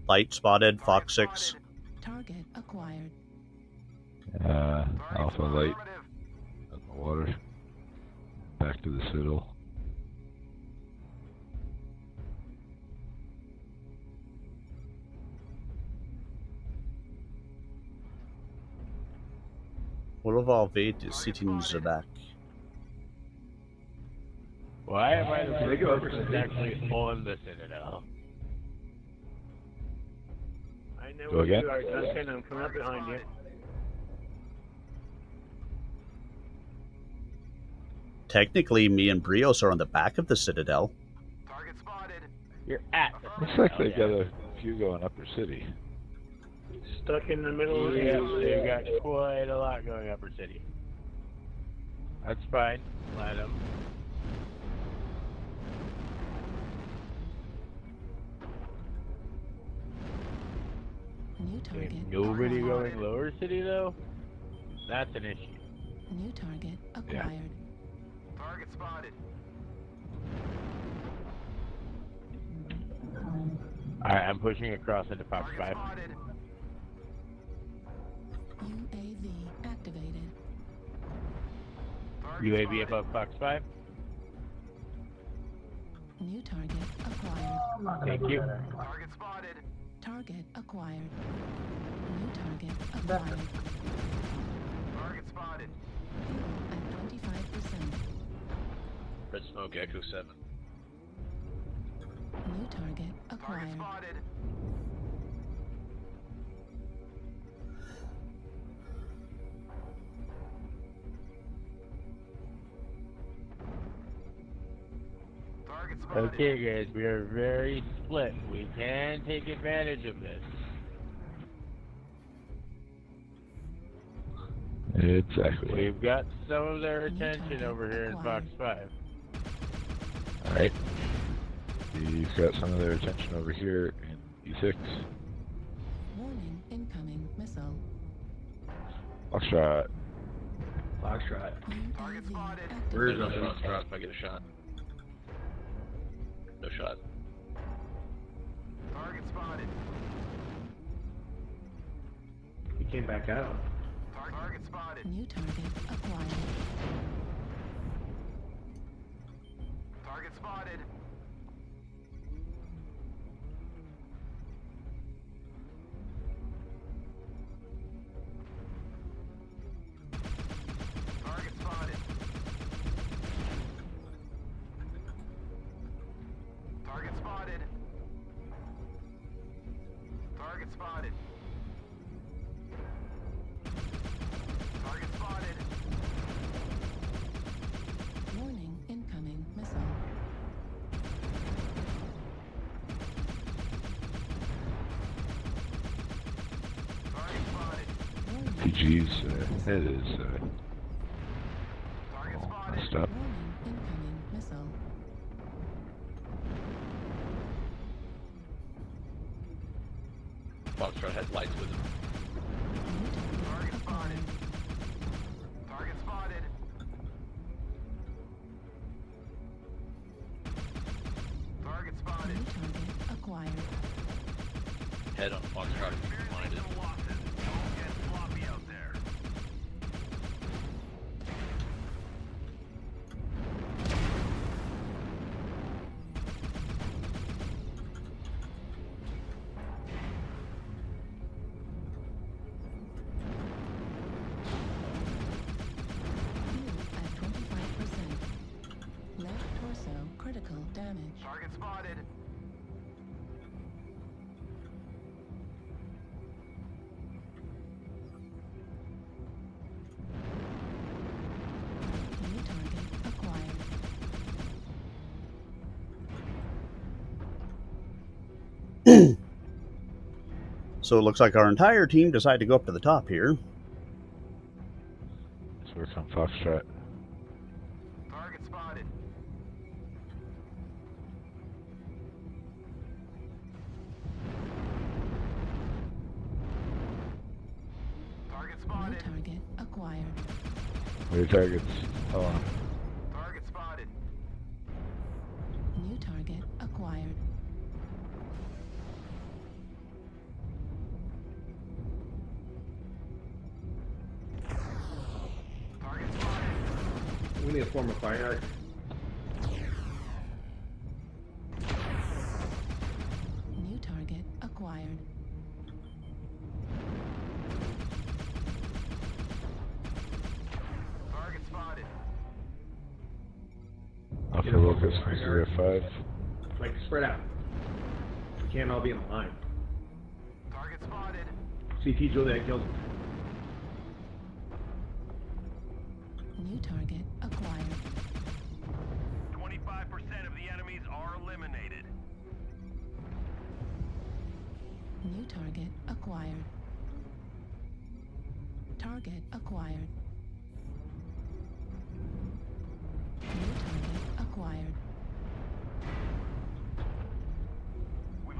Light spotted, Fox 6. Target acquired. Alpha light. Out in the water. Back to the Citadel. All of our weight is sitting in the back. Why am I the first person that's actually on the Citadel? I know Go where again? you are, Duncan. I'm coming up behind you. Technically, me and Brios are on the back of the Citadel. You're at the Looks like they Citadel, got a few going Upper City. Stuck in the middle of the yeah, they've got quite a lot going Upper City. That's fine. Let them. New target. Nobody going Lower City though? That's an issue. New target acquired. Target spotted. Alright, I'm pushing across into Fox 5. UAV activated. UAV above Fox 5. New target acquired. Thank you. Target spotted. Target acquired. New target acquired. Target spotted. Fuel at 25%. Red Smoke Echo 7. New target acquired. Spotted. Okay, guys, we are very split. We can take advantage of this. Exactly. We've got some of their attention over here in Fox 5. Alright. We've got some of their attention over here in E6. Warning, incoming missile. Foxtrot. Foxtrot. Target spotted. Where's the Foxtrot if I get a shot? No shot. Target spotted. He came back out. Target spotted. New target acquired. Target spotted. Target spotted. Target spotted. Target spotted. Target spotted. Warning, incoming missile. Target spotted. PG's head is all messed up. Warning, incoming missile. Foxtrot has lights with him. Target spotted. Target spotted. Target spotted. New target acquired. Head on Foxtrot if you can find it. Don't get sloppy out there. Fuel at 25%. Left torso critical damage. Target spotted. New target acquired. So it looks like our entire team decided to go up to the top here. Let's work on Foxtrot. Target spotted. Target New spotted. target acquired. Where targets? Hold on. Target spotted. New target acquired. Target spotted. We need a form of fire. New target acquired. Target spotted. Alpha Locus 005. Like, spread out. We can't all be in a line. Target spotted. CT Juliet kills him. New target acquired. 25% of the enemies are eliminated. New target acquired. Target acquired. New target acquired.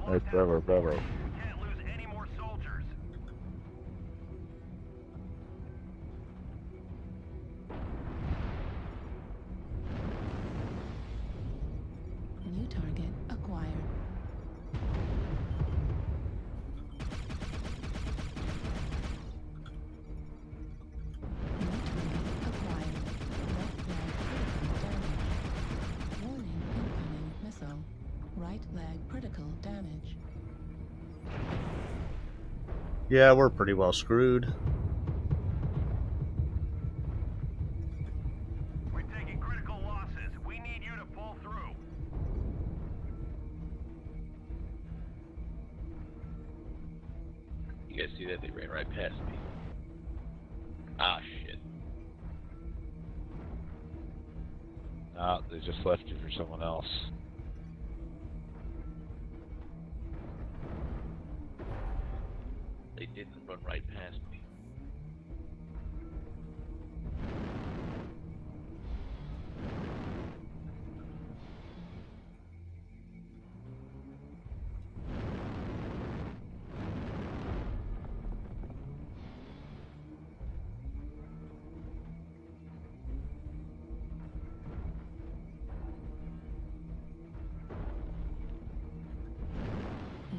That's Bravo, Bravo. We can't lose any more soldiers. New target acquired. New target acquired. Left leg critical damage. Warning, incoming missile. Right leg critical damage. Yeah, we're pretty well screwed. We're taking critical losses. We need you to pull through. You guys see that? They ran right past me. Ah, shit. No, they just left you for someone else. They didn't run right past me.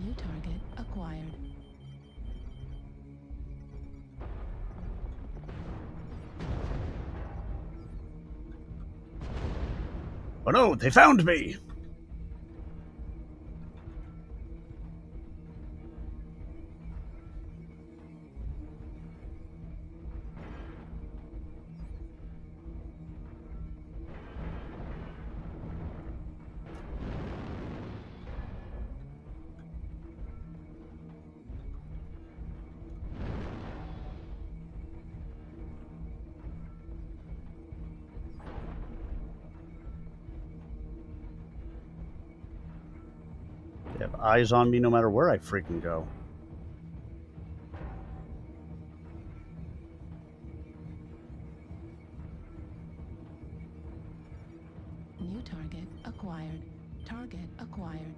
New target acquired. Oh no, they found me! They have eyes on me no matter where I freaking go. New target acquired. Target acquired.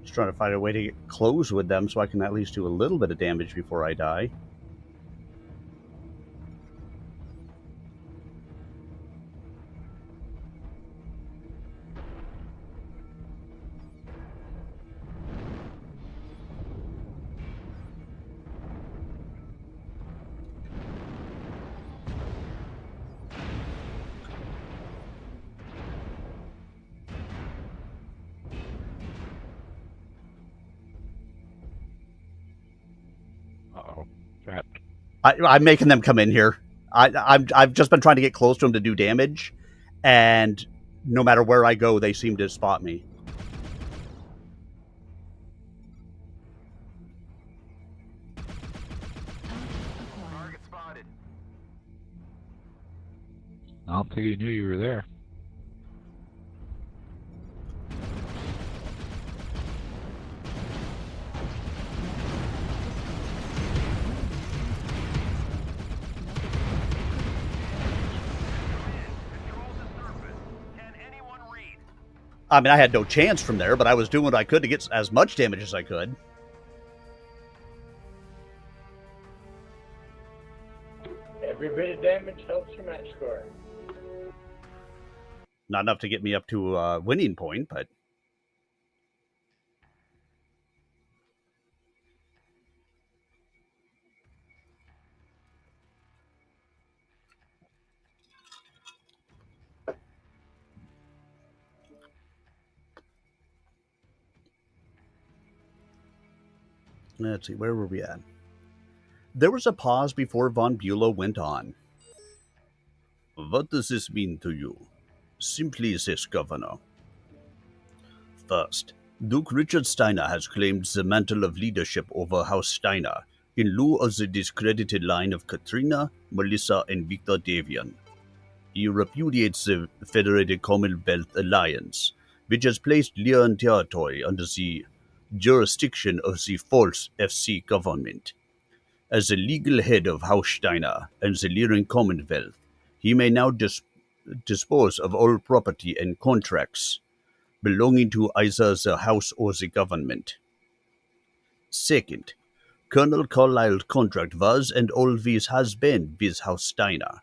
Just trying to find a way to get close with them so I can at least do a little bit of damage before I die. Uh-oh. Trapped. I'm making them come in here. I've just been trying to get close to them to do damage, and no matter where I go, they seem to spot me. Target spotted. I don't think you knew you were there. I mean, I had no chance from there, but I was doing what I could to get as much damage as I could. Every bit of damage helps your match score. Not enough to get me up to a winning point, but... Let's see, where were we at? There was a pause before Von Bulow went on. What does this mean to you? Simply this, Governor. First, Duke Richard Steiner has claimed the mantle of leadership over House Steiner in lieu of the discredited line of Katrina, Melissa, and Victor Davian. He repudiates the Federated Commonwealth Alliance, which has placed Leon territory under the jurisdiction of the false FC government. As the legal head of House Steiner and the Lyran Commonwealth, he may now dispose of all property and contracts belonging to either the House or the government. Second, Colonel Carlyle's contract was and always has been with House Steiner,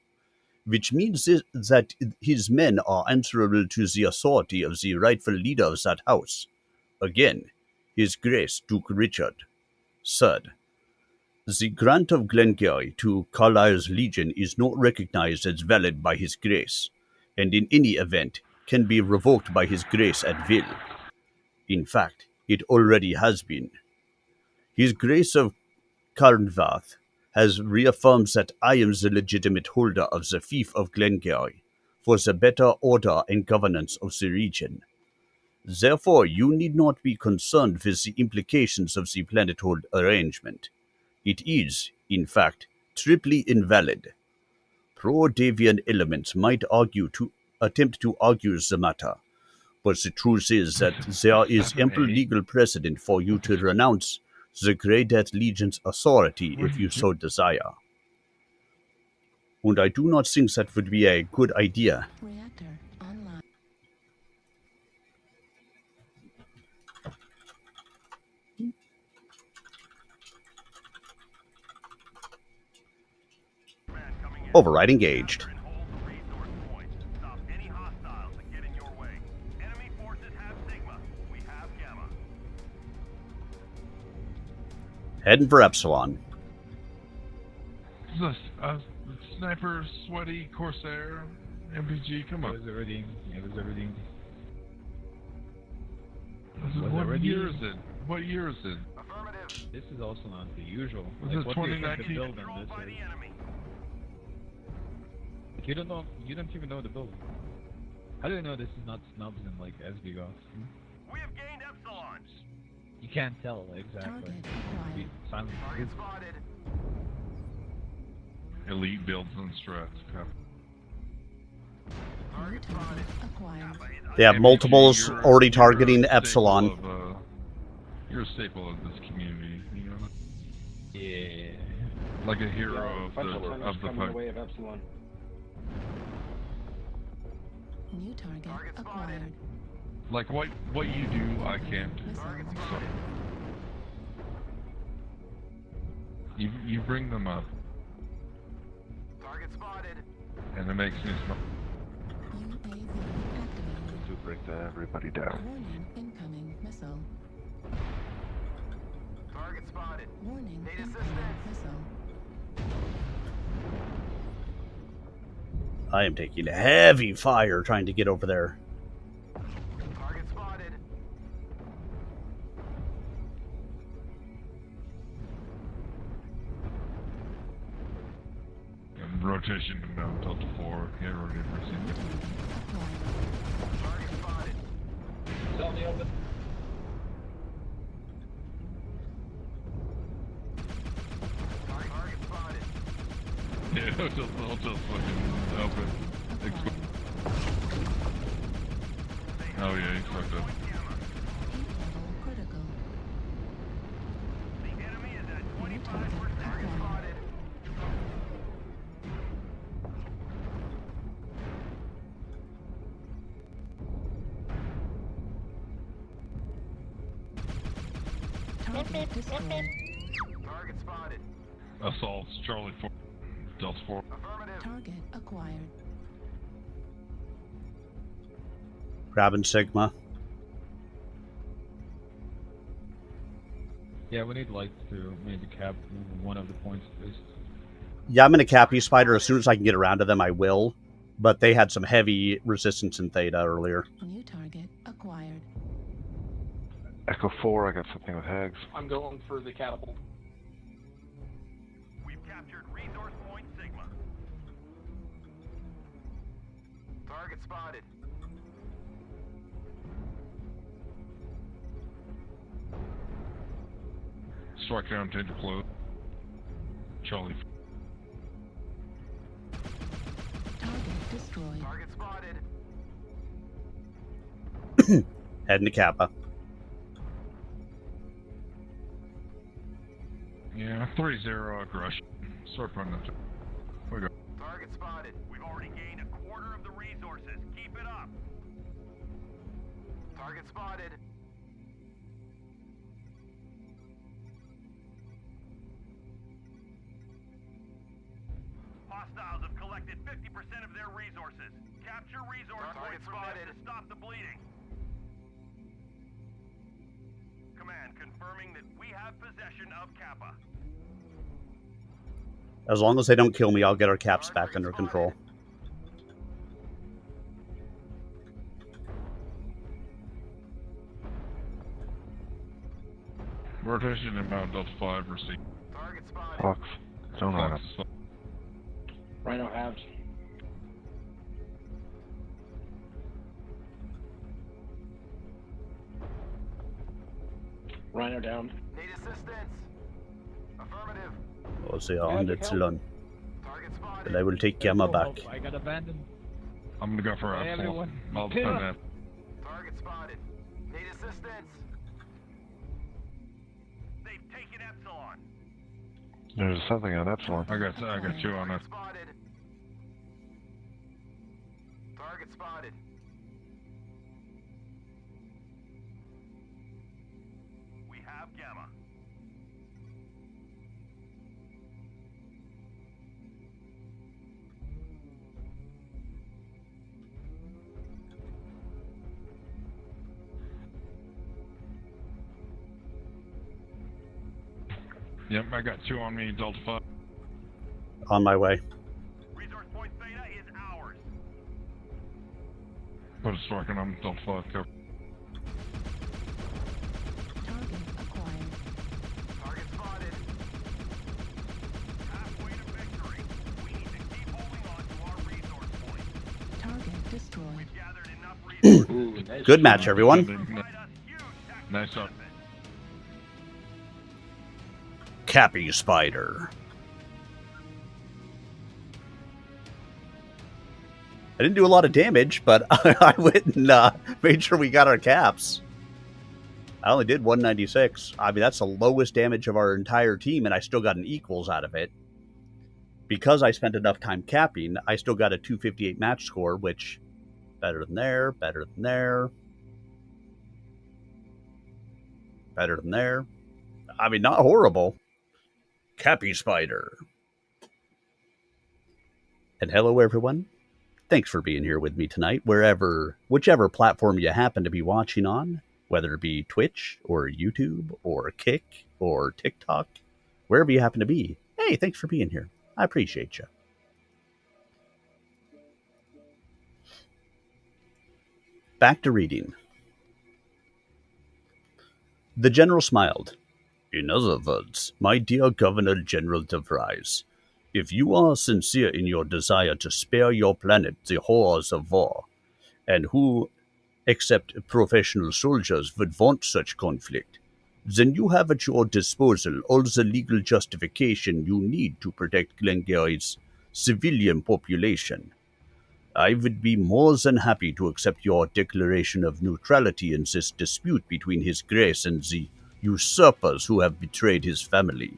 which means that his men are answerable to the authority of the rightful leader of that house. Again, His Grace Duke Richard. Third, the grant of Glengarry to Carlyle's Legion is not recognized as valid by His Grace, and in any event can be revoked by His Grace at will. In fact, it already has been. His Grace of Carnvarth has reaffirmed that I am the legitimate holder of the fief of Glengarry for the better order and governance of the region. Therefore, you need not be concerned with the implications of the planethold arrangement. It is, in fact, triply invalid. Pro-Davian elements might attempt to argue the matter, But the truth is that there is ample legal precedent for you to renounce the Grey Death Legion's authority if you so desire. And I do not think that would be a good idea. Reactor online. Override engaged. Heading for Epsilon. Sniper, sweaty, Corsair, MPG, come on. There's everything. Yeah, there's everything. What year is it? What year is it? This is also not the usual. Was it what do you think 2019? the build on this is? You don't know. You don't even know the build. How do you know this is not snubs and like SB goths? We have gained Epsilon. You can't tell exactly. Silent. Target spotted. Elite builds and strats. Target spotted. Acquired. They have multiples already targeting Epsilon. You're a staple of this community, you know? Yeah. Like a hero of the coming the way of Epsilon. New target acquired. Like what you do, I can't do. So, you bring them up. Target spotted. And it makes me smile. UAV activated. To bring everybody down. Warning, incoming missile. Target spotted. Warning, Need incoming missile. I am taking heavy fire trying to get over there. Target spotted. And rotation to Mount Delta 4. Get ready for receive. Target spotted. It's out in the open. Target spotted. Yeah, I'll just fucking open. Oh yeah, he's fucked up. Critical. The enemy is at 25%. Target spotted. Target destroyed. Target spotted. Assaults, Charlie 4, Delta 4. Affirmative. Target acquired. Grabbing Sigma. Yeah, we need lights to maybe cap one of the points at least. Yeah, I'm going to Cappy Spider. As soon as I can get around to them, I will. But they had some heavy resistance in Theta earlier. New target acquired. Echo 4, I got something with Hags. I'm going for the catapult. We've captured resource point Sigma. Target spotted. Strike down, tender close. Charlie. Target destroyed. Target spotted. Heading to Kappa. Yeah, 3-0 aggression. Start putting it. We go. Target spotted. We've already gained a quarter of the resources. Keep it up. Target spotted. Hostiles have collected 50% of their resources. Capture resource points from them to stop the bleeding. Command confirming that we have possession of Kappa. As long as they don't kill me, I'll get our caps back under control. Rotation in Mount Delta 5, receive. Target spotted. Fox. Zone line up. Rhino halved. Rhino down. Need assistance. Affirmative. Och så jag on Epsilon. Target spotted. And I will take Gamma back. I got abandoned. I'm gonna go for Hey, Epsilon. everyone. I'll defend that. Target spotted. Need assistance. They've taken Epsilon. There's something on Epsilon. I got two on it. Spotted. Target spotted. We have Gamma. Yep, I got two on me, Delta 5. On my way. Resource point Theta is ours. Put a strike on Delta 5, cover. Target acquired. Target spotted. Halfway to victory. We need to keep holding on to our resource point. Target destroyed. We've gathered enough resources. Ooh, nice Good match, everyone. Nice up. Cappy Spider. I didn't do a lot of damage, but I went and made sure we got our caps. I only did 196. I mean, that's the lowest damage of our entire team, and I still got an equals out of it. Because I spent enough time capping, I still got a 258 match score, which, better than there, better than there. Better than there. I mean, not horrible. Cappy Spider. And hello, everyone. Thanks for being here with me tonight, whichever platform you happen to be watching on, whether it be Twitch or YouTube or Kick or TikTok, wherever you happen to be. Hey, thanks for being here. I appreciate you. Back to reading. The General smiled. In other words, my dear Governor General de Vries, if you are sincere in your desire to spare your planet the horrors of war, and who, except professional soldiers, would want such conflict, then you have at your disposal all the legal justification you need to protect Glengarry's civilian population. I would be more than happy to accept your declaration of neutrality in this dispute between His Grace and the usurpers who have betrayed his family.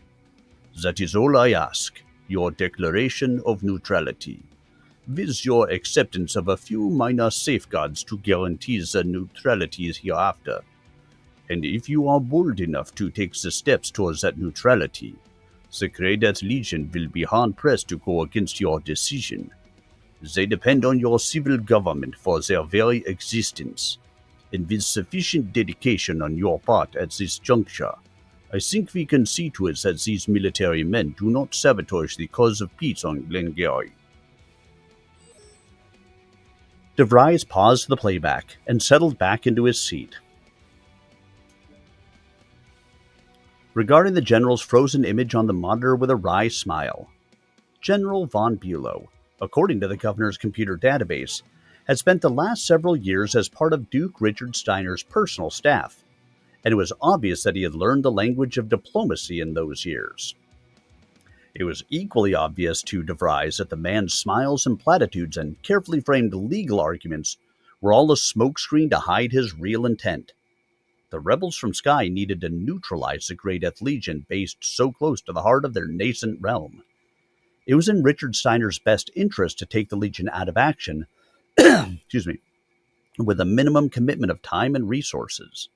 That is all I ask, your declaration of neutrality, with your acceptance of a few minor safeguards to guarantee the neutrality hereafter. And if you are bold enough to take the steps towards that neutrality, the Grey Death Legion will be hard-pressed to go against your decision. They depend on your civil government for their very existence, and with sufficient dedication on your part at this juncture, I think we can see to it that these military men do not sabotage the cause of peace on Glengarry. De Vries paused the playback and settled back into his seat. Regarding the General's frozen image on the monitor with a wry smile, General von Bülow, according to the Governor's computer database, had spent the last several years as part of Duke Richard Steiner's personal staff, and it was obvious that he had learned the language of diplomacy in those years. It was equally obvious to De Vries that the man's smiles and platitudes and carefully framed legal arguments were all a smokescreen to hide his real intent. The rebels from Sky needed to neutralize the Grey Death Legion based so close to the heart of their nascent realm. It was in Richard Steiner's best interest to take the Legion out of action with a minimum commitment of time and resources,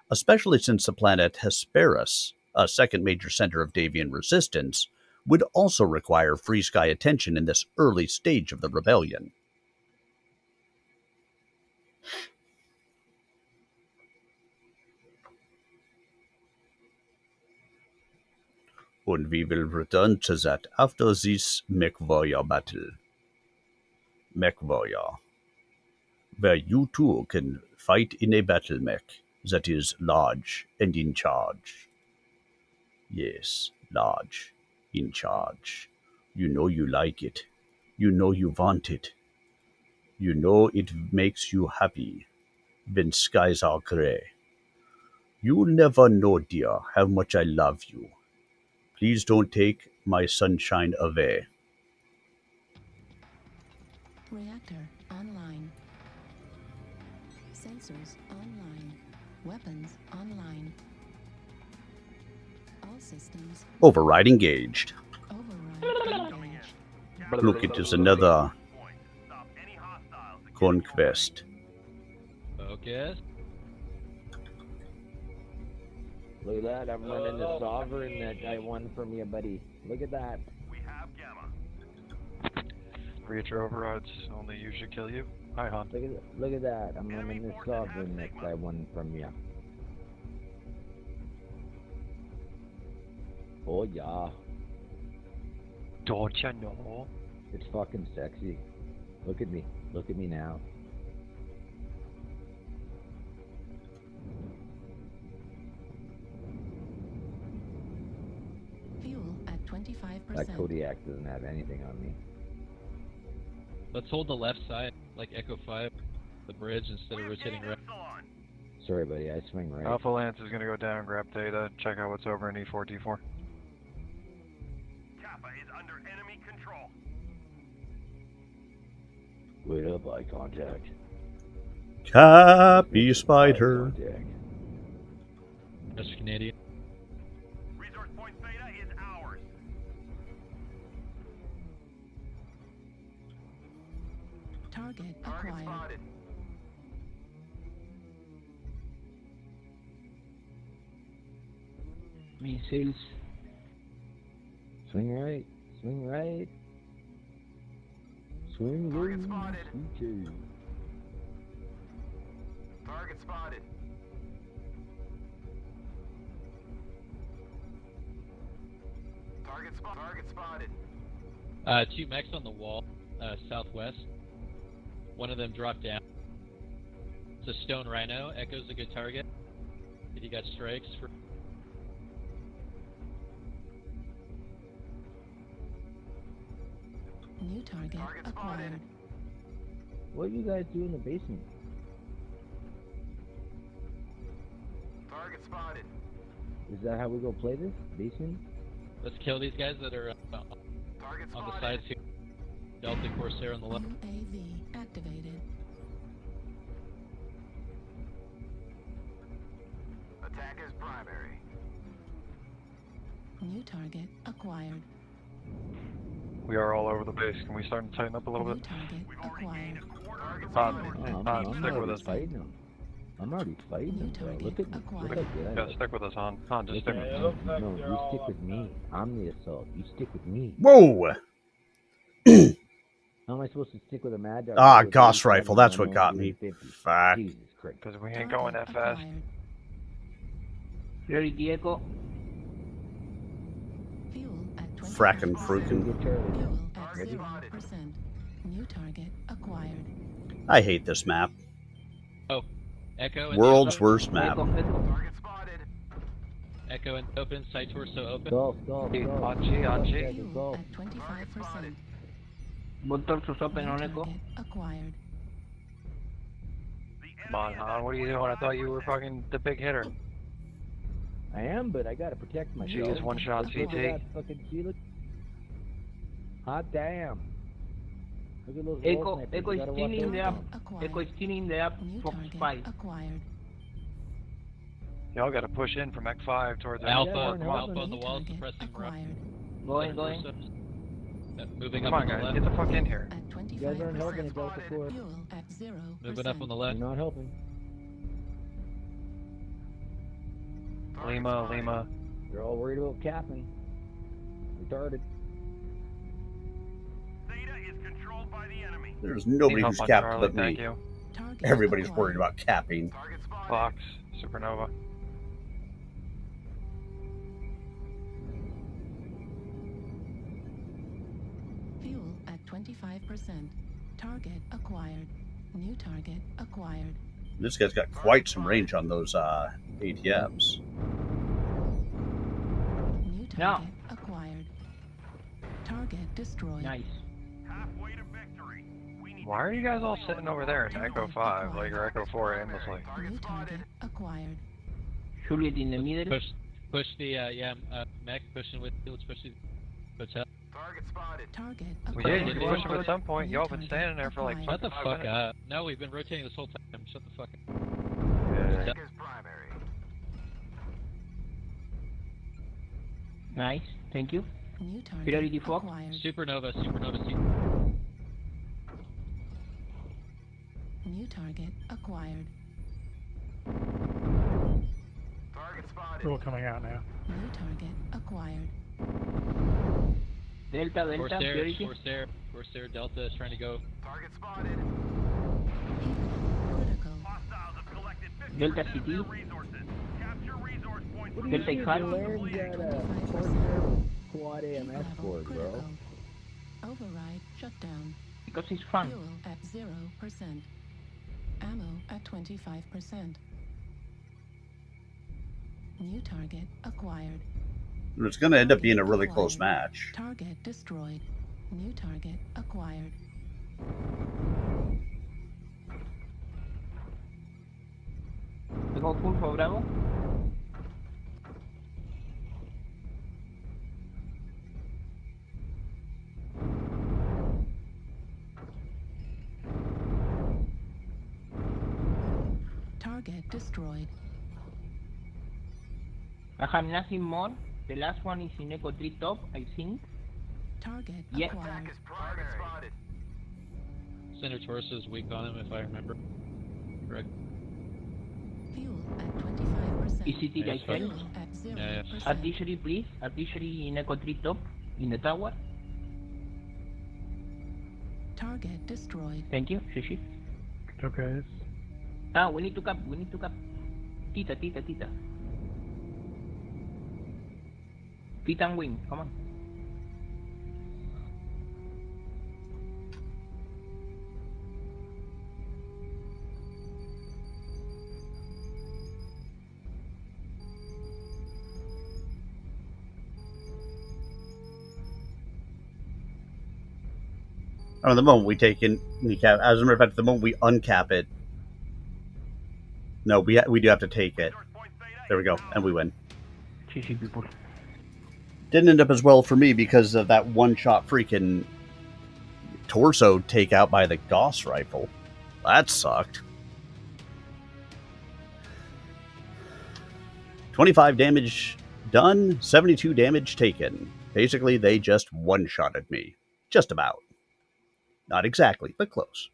especially since the planet Hesperus, a second major center of Davian resistance, would also require Free Sky attention in this early stage of the rebellion. And we will return to that after this MechWarrior battle. MechWarrior, where you too can fight in a battle mech that is large and in charge. Yes, large, in charge. You know you like it. You know you want it. You know it makes you happy when skies are gray. You'll never know, dear, how much I love you. Please don't take my sunshine away. Reactor online. Sensors online. Weapons online. All systems. Override engaged. Override engaged. Look, it is another conquest. Focus. Look at that, I'm running the sovereign that I won from you, buddy. Look at that. Reach your overrides only usually kill you. Hi, Han. Look at that, I'm running the sovereign that I won from you. Oh yeah. Don't you know? It's fucking sexy. Look at me. Look at me now. Fuel at 25%. That Kodiak doesn't have anything on me. Let's hold the left side, like Echo 5, the bridge, instead of rotating right. Sorry, buddy, I swing right. Alpha Lance is gonna go down and grab data, check out what's over in E4, D4. Kappa is under enemy control. Wait up, eye contact. Copy, Spider. That's Canadian. Resource point Theta is ours. Target acquired. Spotted. Missiles. Swing right. Swing right. Swing Target right. spotted. Okay. Target spotted. Target spotted. 2 mechs on the wall, southwest. One of them dropped down. It's a stone rhino. Echo's a good target. If you got strikes for... New target acquired. What do you guys do in the basement? Target spotted. Is that how we go play this? Basement? Let's kill these guys that are on the sides here. Delta Corsair on the left. UAV activated. Attack is primary. New target acquired. We are all over the base. Can we start to tighten up a little New bit? target acquired. Han, stick with us. Fighting him. I'm already fighting him, bro. Look at me. Look how good I Yeah, look. stick with us, Han. Han, just Look stick at with me. us. No, you stick with me. I'm the assault. You stick with me. Whoa! How am I supposed to stick with a mad dog? Ah, With Gauss 87 rifle. That's when what I'm got only me. 50? Fuck. Jesus Christ. Because we ain't going that fast. Ready, Diego? Fuel at 20%. Frackin' frukin'. Fuel at 0%. New target acquired. I hate this map. Oh, Echo and World's open. worst map. Target spotted. Echo and open, side torso open. Go, go, go. On G, on G. Fuel at 25%. Motor sus open on Echo. Target acquired. Come on, Han. What are you doing? I thought you were fucking the big hitter. I am, but I gotta protect myself. Jeez, one shot Look at CT. that fucking see, look. Hot damn. Look at those Echo, roll snipers. Echo You is gotta watch stealing those the up. things. Echo is stealing the up. New Fox target 5. acquired. Y'all gotta push in from X5 towards Alpha, X4. Alpha on the wall, Target suppressing rock. acquired. Going, going. Moving Come up on, on the guys. left. Get the fuck in here. At 25%. You guys aren't helping at Delta 4. Fuel at 0%. Moving up on the left. You're not helping. Lima, Lima. You're all worried about capping. Retarded. Theta is controlled by the enemy. There's nobody Need who's help on capped Charlie, but thank me. you. Target Everybody's acquired. worried about capping. Target spotted. Fox, Supernova. Fuel at 25%. Target acquired. New target acquired. This guy's got quite some range on those ATMs. New target Now. acquired. Target destroyed. Nice. Halfway to victory. We need Why are you guys all sitting over there in Echo 5, like, or Echo 4 aimlessly? New target acquired. Juliet in the middle. Push the, Mech pushing with, let's push the hotel. Target Well, yeah, you can push them at some point. Y'all been standing there for like Shut the 5 fuck minutes. up. No, we've been rotating this whole time. Shut the fuck up. Yeah. Nice, thank you. New target Priority fog. acquired. Supernova. New target acquired. We're all coming out now. New target acquired. Delta, priority. Corsair, Delta is trying to go. Target spotted. Critical. Hostiles have collected 50% Delta of CT. their resources. Capture resource points. Delta Hard. Quad AMS board, bro. Critical. Override shutdown. Because it's fun. Fuel at 0%. Ammo at 25%. New target acquired. It's going to end up being a really close match. Target destroyed. New target acquired. Tengo full for Bravo. Target destroyed. I have nothing more. The last one is in Echo 3 top, I think. Target Yeah. acquired. Target spotted. Center torso is weak on him, if I remember correct. Fuel at 25%. ECT Yeah, right hand. Fuel at 0%. Yeah. Artillery, please. Artillery in Echo 3 top, in the tower. Target destroyed. Thank you, Shishi. Okay. Ah, we need to cap. Tita. Tita and wing, come on. Oh, the moment we take in cap, as a matter of fact, the moment we uncap it, no, we do have to take it. There we go, and we win. GG people. Didn't end up as well for me because of that one-shot freaking torso takeout by the Gauss rifle. That sucked. 25 damage done, 72 damage taken. Basically, they just one-shotted me. Just about. Not exactly, but close.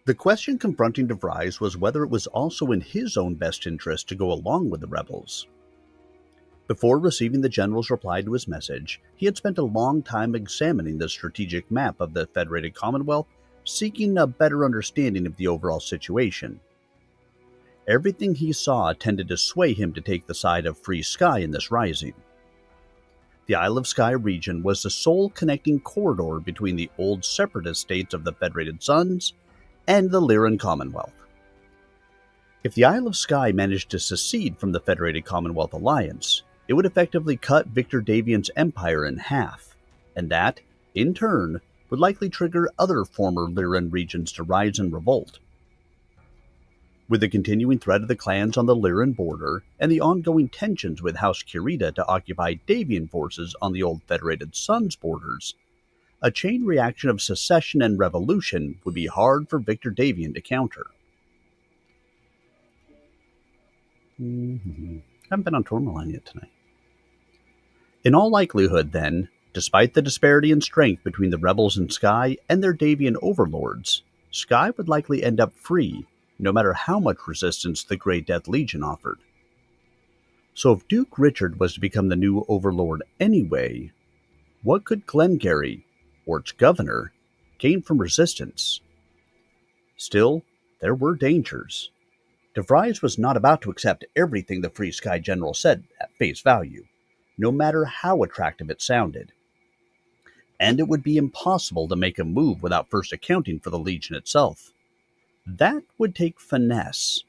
The question confronting DeVries was whether it was also in his own best interest to go along with the rebels. Before receiving the general's reply to his message, he had spent a long time examining the strategic map of the Federated Commonwealth, seeking a better understanding of the overall situation. Everything he saw tended to sway him to take the side of Free Sky in this rising. The Isle of Skye region was the sole connecting corridor between the old separatist states of the Federated Suns and the Lyran Commonwealth. If the Isle of Skye managed to secede from the Federated Commonwealth Alliance, it would effectively cut Victor Davian's empire in half, and that, in turn, would likely trigger other former Lyran regions to rise in revolt. With the continuing threat of the clans on the Lyran border and the ongoing tensions with House Kurita to occupy Davian forces on the old Federated Suns borders, a chain reaction of secession and revolution would be hard for Victor Davian to counter. Haven't been on Tourmaline yet tonight. In all likelihood, then, despite the disparity in strength between the rebels in Skye and their Davian overlords, Skye would likely end up free, no matter how much resistance the Grey Death Legion offered. So if Duke Richard was to become the new overlord anyway, what could Glengarry, or its governor, gain from resistance? Still, there were dangers. DeVries was not about to accept everything the Free Sky General said at face value, no matter how attractive it sounded. And it would be impossible to make a move without first accounting for the Legion itself. That would take finesse.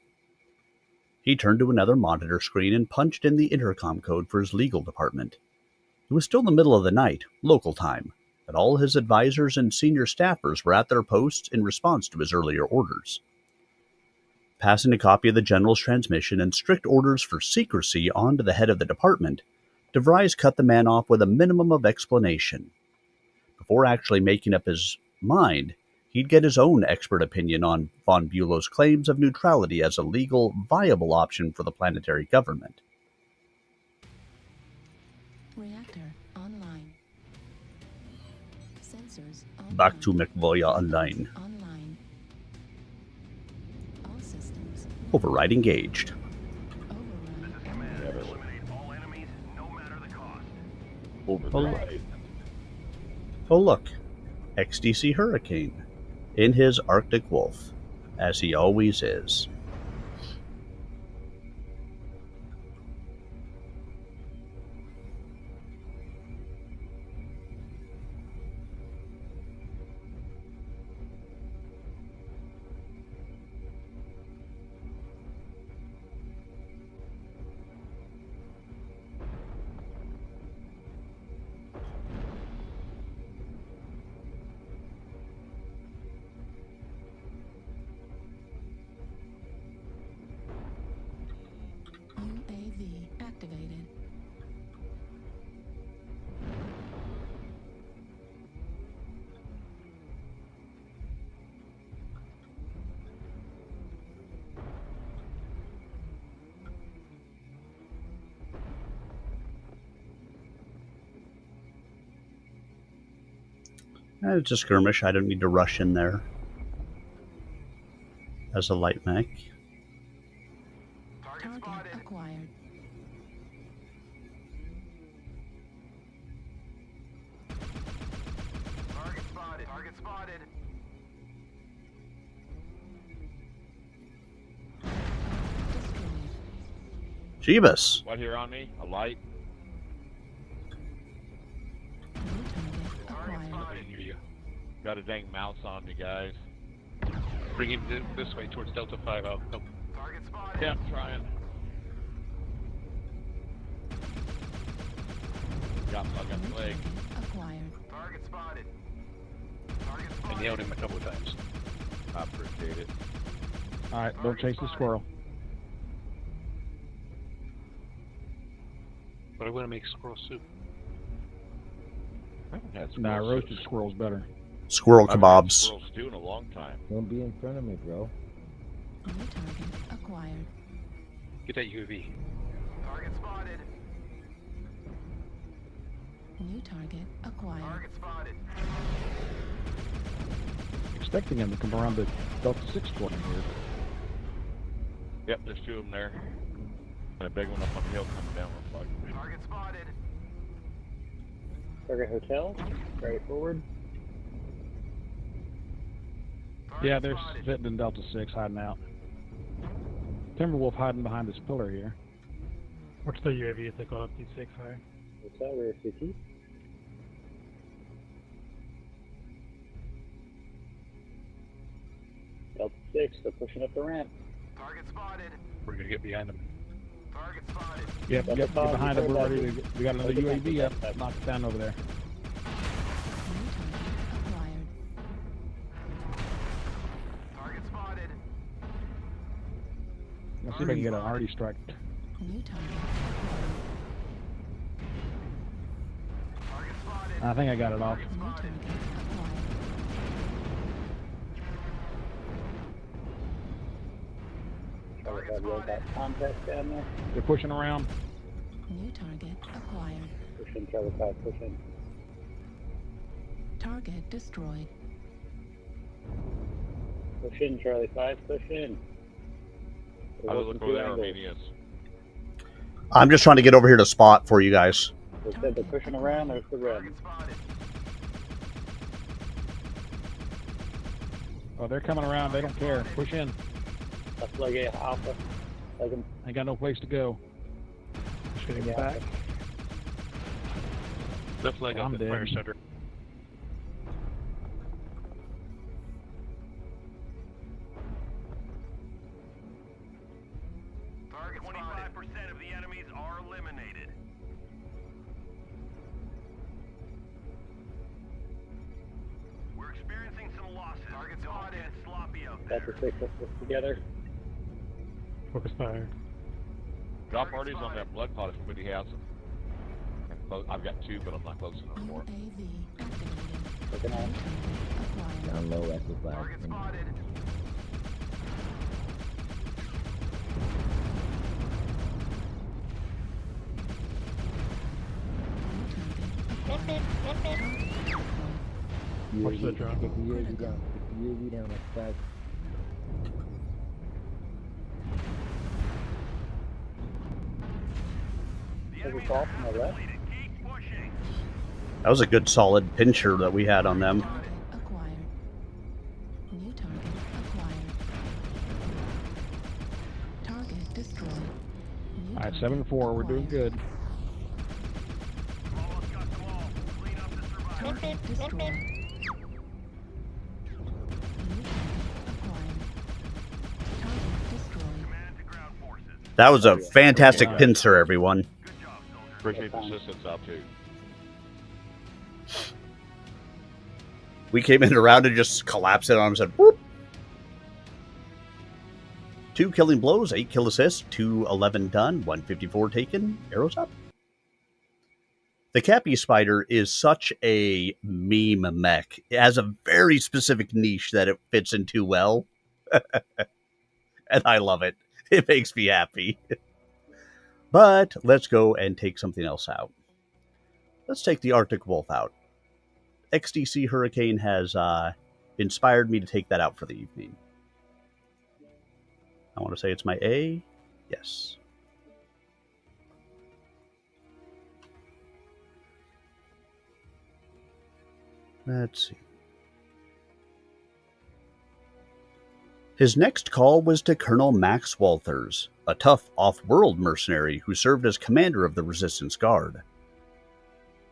He turned to another monitor screen and punched in the intercom code for his legal department. It was still the middle of the night, local time, but all his advisors and senior staffers were at their posts in response to his earlier orders. Passing a copy of the general's transmission and strict orders for secrecy on to the head of the department, DeVries cut the man off with a minimum of explanation. Before actually making up his mind, he'd get his own expert opinion on von Bülow's claims of neutrality as a legal, viable option for the planetary government. Reactor online. Sensors online. Back to MechWarrior Online. Online. All systems. Override engaged. Override. Oh look, XDC Hurricane, in his Arctic Wolf, as he always is. UAV activated. It's a skirmish. I don't need to rush in there as a light mech. Target acquired. Target spotted. Target spotted. Jeebus. What here on me? A light? I didn't hear you. Got a dang mouse on me, guys. Bring him this way towards Delta 5. I'll help. Target spotted. Yeah, I'm trying. Got the leg. Acquired. Target spotted. Target I spotted. nailed him a couple of times. I appreciate it. Alright, don't chase the squirrel. But I want to make squirrel soup. I haven't had Nah, squirrel roasted soup. squirrel's better. Squirrel I haven't had kebabs. squirrel stew in a long time. Don't be in front of me, bro. New target acquired. Get that UAV. Target spotted. New target acquired. Target spotted. Expecting him to come around the Delta 6 corner here. Yep, there's two of them there. And a big one up on the hill coming down real quick. Target spotted. Target hotel. Straight forward. Yeah, they're sitting in Delta 6 hiding out. Timberwolf hiding behind this pillar here. What's the UAV if they go up T6 higher? Hotel, rear CT. Delta 6, they're pushing up the ramp. Target spotted. We're going to get behind them. Target spotted. Yep, Delta get 5, behind it. report We back. got another Delta 5, UAV up. Delta 5. Knock it down over there. New target acquired. Target spotted. Let's see if I can get an arty strike. New target Target spotted. I think I got it off. acquired. New target acquired. Target 5, roll that contact down there. They're pushing around. New target acquired. Push in, Target 5, push in. Target destroyed. Push in, Charlie 5, push in. We're I was working looking over two there, angles. Armenians. I'm just trying to get over here to spot for you guys. They said they're pushing around, there's the red. Target spotted. Oh, they're coming around. They don't care. Push in. Left leg A, Alpha. Leg him. Ain't got no place to go. Shooting back. Left leg I'm up the dead. fire center. 50% of the enemies are eliminated. We're experiencing some losses. Target spotted. Get sloppy out there. BattleTech, let's work together. Focus fire. Drop parties on that blood pot if somebody has them. I've got 2, but I'm not close enough for it. Looking at Down low, echo flag. Target spotted. Watch that drop. Get the UAV down. Get the UAV down like flag. Every call from my left. That was a good solid pincher that we had on them. Acquired. New target acquired. Target destroyed. New Alright, target 7-4, we're doing good. target destroyed. New target acquired. Target destroyed. That was a fantastic pincer, everyone. Appreciate the assistance out too. We came in around and just collapsed it on him and said, whoop. 2 killing blows, 8 kill assists, 211 done, 154 taken, arrows up. The Cappy Spider is such a meme mech. It has a very specific niche that it fits into well. And I love it. It makes me happy. But let's go and take something else out. Let's take the Arctic Wolf out. XDC Hurricane has inspired me to take that out for the evening. I want to say it's my A. Yes. Let's see. His next call was to Colonel Max Walters, a tough off-world mercenary who served as commander of the Resistance Guard.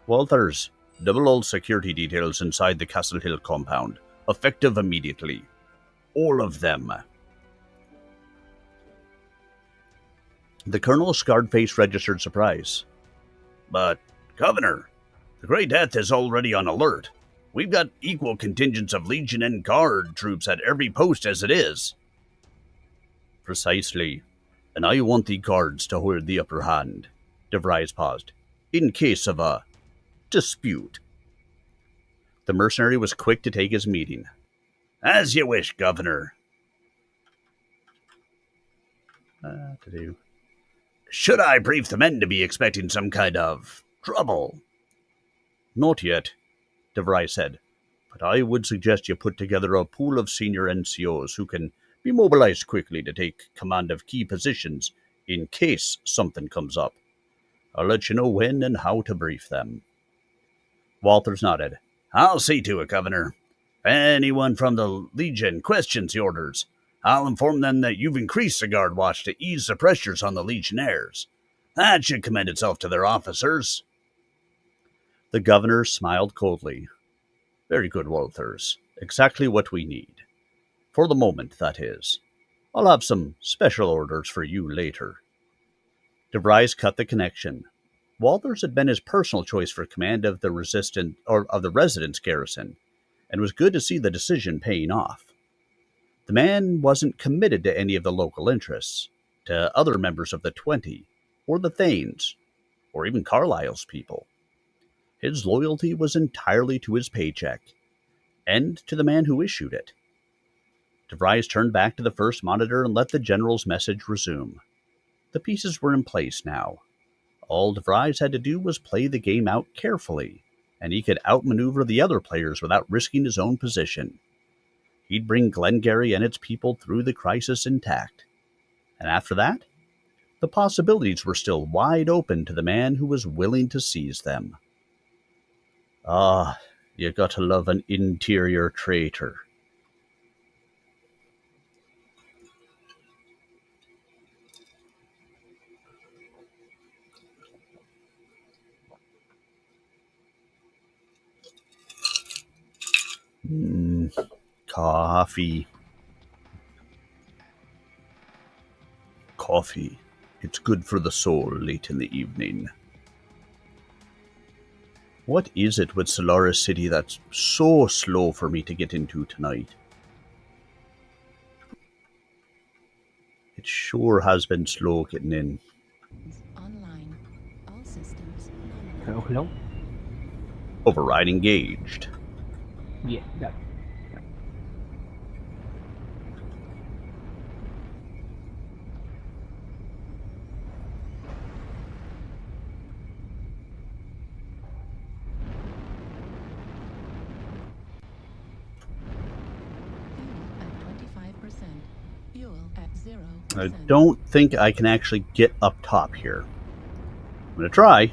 Walters, double all security details inside the Castle Hill compound, effective immediately. All of them. The Colonel scarred face registered surprise. But, Governor, the Grey Death is already on alert. We've got equal contingents of Legion and Guard troops at every post as it is. Precisely. And I want the Guards to hold the upper hand. De Vries paused. In case of a dispute. The mercenary was quick to take his meeting. As you wish, Governor. Should I brief the men to be expecting some kind of trouble? Not yet, De Vries said, but I would suggest you put together a pool of senior NCOs who can be mobilized quickly to take command of key positions in case something comes up. I'll let you know when and how to brief them. Walters nodded. I'll see to it, Governor. If anyone from the Legion questions the orders, I'll inform them that you've increased the guard watch to ease the pressures on the Legionnaires. That should commend itself to their officers. The Governor smiled coldly. Very good, Walters. Exactly what we need. For the moment, that is. I'll have some special orders for you later. De Vries cut the connection. Walters had been his personal choice for command of the Residence Garrison, and was good to see the decision paying off. The man wasn't committed to any of the local interests, to other members of the 20, or the Thanes, or even Carlyle's people. His loyalty was entirely to his paycheck, and to the man who issued it. De Vries turned back to the first monitor and let the general's message resume. The pieces were in place now. All De Vries had to do was play the game out carefully, and he could outmaneuver the other players without risking his own position. He'd bring Glengarry and its people through the crisis intact. And after that, the possibilities were still wide open to the man who was willing to seize them. Ah, you gotta love an interior traitor. Coffee. Coffee It's good for the soul late in the evening. What is it with Solaris City that's so slow for me to get into tonight? It sure has been slow getting in. Online. All systems. Hello? Override engaged. Yes, that. I don't think I can actually get up top here. I'm going to try.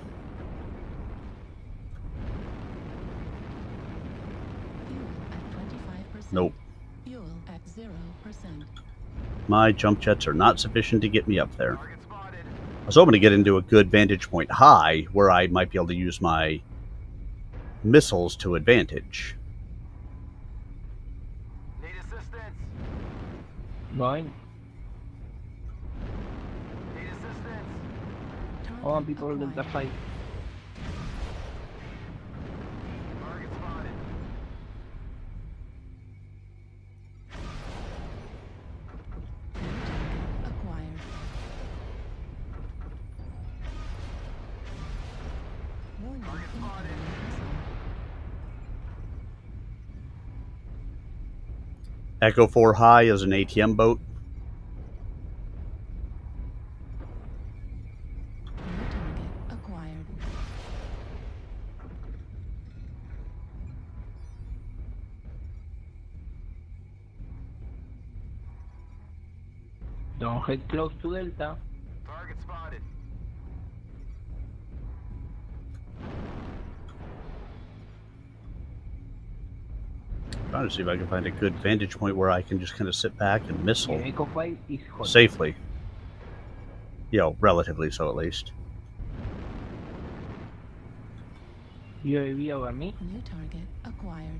Nope. My jump jets are not sufficient to get me up there. I was hoping to get into a good vantage point high where I might be able to use my missiles to advantage. Going. All people in the fight. Echo 4 High is an ATM boat. Don't head close to Delta. Target spotted. Trying to see if I can find a good vantage point where I can just kind of sit back and missile Echo 5 is hot. safely. You know, relatively so at least. UAV over me. New target acquired.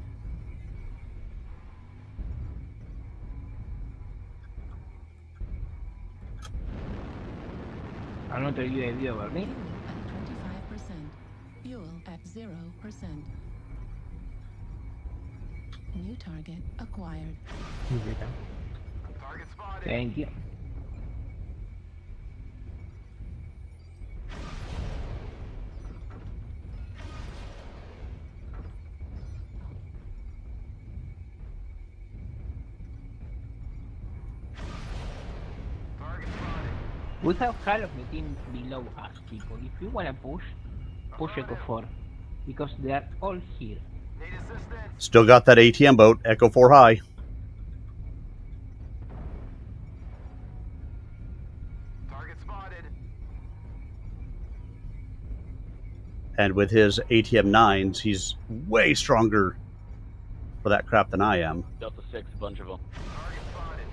Another UAV over me. Fuel at 25%. Fuel at 0%. New target acquired. Target spotted. Thank you. We have half of the team below us, people. If you wanna push Echo 4. Because they are all here. Still got that ATM boat, Echo 4 High. Target spotted. And with his ATM 9s, he's way stronger for that crap than I am. Delta 6, a bunch of them. Target spotted.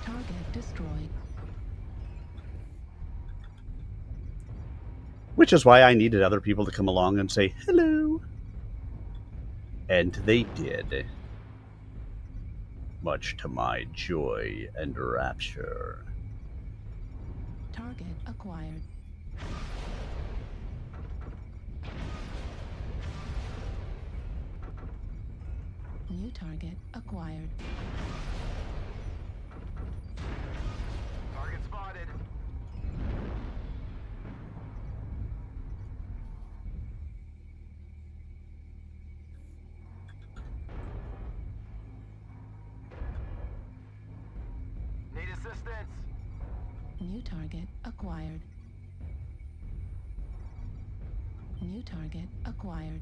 Target destroyed. Which is why I needed other people to come along and say hello. And they did. Much to my joy and rapture. Target acquired. New target acquired. Target spotted. Need assistance. New target acquired. New target acquired.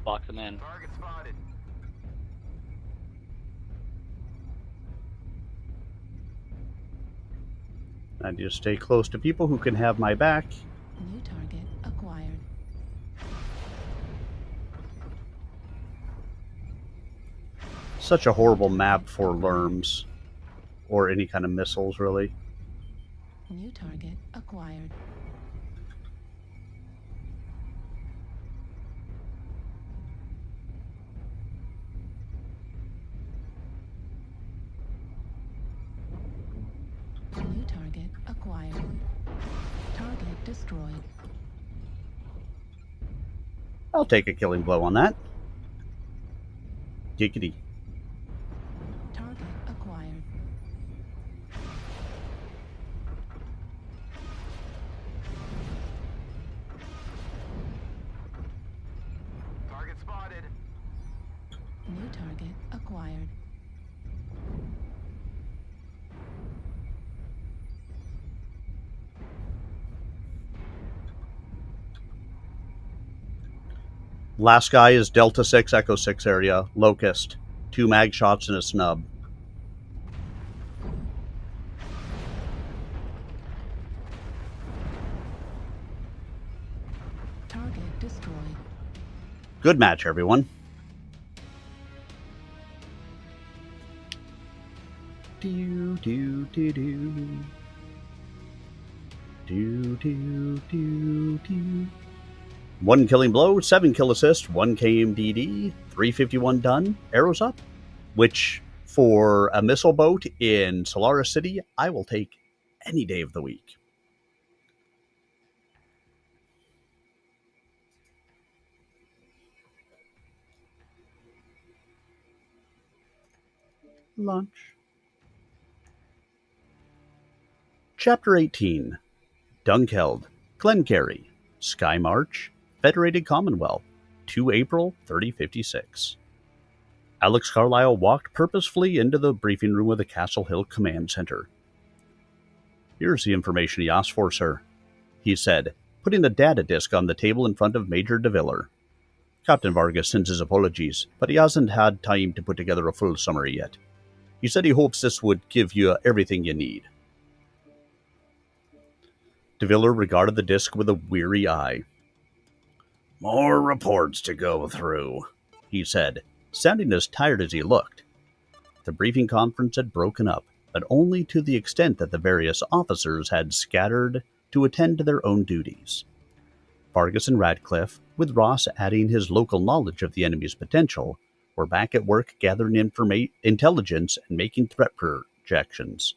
Box them in. Target spotted. I need to stay close to people who can have my back. New target acquired. Such a horrible map for lerms. Or any kind of missiles, really. New target acquired. acquired. Target destroyed. I'll take a killing blow on that. Giggity. Target acquired. Target spotted. New target acquired. Last guy is Delta 6, Echo 6 area, Locust. 2 mag shots and a snub. Target destroyed. Good match, everyone. Do, do, do, do. Do, do, do, do. 1 killing blow, 7 kill assist, 1 KMDD, 351 done, arrows up, which for a missile boat in Solaris City, I will take any day of the week. Launch. Chapter 18. Dunkeld, Glengarry, Sky March, Federated Commonwealth, 2 April 3056. Alex Carlyle walked purposefully into the briefing room of the Castle Hill Command Center. Here's the information he asked for, sir, he said, putting a data disk on the table in front of Major DeViller. Captain Vargas sends his apologies, but he hasn't had time to put together a full summary yet. He said he hopes this would give you everything you need. DeViller regarded the disk with a weary eye. More reports to go through, he said, sounding as tired as he looked. The briefing conference had broken up, but only to the extent that the various officers had scattered to attend to their own duties. Vargas and Radcliffe, with Ross adding his local knowledge of the enemy's potential, were back at work gathering intelligence and making threat projections,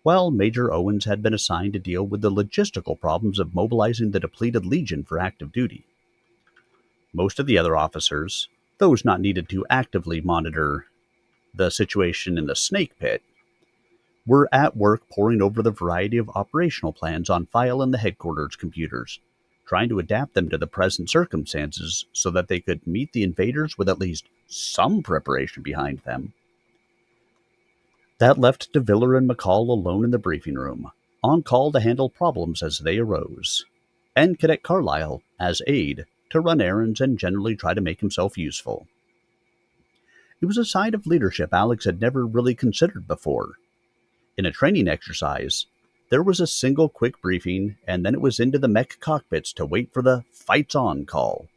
while Major Owens had been assigned to deal with the logistical problems of mobilizing the depleted Legion for active duty. Most of the other officers, those not needed to actively monitor the situation in the Snake Pit, were at work poring over the variety of operational plans on file in the headquarters computers, trying to adapt them to the present circumstances so that they could meet the invaders with at least some preparation behind them. That left DeViller and McCall alone in the briefing room, on call to handle problems as they arose, and Cadet Carlyle as aide to run errands and generally try to make himself useful. It was a side of leadership Alex had never really considered before. In a training exercise, there was a single quick briefing, and then it was into the mech cockpits to wait for the fights on call.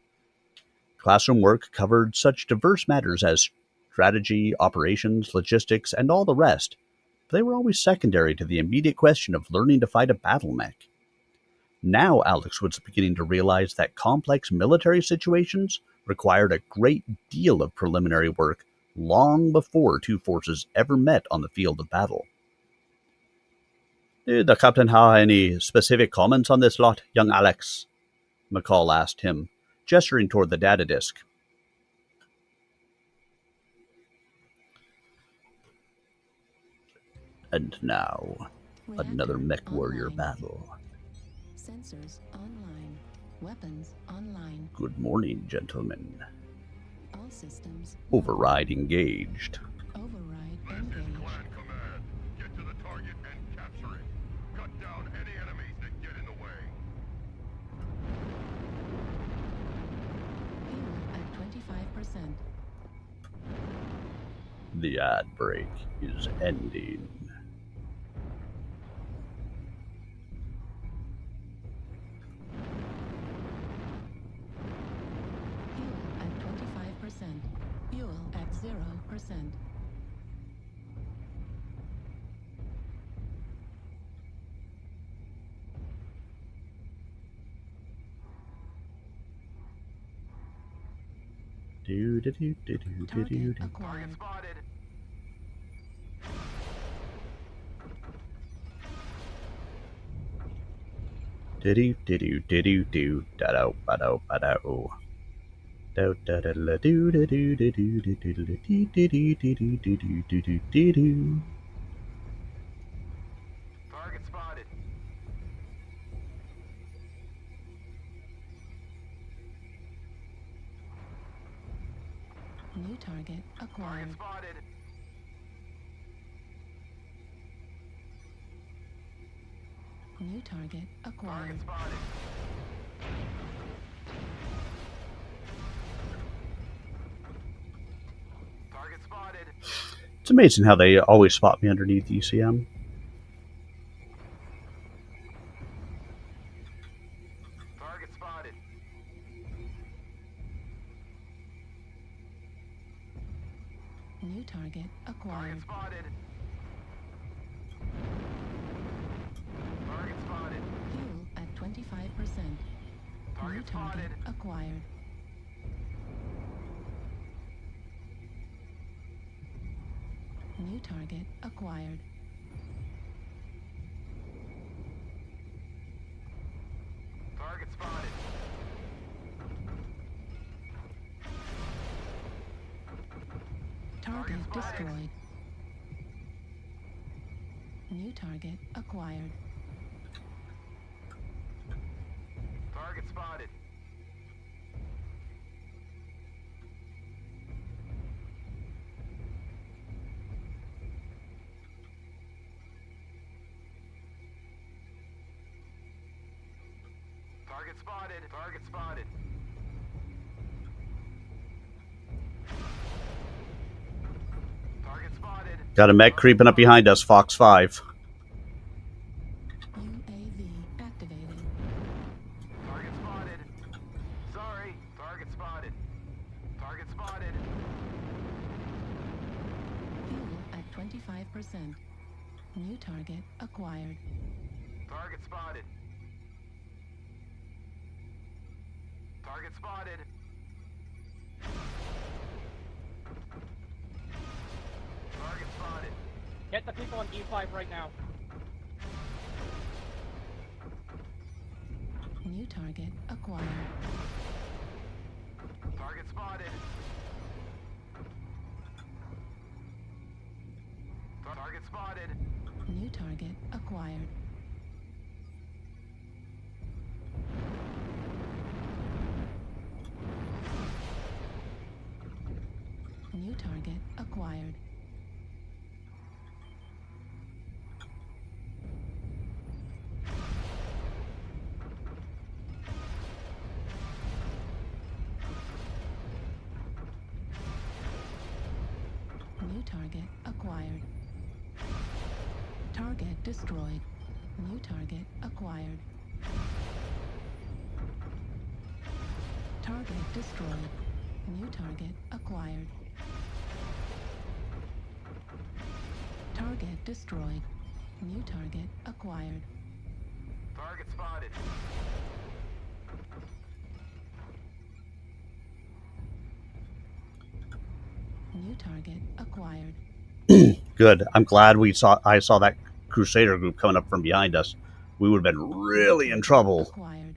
Classroom work covered such diverse matters as strategy, operations, logistics, and all the rest, but they were always secondary to the immediate question of learning to fight a battle mech. Now Alex was beginning to realize that complex military situations required a great deal of preliminary work long before two forces ever met on the field of battle. Did the captain have any specific comments on this lot, young Alex? McCall asked him, gesturing toward the data disk. And now, another MechWarrior battle. Sensors online. Weapons online. Good morning, gentlemen. All systems. Override engaged. Override engaged. Clan command, get to the target and capture it. Cut down any enemies that get in the way. Fuel at 25%. The ad break is ending. Fuel at 25%. Fuel at 0%. Do. Acquired. Spotted. Do do do do do do da do ba do ba do. Do da da da do do do do do do do do do do do do do do do do do. Target spotted. New target acquired. Spotted. New target acquired. Spotted. Target spotted. It's amazing how they always spot me underneath ECM. Target spotted. New target acquired. Spotted. Target spotted. Fuel at 25%. New target acquired. New target acquired. Target spotted. Target destroyed. New target acquired. Target spotted. Target spotted. Target spotted. Target spotted. Got a mech creeping up behind us, Fox 5. UAV activated. Target spotted. Sorry. Target spotted. Target spotted. Fuel at 25%. New target acquired. Target spotted. Target spotted. Target spotted. Get the people on E5 right now. New target acquired. Target spotted. Target spotted. New target acquired. New target acquired. New target acquired. Target destroyed. New target acquired. Target destroyed. New target acquired. Target destroyed. New target acquired. Target spotted. New target acquired. Good. I'm glad I saw that Crusader group coming up from behind us. We would have been really in trouble Acquired.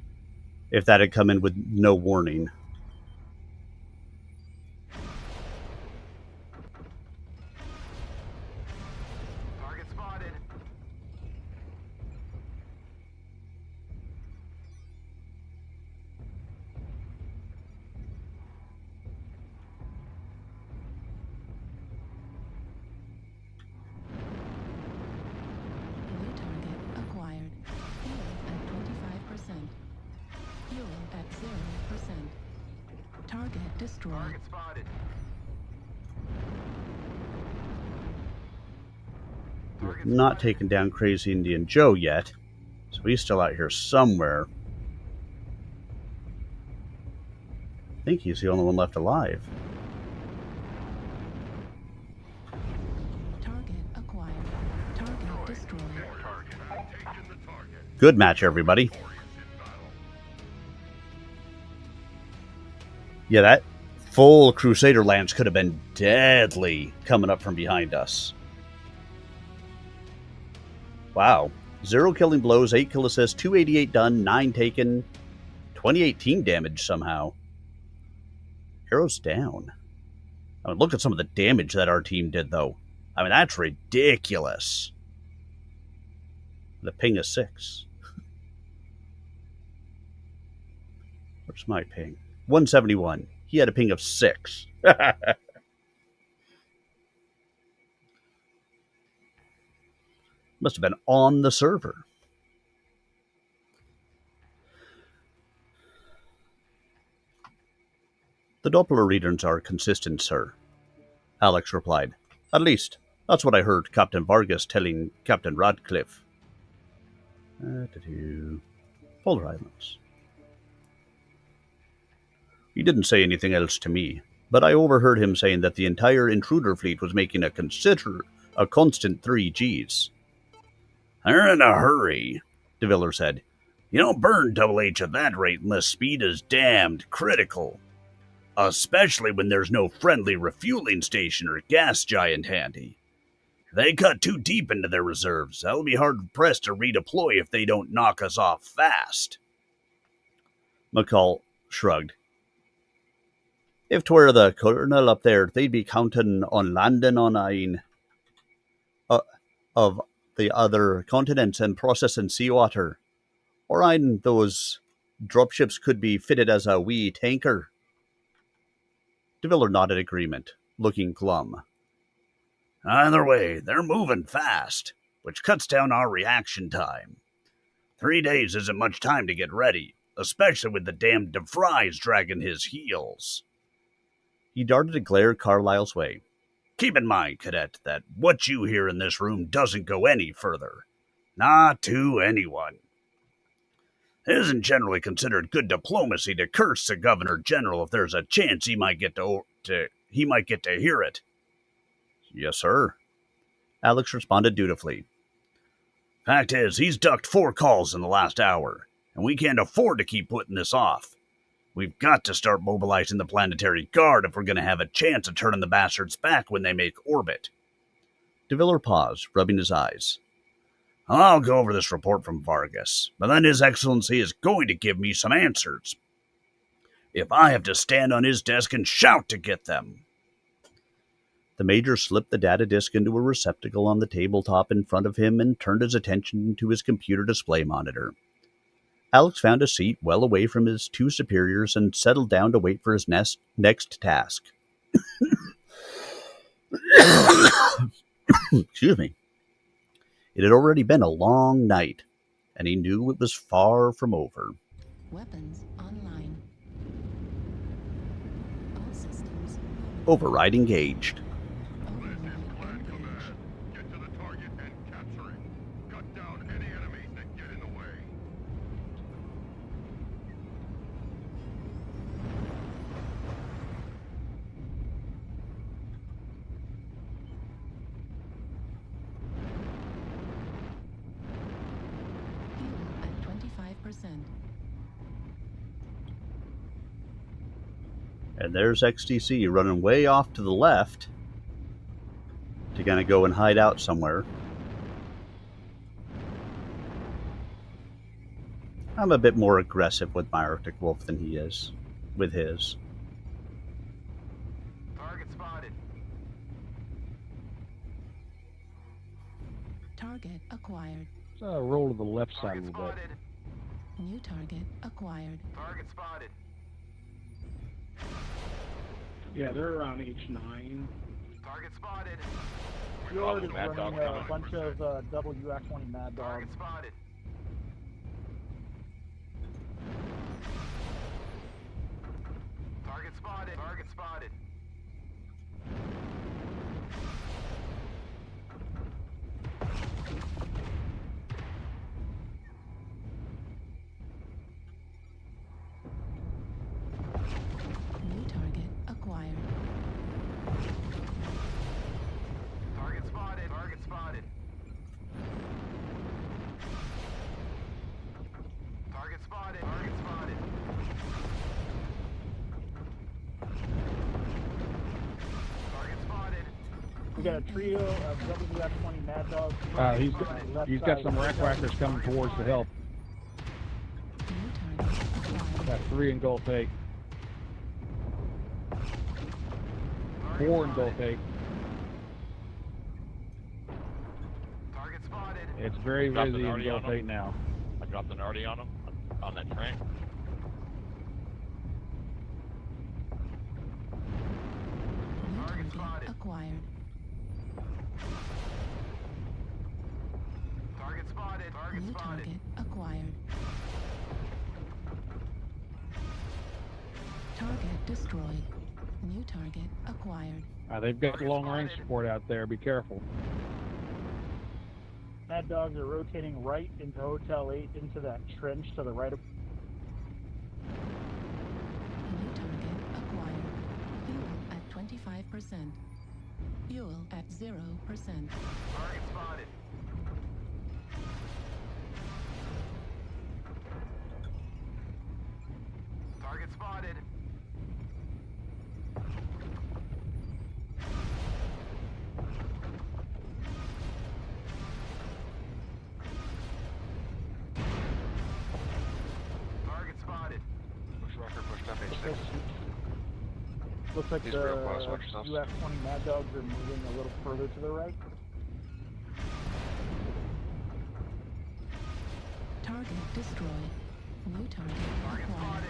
if that had come in with no warning. Target spotted. New target acquired. Fuel at 25%. Fuel at 0%. Target destroyed. Target spotted. We've not taken down Crazy Indian Joe yet, so he's still out here somewhere. I think he's the only one left alive. Target acquired. Target destroyed. Good match, everybody. Yeah, that full Crusader lance could have been deadly coming up from behind us. Wow. 0 killing blows, 8 kill assists, 288 done, 9 taken, 28 team damage somehow. Arrows down. I mean, look at some of the damage that our team did, though. I mean, that's ridiculous. The ping is 6. Where's my ping? 171. He had a ping of 6. Must have been on the server. The Doppler readings are consistent, sir, Alex replied. At least, that's what I heard Captain Vargas telling Captain Radcliffe. Polar Islands. He didn't say anything else to me, but I overheard him saying that the entire intruder fleet was making a constant 3 Gs. They're in a hurry, DeViller said. You don't burn Double H at that rate unless speed is damned critical. Especially when there's no friendly refueling station or gas giant handy. If they cut too deep into their reserves, they'll be hard-pressed to redeploy if they don't knock us off fast. McCall shrugged. If 'twere the colonel up there, they'd be counting on landing on ein of the other continents and processing seawater. Or ein those dropships could be fitted as a wee tanker. DeViller nodded agreement, looking glum. Either way, they're moving fast, which cuts down our reaction time. 3 days isn't much time to get ready, especially with the damned DeVries dragging his heels. He darted a glare Carlyle's way. Keep in mind, cadet, that what you hear in this room doesn't go any further. Not to anyone. It isn't generally considered good diplomacy to curse the Governor General if there's a chance he might get to hear it. Yes, sir. Alex responded dutifully. Fact is, he's ducked 4 calls in the last hour, and we can't afford to keep putting this off. We've got to start mobilizing the Planetary Guard if we're going to have a chance of turning the bastards back when they make orbit. DeViller paused, rubbing his eyes. I'll go over this report from Vargas, but then His Excellency is going to give me some answers. If I have to stand on his desk and shout to get them. The Major slipped the data disk into a receptacle on the tabletop in front of him and turned his attention to his computer display monitor. Alex found a seat well away from his 2 superiors and settled down to wait for his next task. Excuse me. It had already been a long night, and he knew it was far from over. Weapons online. All systems. Override engaged. Get to the target and capture it. Cut down any enemies that get in the way. Fuel at 25%. And there's XTC running way off to the left to kind of go and hide out somewhere. I'm a bit more aggressive with my Arctic Wolf than he is with his. Target spotted. Target acquired. Roll to the left side a little bit. New target acquired. Target spotted. Yeah, they're around H9. Target spotted. Fjord is Mad Dog running a coming. bunch of WX-20 Mad Dogs. Target spotted. Target spotted. Target spotted. New target acquired. Target spotted. Target spotted. Target spotted. Target spotted. We got a trio of WF-20 Mad Dogs. He's got some rack whackers coming towards to help. Got 3 in Gulf 8. 4 in Gulf 8. Target spotted. It's very Dropped busy an in arty Gulf on 8 him. now. I dropped an arty on him, on that train. New target acquired. Target spotted. Target New spotted. target acquired. Target destroyed. New target acquired. They've got long-range support out there. Be careful. Mad Dogs are rotating right into Hotel 8 into that trench to the right of. New target acquired. Fuel at 25%. Fuel at 0%. Target spotted. Target spotted. Target spotted. Bushwhacker pushed up H6. Looks like He's the real close, watch yourselves. UF-20 Mad Dogs are moving a little further to the right. Target destroyed. New target acquired.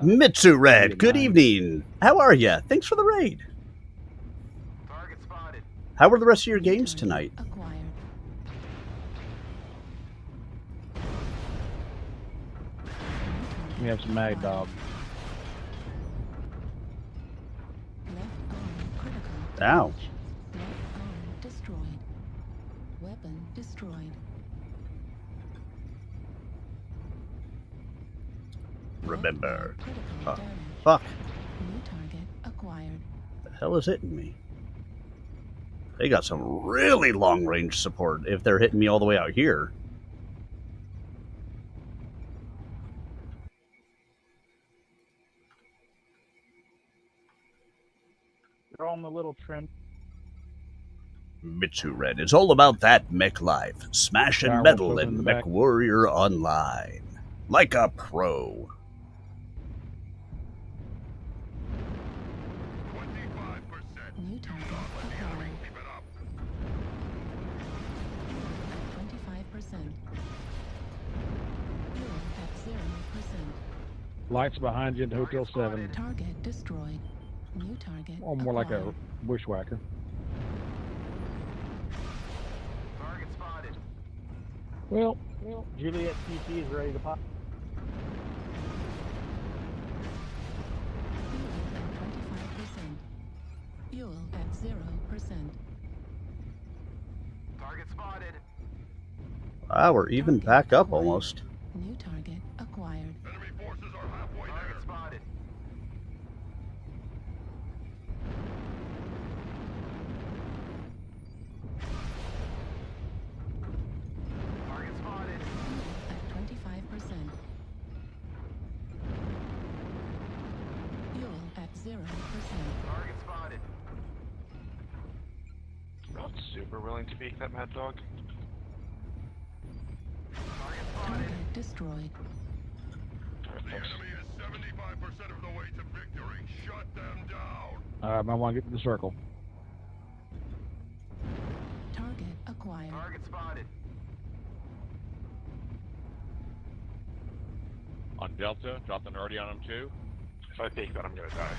Mitsu Red, good evening. How are ya? Thanks for the raid. Target spotted. How were the rest of your games tonight? Acquired. We have some Mad Dog. Ouch. Left arm destroyed. Weapon destroyed. Remember. Critical Oh, damage. fuck. New target acquired. The hell is hitting me? They got some really long range support if they're hitting me all the way out here. They're all in the little trench. Mitsu Red is all about that mech life. Smash and Power metal open in in the back. MechWarrior Online. Like a pro. New target acquired. At 25%. Fuel at 0%. Lights behind you in Hotel 7. Target destroyed. New target Or more like a acquired. bushwhacker. Target spotted. Well, Juliet TT is ready to pop. Fuel at 25%. Fuel at 0%. Target spotted. Wow, we're even back up almost. New target acquired. Enemy forces are halfway there. Target spotted. Target spotted. At 25%. Fuel at 0%. Target spotted. Not super willing to beat that Mad Dog. Target destroyed. The enemy is 75% of the way to victory. Shut them down. I want to get to the circle. Target acquired. Target spotted. On Delta, dropped an arty on him too. If I peek that, I'm gonna die.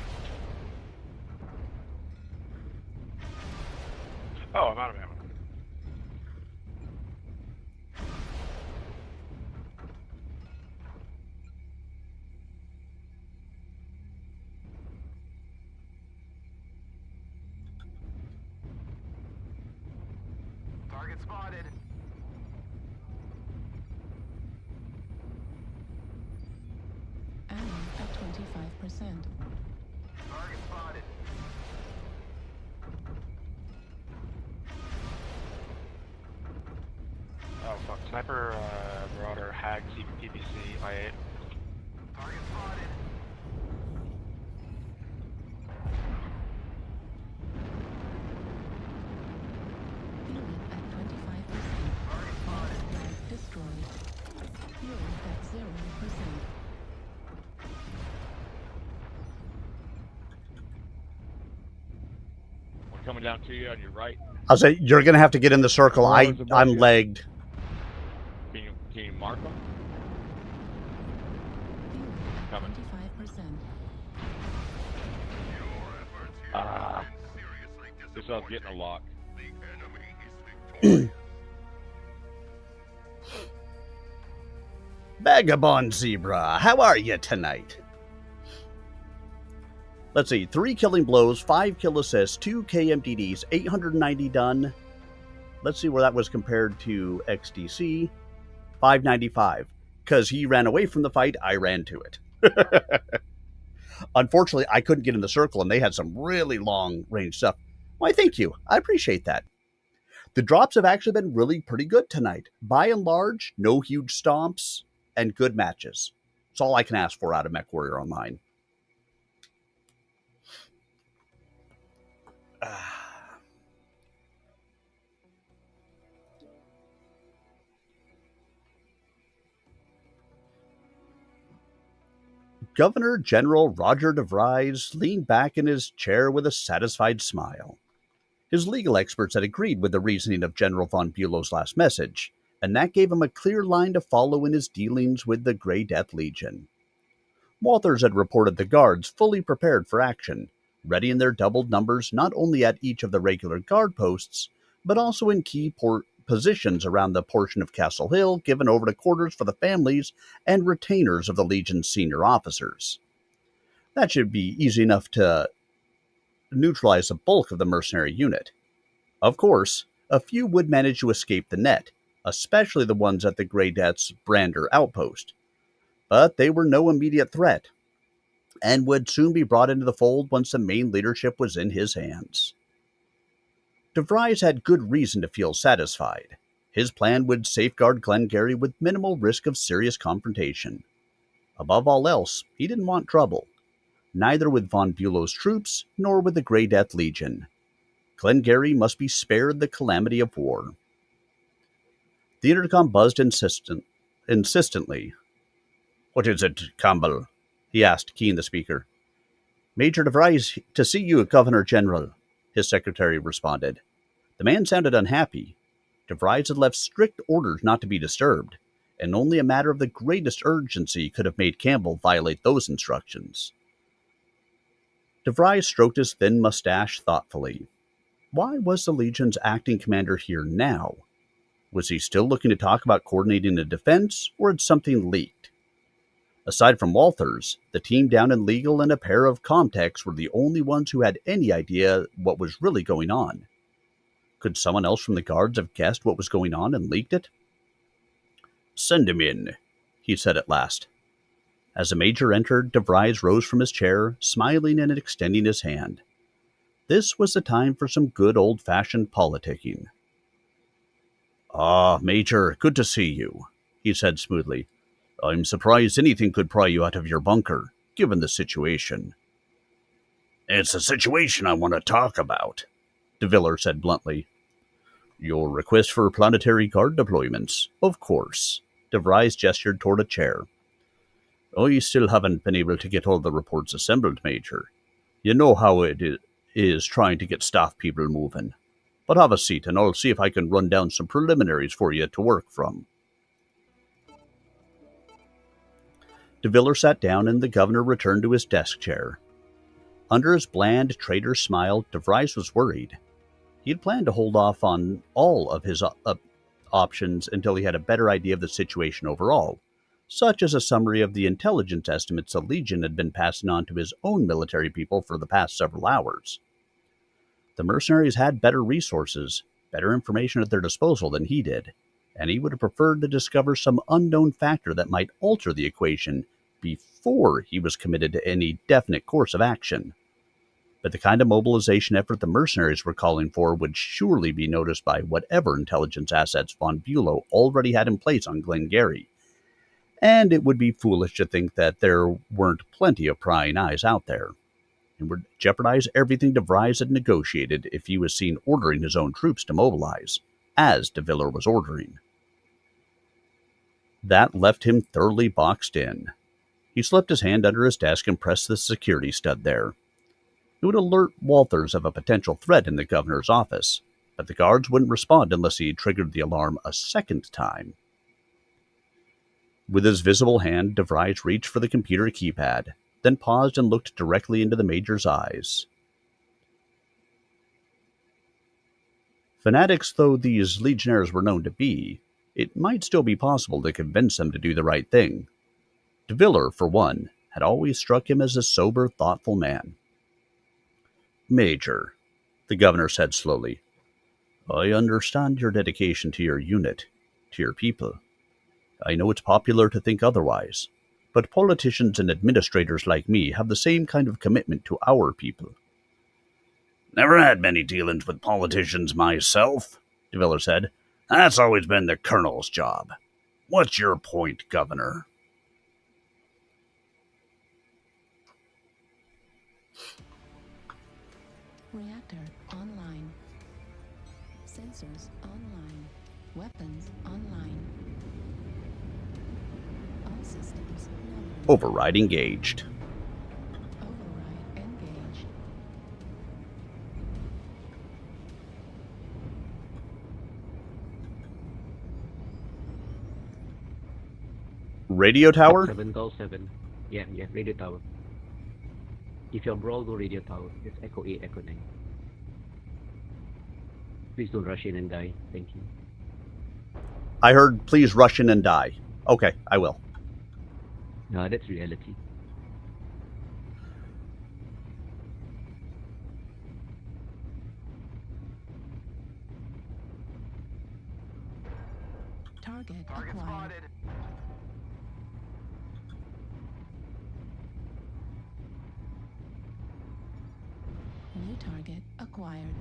Oh, I'm out of ammo. Target spotted. Ammo at 25%. Target spotted. Oh fuck, sniper Marauder, Hag, PPC, I-8. Target spotted. Fuel at 25%. Flag destroyed. Fuel at 0%. One coming down to you on your right. I'll say you're going to have to get in the circle. I'm legged. Can you mark them? Coming. 25%. This is getting a lock. Vagabond Zebra, how are you tonight? Let's see, 3 killing blows, 5 kill assists, 2 KMDDs, 890 done. Let's see where that was compared to XDC. 595. Because he ran away from the fight, I ran to it. Unfortunately, I couldn't get in the circle, and they had some really long-range stuff. Why, thank you. I appreciate that. The drops have actually been really pretty good tonight. By and large, no huge stomps, and good matches. That's all I can ask for out of MechWarrior Online. Governor General Roger DeVries leaned back in his chair with a satisfied smile. His legal experts had agreed with the reasoning of General von Bülow's last message, and that gave him a clear line to follow in his dealings with the Grey Death Legion. Walters had reported the guards fully prepared for action, ready in their doubled numbers not only at each of the regular guard posts, but also in key positions around the portion of Castle Hill given over to quarters for the families and retainers of the Legion's senior officers. That should be easy enough to neutralize the bulk of the mercenary unit. Of course, a few would manage to escape the net, especially the ones at the Grey Death's Brander outpost. But they were no immediate threat, and would soon be brought into the fold once the main leadership was in his hands. DeVries had good reason to feel satisfied. His plan would safeguard Glengarry with minimal risk of serious confrontation. Above all else, he didn't want trouble, neither with von Bülow's troops nor with the Grey Death Legion. Glengarry must be spared the calamity of war. The intercom buzzed insistently. "What is it, Campbell?" he asked, keying the speaker. "Major DeVries, to see you, Governor General," his secretary responded. The man sounded unhappy. DeVries had left strict orders not to be disturbed, and only a matter of the greatest urgency could have made Campbell violate those instructions. DeVries stroked his thin mustache thoughtfully. Why was the Legion's acting commander here now? Was he still looking to talk about coordinating a defense, or had something leaked? Aside from Walters, the team down in legal and a pair of comtechs were the only ones who had any idea what was really going on. Could someone else from the guards have guessed what was going on and leaked it? "Send him in," he said at last. As the major entered, DeVries rose from his chair, smiling and extending his hand. This was the time for some good old-fashioned politicking. "Ah, Major, good to see you," he said smoothly. "I'm surprised anything could pry you out of your bunker, given the situation." "It's the situation I want to talk about," De Villers said bluntly. "Your request for planetary guard deployments, of course." DeVries gestured toward a chair. "I still haven't been able to get all the reports assembled, Major. You know how it is trying to get staff people moving. But have a seat, and I'll see if I can run down some preliminaries for you to work from." De Villers sat down, and the governor returned to his desk chair. Under his bland traitor smile, DeVries was worried. He had planned to hold off on all of his options until he had a better idea of the situation overall, such as a summary of the intelligence estimates the Legion had been passing on to his own military people for the past several hours. The mercenaries had better resources, better information at their disposal than he did, and he would have preferred to discover some unknown factor that might alter the equation before he was committed to any definite course of action. But the kind of mobilization effort the mercenaries were calling for would surely be noticed by whatever intelligence assets von Bülow already had in place on Glengarry, and it would be foolish to think that there weren't plenty of prying eyes out there. It would jeopardize everything DeVries had negotiated if he was seen ordering his own troops to mobilize, as de Viller was ordering. That left him thoroughly boxed in. He slipped his hand under his desk and pressed the security stud there. It would alert Walters of a potential threat in the governor's office, but the guards wouldn't respond unless he triggered the alarm a second time. With his visible hand, DeVries reached for the computer keypad, then paused and looked directly into the Major's eyes. Fanatics though these legionnaires were known to be, it might still be possible to convince them to do the right thing. De Viller, for one, had always struck him as a sober, thoughtful man. "Major," the governor said slowly, "I understand your dedication to your unit, to your people. I know it's popular to think otherwise, but politicians and administrators like me have the same kind of commitment to our people." "Never had many dealings with politicians myself," de Viller said. "That's always been the colonel's job. What's your point, Governor?" Reactor online. Sensors online. Weapons online. All systems nominal. Override engaged. Override engaged. Radio tower? 7 call 7. Yeah, radio tower. If you're brawl, go radio tower. It's Echo 8, Echo 9. Please don't rush in and die. Thank you. I heard, please rush in and die. Okay, I will. No, that's reality. Target acquired. New target acquired.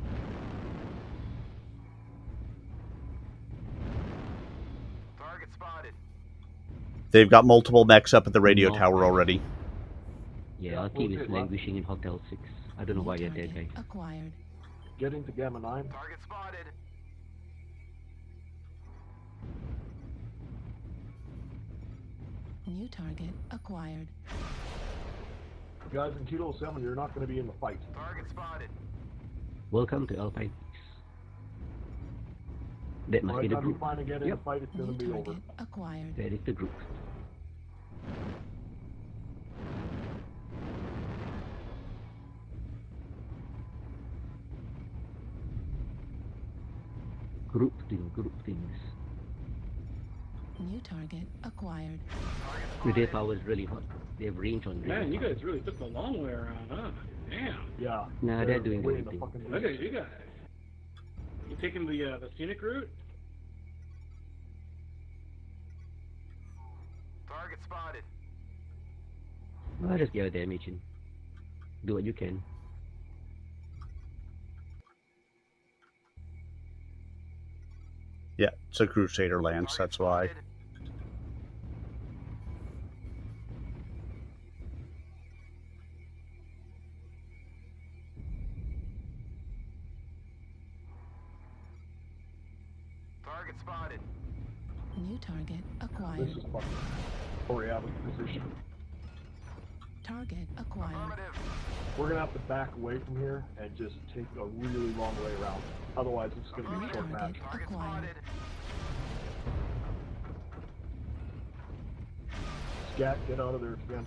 Target spotted. They've got multiple mechs up at the radio tower already. Yeah, our team is languishing in Hotel 6. I don't know why you're there, guys. Acquired. Getting to Gamma 9. Target spotted. New target acquired. Guys in Kilo 7, you're not going to be in the fight. Target spotted. Welcome to Alpine Peaks. That must be the group. By the time you finally get in the fight, it's going to be over. Acquired. That is the group. Group things. New target acquired. Their power is really hot. They have range on Man, you guys really took the long way around, huh? Damn. Yeah. Nah, they're doing the right thing. Look at you guys. You taking the scenic route? Target spotted. Well, just get damage and do what you can. Yeah, it's a Crusader lance, that's why. Target spotted. New target acquired. This is fucking already out of position. Target acquired. We're going to have to back away from here and just take a really long way around. Otherwise, it's going to be a short match. Acquired. Scat, get out of there, again.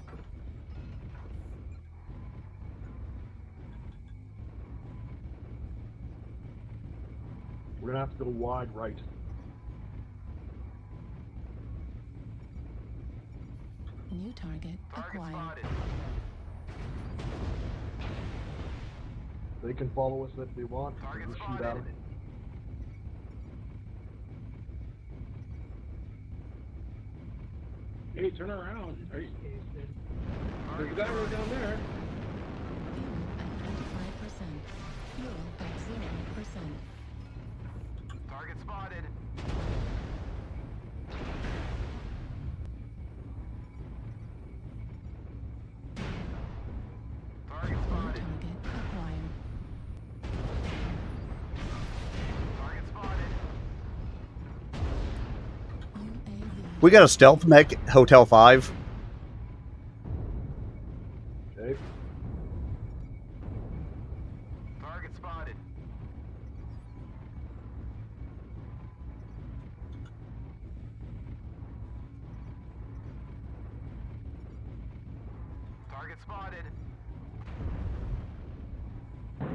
We're going to have to go wide right. New target acquired. They can follow us if they want. We can shoot at them. Hey, turn around. Are you... There's a guy right down there. Fuel at 25%. Fuel at 0%. Target spotted. We got a stealth mech, Hotel 5. Okay. Target spotted. Target spotted.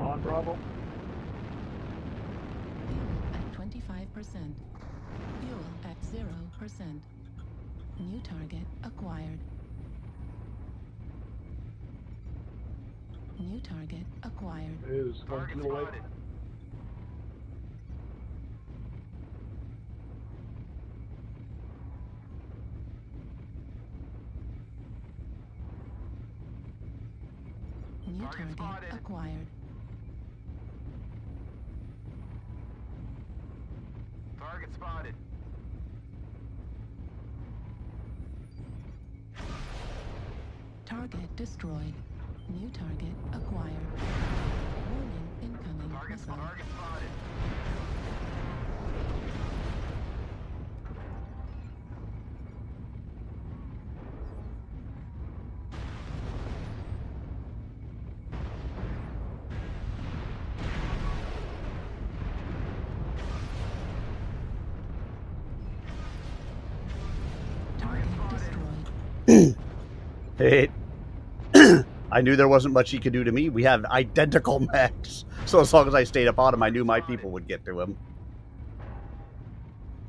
On Bravo. At 25%. Fuel at 0%. New target acquired. New target acquired. Is one Target kill away. spotted. New Target target spotted. acquired. Target spotted. Target destroyed. New target acquired. Warning, incoming missile. Target spotted. Target destroyed. Hey, I knew there wasn't much he could do to me. We have identical mechs. So as long as I stayed up on him, I knew my people would get to him.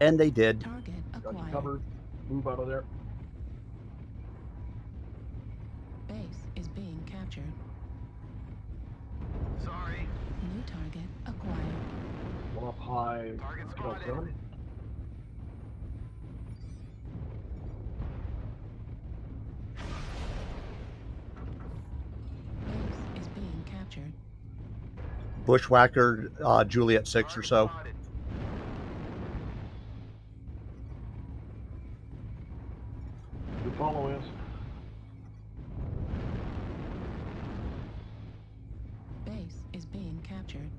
And they did. Target Got you acquired. covered. Move out of there. Base is being captured. Sorry. New target acquired. One up high. Target Kill spotted. done. Base is being captured. Bushwhacker, Juliet 6 or so. You follow us. Base is being captured.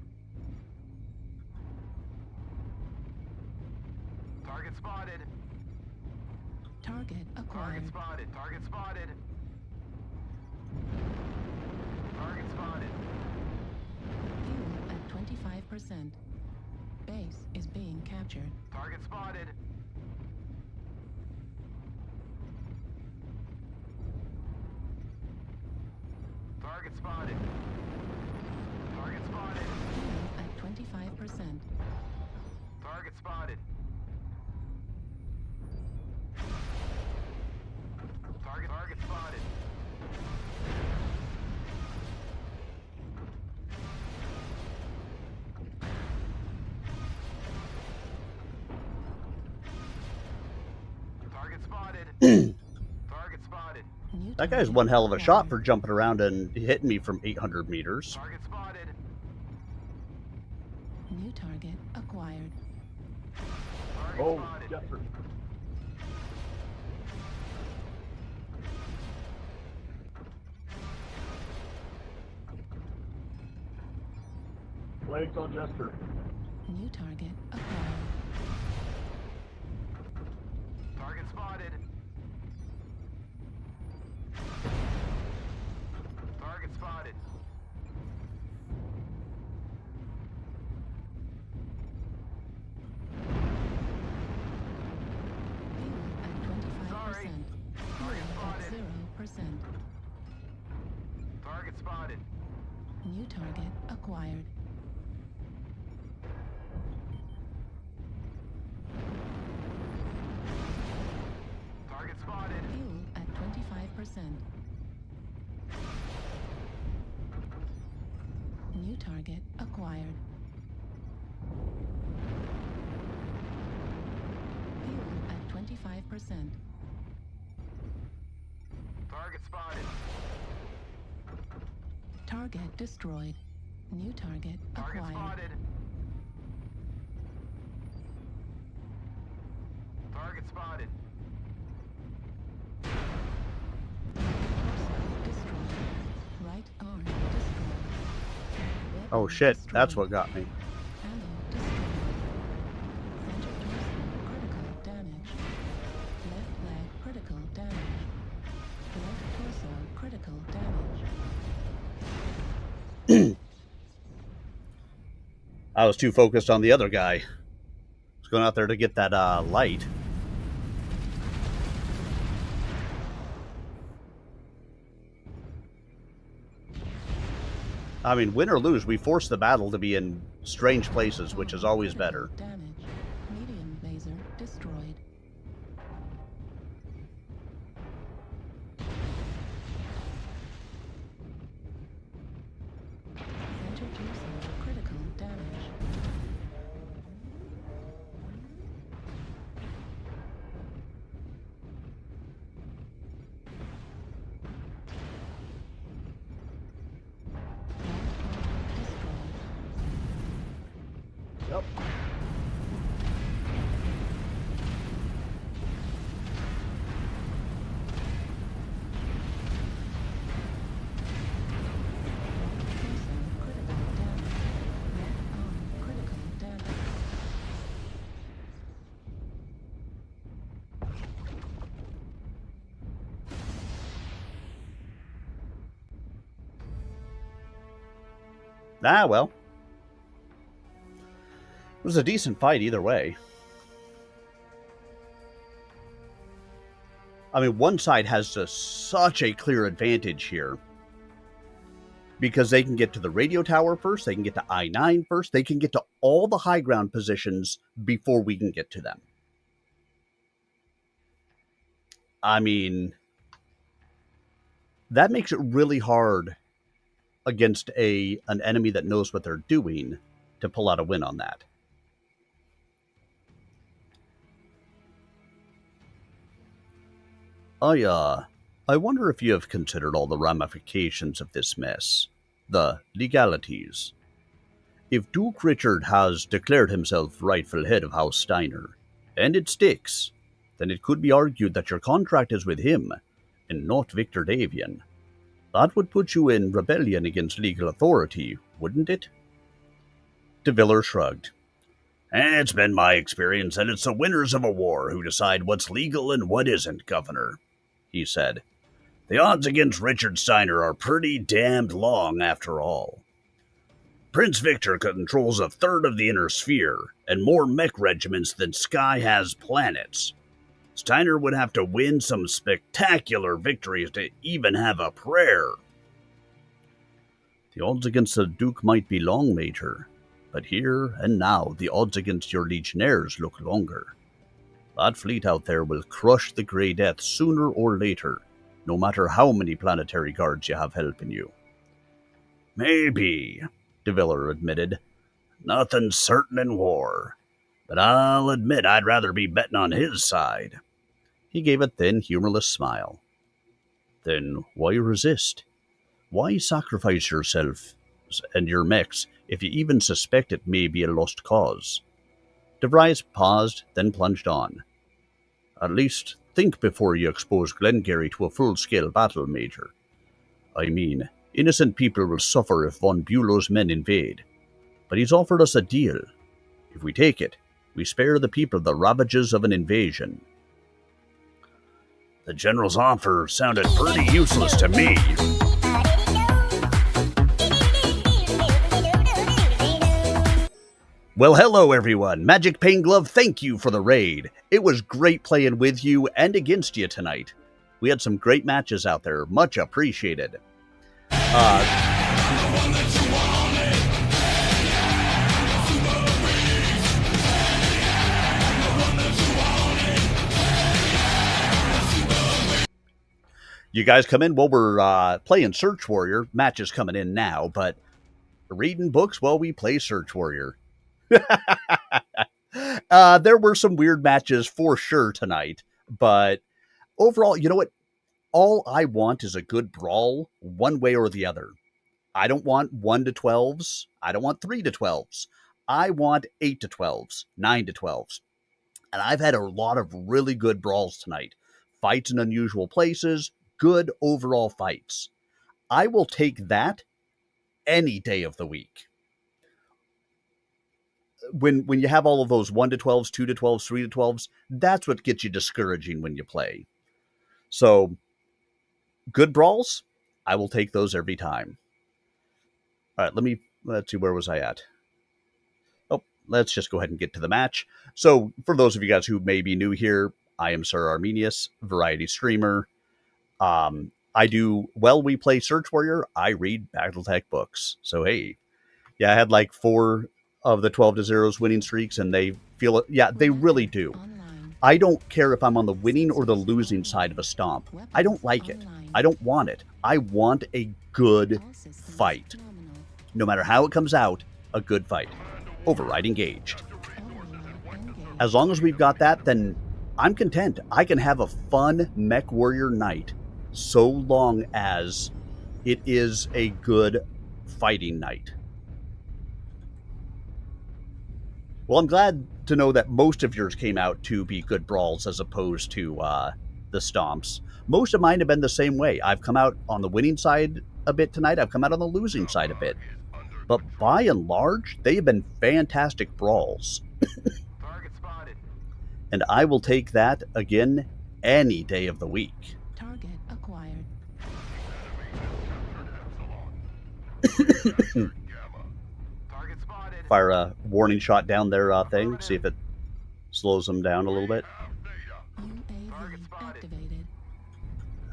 Target spotted. Target acquired. Target spotted. Target spotted. Target spotted. Fuel at 25%. Base is being captured. Target spotted. Target spotted. Target spotted. Fuel at 25%. Target spotted. Target spotted. Target spotted. Target spotted. New That guy's target one hell of a shot for acquired. jumping around and hitting me from 800 meters. Target spotted. New target acquired. Target Oh, spotted. Jeffrey. Legs on Jester. New target acquired. Target spotted. Target spotted. Fuel at 25%. Sorry. Fuel Target at spotted. 0%. Target spotted. New target acquired. Target spotted. Fuel at 25%. New target acquired. Fuel at 25%. Target spotted. Target destroyed. New target Target acquired. spotted. Target spotted. Destroyed. Right arm destroyed. Weapon Oh shit, destroyed. that's what got me. Ammo destroyed. Center torso critical damage. I was too focused on the other guy. I was going out there to get that light. I mean, win or lose, we force the battle to be in strange places, which is always better. Damage. Medium laser destroyed. Introducing critical damage. Yep. Ah, well. It was a decent fight either way. I mean, one side has such a clear advantage here. Because they can get to the radio tower first, they can get to I-9 first, they can get to all the high ground positions before we can get to them. I mean, that makes it really hard against an enemy that knows what they're doing to pull out a win on that. I wonder if you have considered all the ramifications of this mess, the legalities. If Duke Richard has declared himself rightful head of House Steiner, and it sticks, then it could be argued that your contract is with him, and not Victor Davian. That would put you in rebellion against legal authority, wouldn't it? De Villers shrugged. It's been my experience that it's the winners of a war who decide what's legal and what isn't, Governor, he said. The odds against Richard Steiner are pretty damned long after all. Prince Victor controls a third of the inner sphere, and more mech regiments than Sky has planets. Steiner would have to win some spectacular victories to even have a prayer. The odds against the Duke might be long, Major, but here and now the odds against your legionnaires look longer. That fleet out there will crush the Grey Death sooner or later, no matter how many planetary guards you have helping you. Maybe, De Villers admitted. Nothing's certain in war, but I'll admit I'd rather be betting on his side. He gave a thin, humorless smile. Then why resist? Why sacrifice yourself and your mechs if you even suspect it may be a lost cause? De Vries paused, then plunged on. At least think before you expose Glengarry to a full-scale battle, Major. I mean, innocent people will suffer if von Bülow's men invade. But he's offered us a deal. If we take it, we spare the people the ravages of an invasion. The General's offer sounded pretty useless to me. Well, hello everyone. Magic Pain Glove, thank you for the raid. It was great playing with you and against you tonight. We had some great matches out there. Much appreciated. You guys come in? Well, we're playing Search Warrior. Matches coming in now, but reading books while we play Search Warrior. There were some weird matches for sure tonight, but overall, you know what? All I want is a good brawl, one way or the other. I don't want 1 to 12s. I don't want 3 to 12s. I want 8 to 12s, 9 to 12s. And I've had a lot of really good brawls tonight. Fights in unusual places, good overall fights. I will take that any day of the week. When you have all of those 1 to 12s, 2 to 12s, 3 to 12s, that's what gets you discouraging when you play. So, good brawls, I will take those every time. All right, let's see, where was I at? let's just go ahead and get to the match. So, for those of you guys who may be new here, I am Sir Arminius, variety streamer. I do, well, we play Search Warrior, I read BattleTech books. So, hey, yeah, I had like 4 of the 12-0 winning streaks, and they feel it. Yeah, they really do. I don't care if I'm on the winning or the losing side of a stomp. I don't like it. I don't want it. I want a good fight. No matter how it comes out, a good fight. Override engaged. As long as we've got that, then I'm content. I can have a fun MechWarrior night so long as it is a good fighting night. Well, I'm glad to know that most of yours came out to be good brawls as opposed to the stomps. Most of mine have been the same way. I've come out on the winning side a bit tonight. I've come out on the losing side a bit. But by and large, they have been fantastic brawls. And I will take that again any day of the week. Target acquired. Fire a warning shot down their thing, see if it slows them down a little bit. Activated.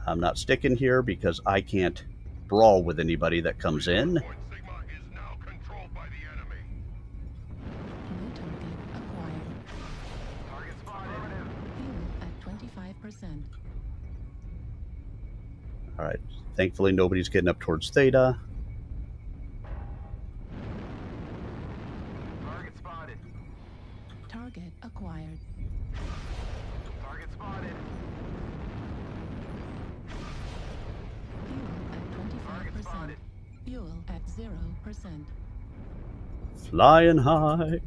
I'm not sticking here because I can't brawl with anybody that comes in. New target acquired. Fuel at 25%. All right. Thankfully, nobody's getting up towards Theta. Target acquired. Target spotted. Fuel at 25%. Fuel at 0%. Flying high.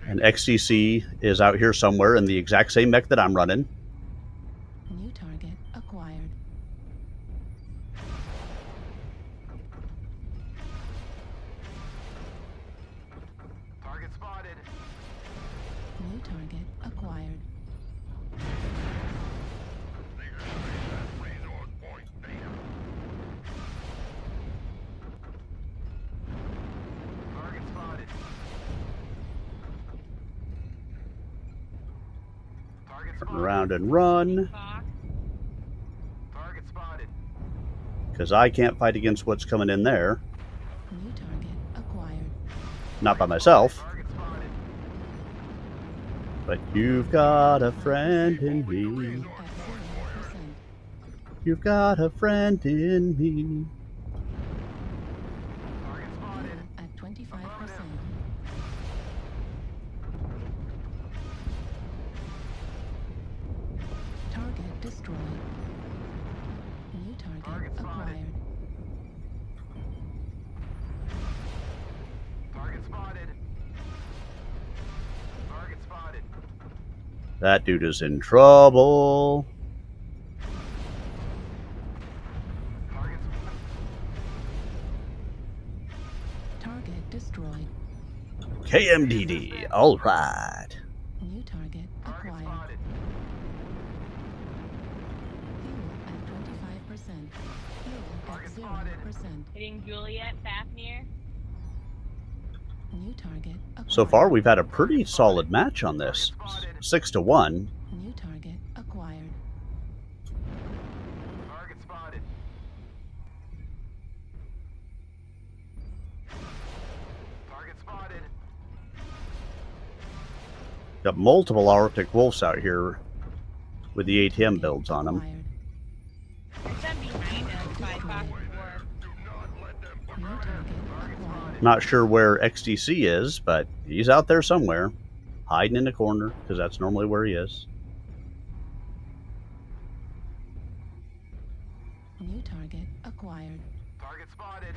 And XCC is out here somewhere in the exact same mech that I'm running. New target acquired. Target spotted. New target acquired. Target spotted. Target Turn around and run. Target spotted. Because I can't fight against what's coming in there. New target acquired. Not by myself. But you've got a friend in me. You've got a friend in me. At 25%. Target destroyed. New target acquired. Target spotted. Target spotted. That dude is in trouble. Target destroyed. KMDD. All right. New target acquired. Fuel at 25%. Fuel at 0%. Hitting Juliet, Fafnir. New target acquired. So far, we've had a pretty solid match on this. 6-1. New target acquired. Target spotted. Target spotted. Got multiple Arctic Wolves out here with the ATM builds on them. There's some behind us by Fox 4. Not sure where XDC is, but he's out there somewhere, hiding in the corner, because that's normally where he is. New target acquired. Target spotted.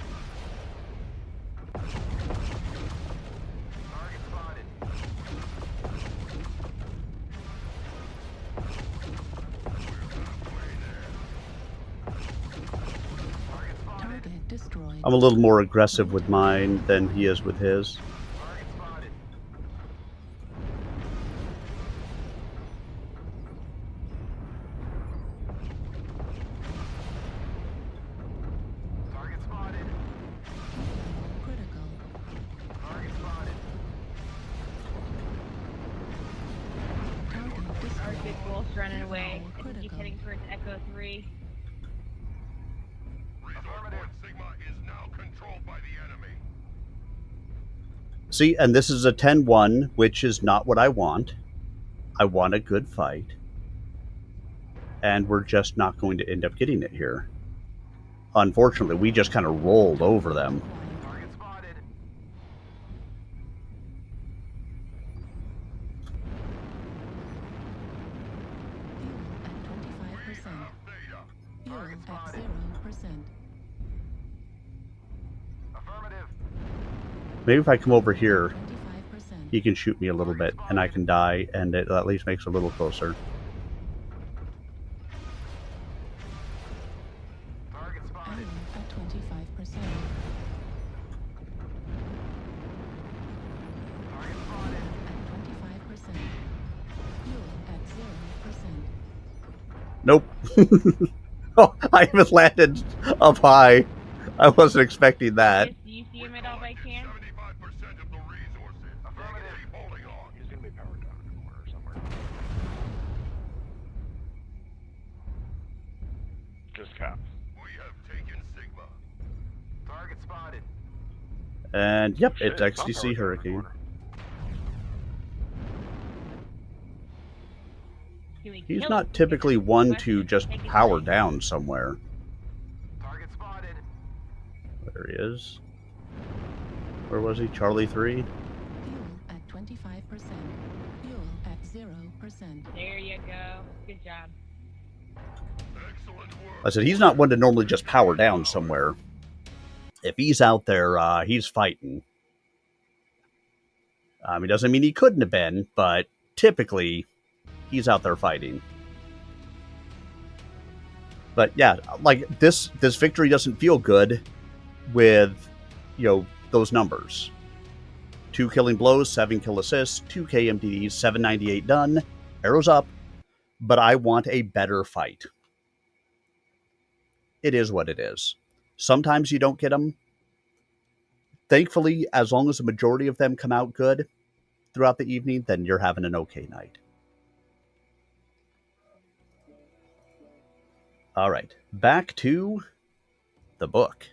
Target spotted. Target destroyed. I'm a little more aggressive with mine than he is with his. Target spotted. Target spotted. running away. I think he's heading towards Echo 3. Affirmative. Sigma is now controlled by the enemy. See, and this is a 10-1, which is not what I want. I want a good fight. And we're just not going to end up getting it here. Unfortunately, we just kind of rolled over them. Target spotted. Fuel at 0%. Affirmative. Maybe if I come over here, he can shoot me a little bit, and I can die, and it at least makes it a little closer. Target spotted. At 25%. Target spotted. At 25%. Fuel at 0%. Nope. Oh, I even landed up high. I wasn't expecting that. Do you see him at all by chance? 75% of the resources. Affirmative. Keep holding on. He's gonna be powered down in the corner somewhere. Just cap. We have taken Sigma. Target spotted. And yep, Shit, it's it's not XTC powered down in the Hurricane. corner. Can we He's kill not him? typically one to just Take his power life. down somewhere. Target spotted. There he is. Where was he? Charlie 3? Fuel at 25%. Fuel at 0%. There you go. Good job. Excellent work. I said he's not one to normally just power down somewhere. If he's out there, he's fighting. It doesn't mean he couldn't have been, but typically he's out there fighting. But yeah, like this victory doesn't feel good with, those numbers. 2 killing blows, 7 kill assists, 2 KMDDs, 798 done, arrows up, but I want a better fight. It is what it is. Sometimes you don't get them. Thankfully, as long as the majority of them come out good throughout the evening, then you're having an okay night. All right, back to the book.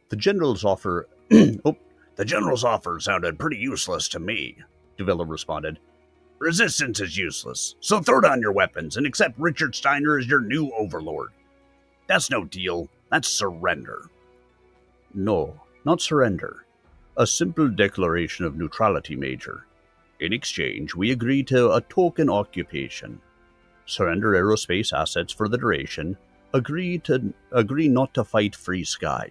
The general's offer... the general's offer sounded pretty useless to me, Davila responded. Resistance is useless, so throw down your weapons and accept Richard Steiner as your new overlord. That's no deal. That's surrender. No, not surrender. A simple declaration of neutrality, Major. In exchange, we agree to a token occupation. Surrender aerospace assets for the duration. Agree not to fight Free Sky.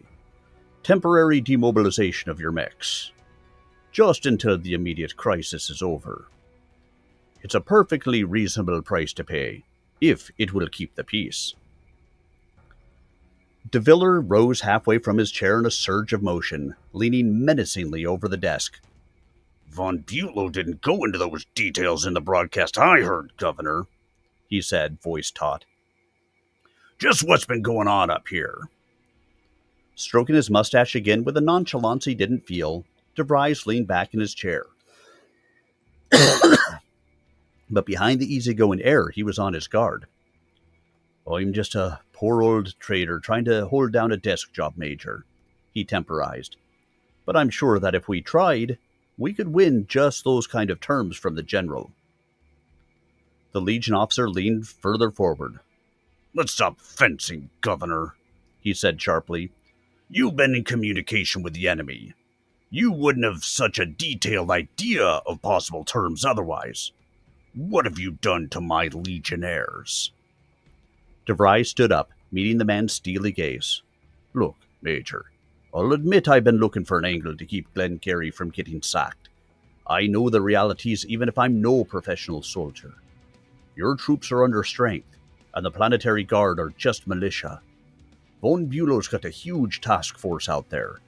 Temporary demobilization of your mechs. Just until the immediate crisis is over. It's a perfectly reasonable price to pay, if it will keep the peace. De Viller rose halfway from his chair in a surge of motion, leaning menacingly over the desk. Von Bulow didn't go into those details in the broadcast I heard, Governor, he said, voice taut. Just what's been going on up here? Stroking his mustache again with a nonchalance he didn't feel, De Vries leaned back in his chair. But behind the easygoing air, he was on his guard. I'm just a poor old trader trying to hold down a desk job, Major, he temporized. But I'm sure that if we tried, we could win just those kind of terms from the general. The Legion officer leaned further forward. Let's stop fencing, Governor, he said sharply. You've been in communication with the enemy. You wouldn't have such a detailed idea of possible terms otherwise. What have you done to my legionnaires? De Vries stood up, meeting the man's steely gaze. Look, Major, I'll admit I've been looking for an angle to keep Glengarry from getting sacked. I know the realities even if I'm no professional soldier. Your troops are under strength, and the Planetary Guard are just militia. Von Bulow's got a huge task force out there.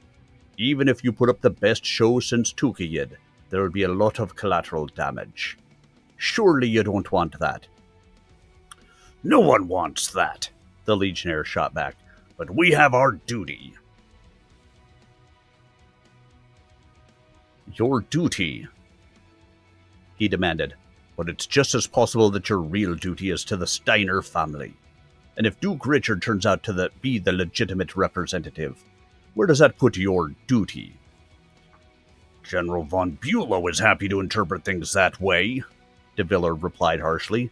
Even if you put up the best show since Tukayid, there will be a lot of collateral damage. Surely you don't want that. No one wants that, the Legionnaire shot back, but we have our duty. Your duty, he demanded. But it's just as possible that your real duty is to the Steiner family. And if Duke Richard turns out to be the legitimate representative, where does that put your duty? General von Bülow is happy to interpret things that way, de Villers replied harshly.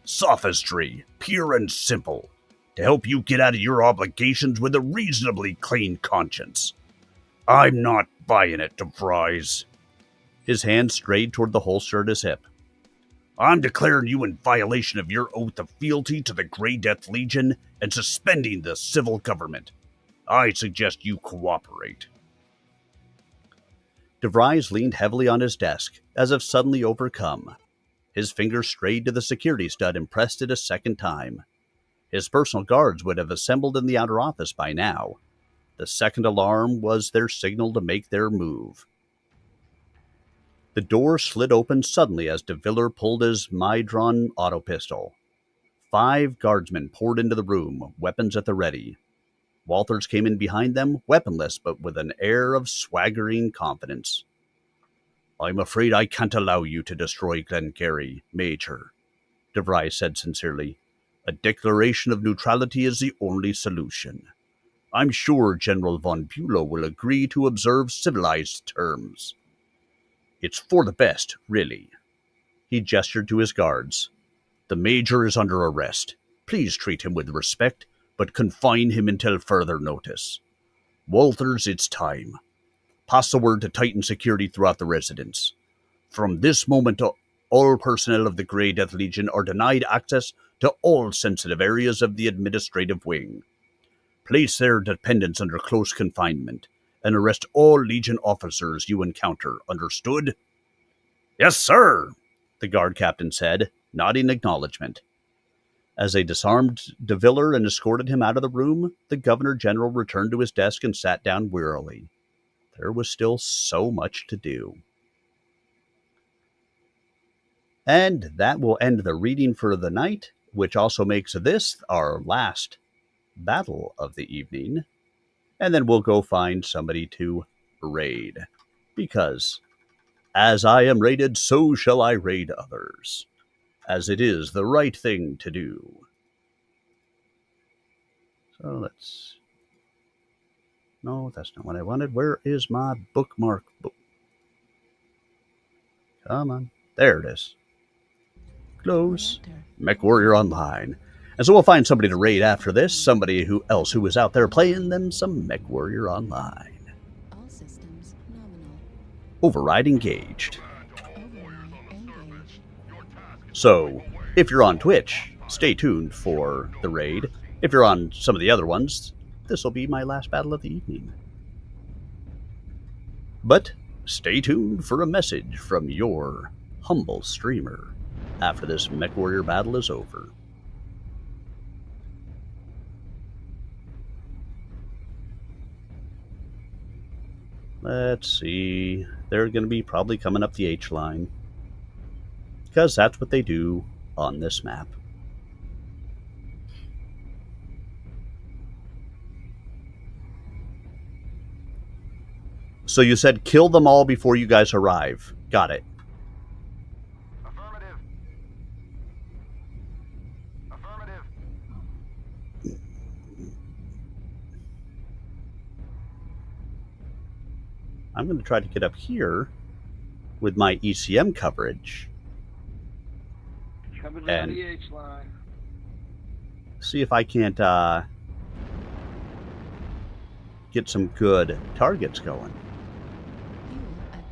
Sophistry, pure and simple, to help you get out of your obligations with a reasonably clean conscience. I'm not buying it, de Vries. His hand strayed toward the holster at his hip. I'm declaring you in violation of your oath of fealty to the Grey Death Legion and suspending the civil government. I suggest you cooperate. De Vries leaned heavily on his desk, as if suddenly overcome. His fingers strayed to the security stud and pressed it a second time. His personal guards would have assembled in the outer office by now. The second alarm was their signal to make their move. The door slid open suddenly as de Villers pulled his Midron auto pistol. 5 guardsmen poured into the room, weapons at the ready. Walters came in behind them, weaponless but with an air of swaggering confidence. I'm afraid I can't allow you to destroy Glengarry, Major, de Vries said sincerely. A declaration of neutrality is the only solution. I'm sure General von Bülow will agree to observe civilized terms. It's for the best, really. He gestured to his guards. The Major is under arrest. Please treat him with respect, but confine him until further notice. Walters, it's time. Pass the word to tighten security throughout the residence. From this moment, all personnel of the Grey Death Legion are denied access to all sensitive areas of the administrative wing. Place their dependents under close confinement, and arrest all Legion officers you encounter. Understood? Yes, sir, the guard captain said, nodding acknowledgement. As they disarmed de Villers and escorted him out of the room, the Governor-General returned to his desk and sat down wearily. There was still so much to do. And that will end the reading for the night, which also makes this our last battle of the evening. And then we'll go find somebody to raid. Because, as I am raided, so shall I raid others. As it is the right thing to do. So let's... No, that's not what I wanted. Where is my bookmark book? Come on. There it is. Close. MechWarrior Online. And so we'll find somebody to raid after this. Somebody else who is out there playing them some MechWarrior Online. All systems nominal. Override engaged. So, if you're on Twitch, stay tuned for the raid. If you're on some of the other ones, this will be my last battle of the evening. But stay tuned for a message from your humble streamer after this MechWarrior battle is over. Let's see. They're going to be probably coming up the H line. Because that's what they do on this map. So you said kill them all before you guys arrive. Got it. Affirmative. Affirmative. I'm going to try to get up here with my ECM coverage. Coming And down the H line. see if I can't get some good targets going. Fuel at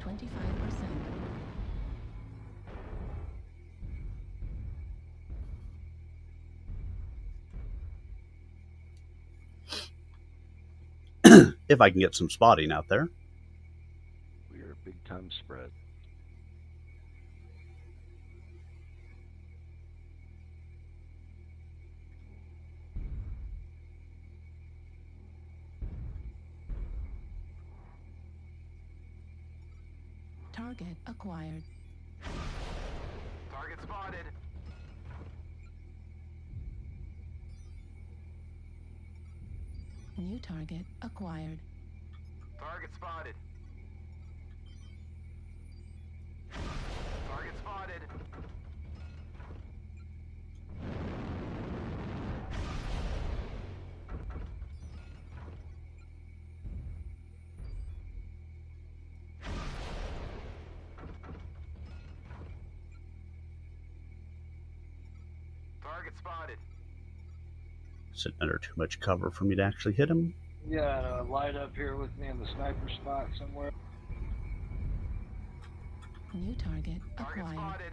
25%. If I can get some spotting out there. We are a big time spread. Target acquired. Target spotted. New target acquired. Target spotted. Target spotted. Sitting under too much cover for me to actually hit him. You got a light up here with me in the sniper spot somewhere. New target acquired. Spotted.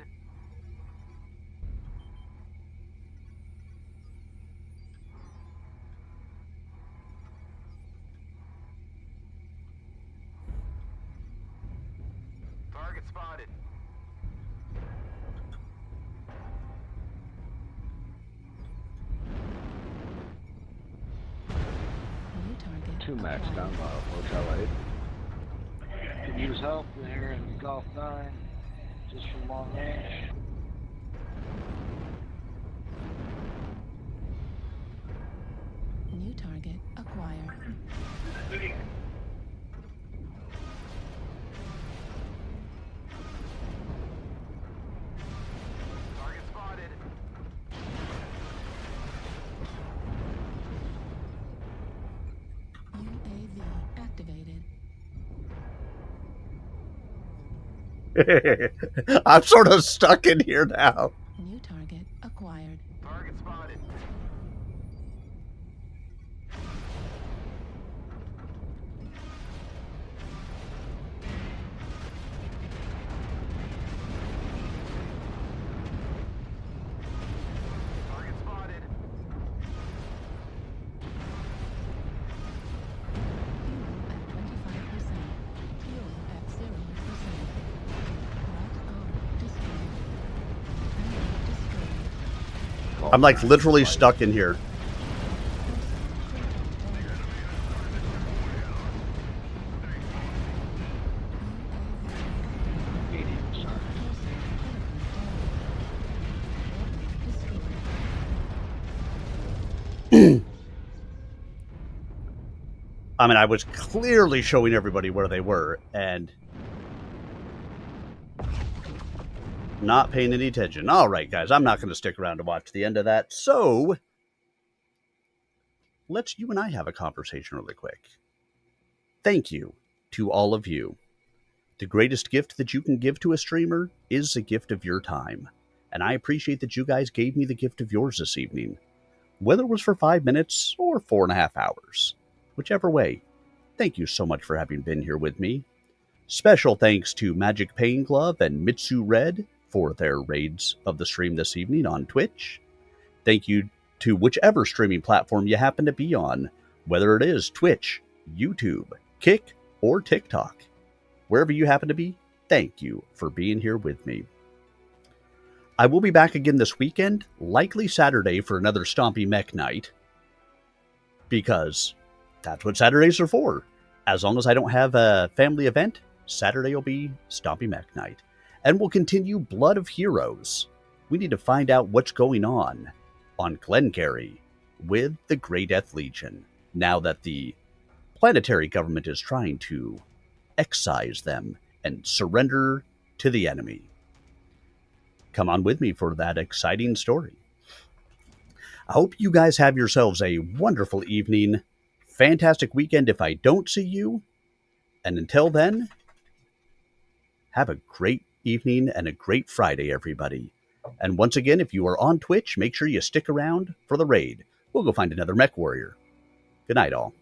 Target spotted. New target. Two Mechs down Hotel 8. Could use help here in Golf 9, just from long range. New target acquired. Target spotted. UAV activated. I'm sort of stuck in here now. New target acquired. Target spotted. Target spotted. Fuel at 25%. Fuel at 0%. Right arm destroyed. Enemy destroyed. I'm like literally stuck in here. I mean, I was clearly showing everybody where they were and not paying any attention. All right, guys, I'm not going to stick around to watch the end of that. So let's you and I have a conversation really quick. Thank you to all of you. The greatest gift that you can give to a streamer is a gift of your time. And I appreciate that you guys gave me the gift of yours this evening. Whether it was for 5 minutes or 4.5 hours. Whichever way, thank you so much for having been here with me. Special thanks to Magic Pain Glove and Mitsu Red for their raids of the stream this evening on Twitch. Thank you to whichever streaming platform you happen to be on, whether it is Twitch, YouTube, Kick, or TikTok. Wherever you happen to be, thank you for being here with me. I will be back again this weekend, likely Saturday for another Stompy Mech night, because that's what Saturdays are for. As long as I don't have a family event, Saturday will be Stompy Mech night. And we'll continue Blood of Heroes. We need to find out what's going on Glengarry with the Grey Death Legion, now that the planetary government is trying to excise them and surrender to the enemy. Come on with me for that exciting story. I hope you guys have yourselves a wonderful evening, fantastic weekend if I don't see you, and until then, have a great evening and a great Friday, everybody. And once again, if you are on Twitch, make sure you stick around for the raid. We'll go find another Mech Warrior. Good night, all.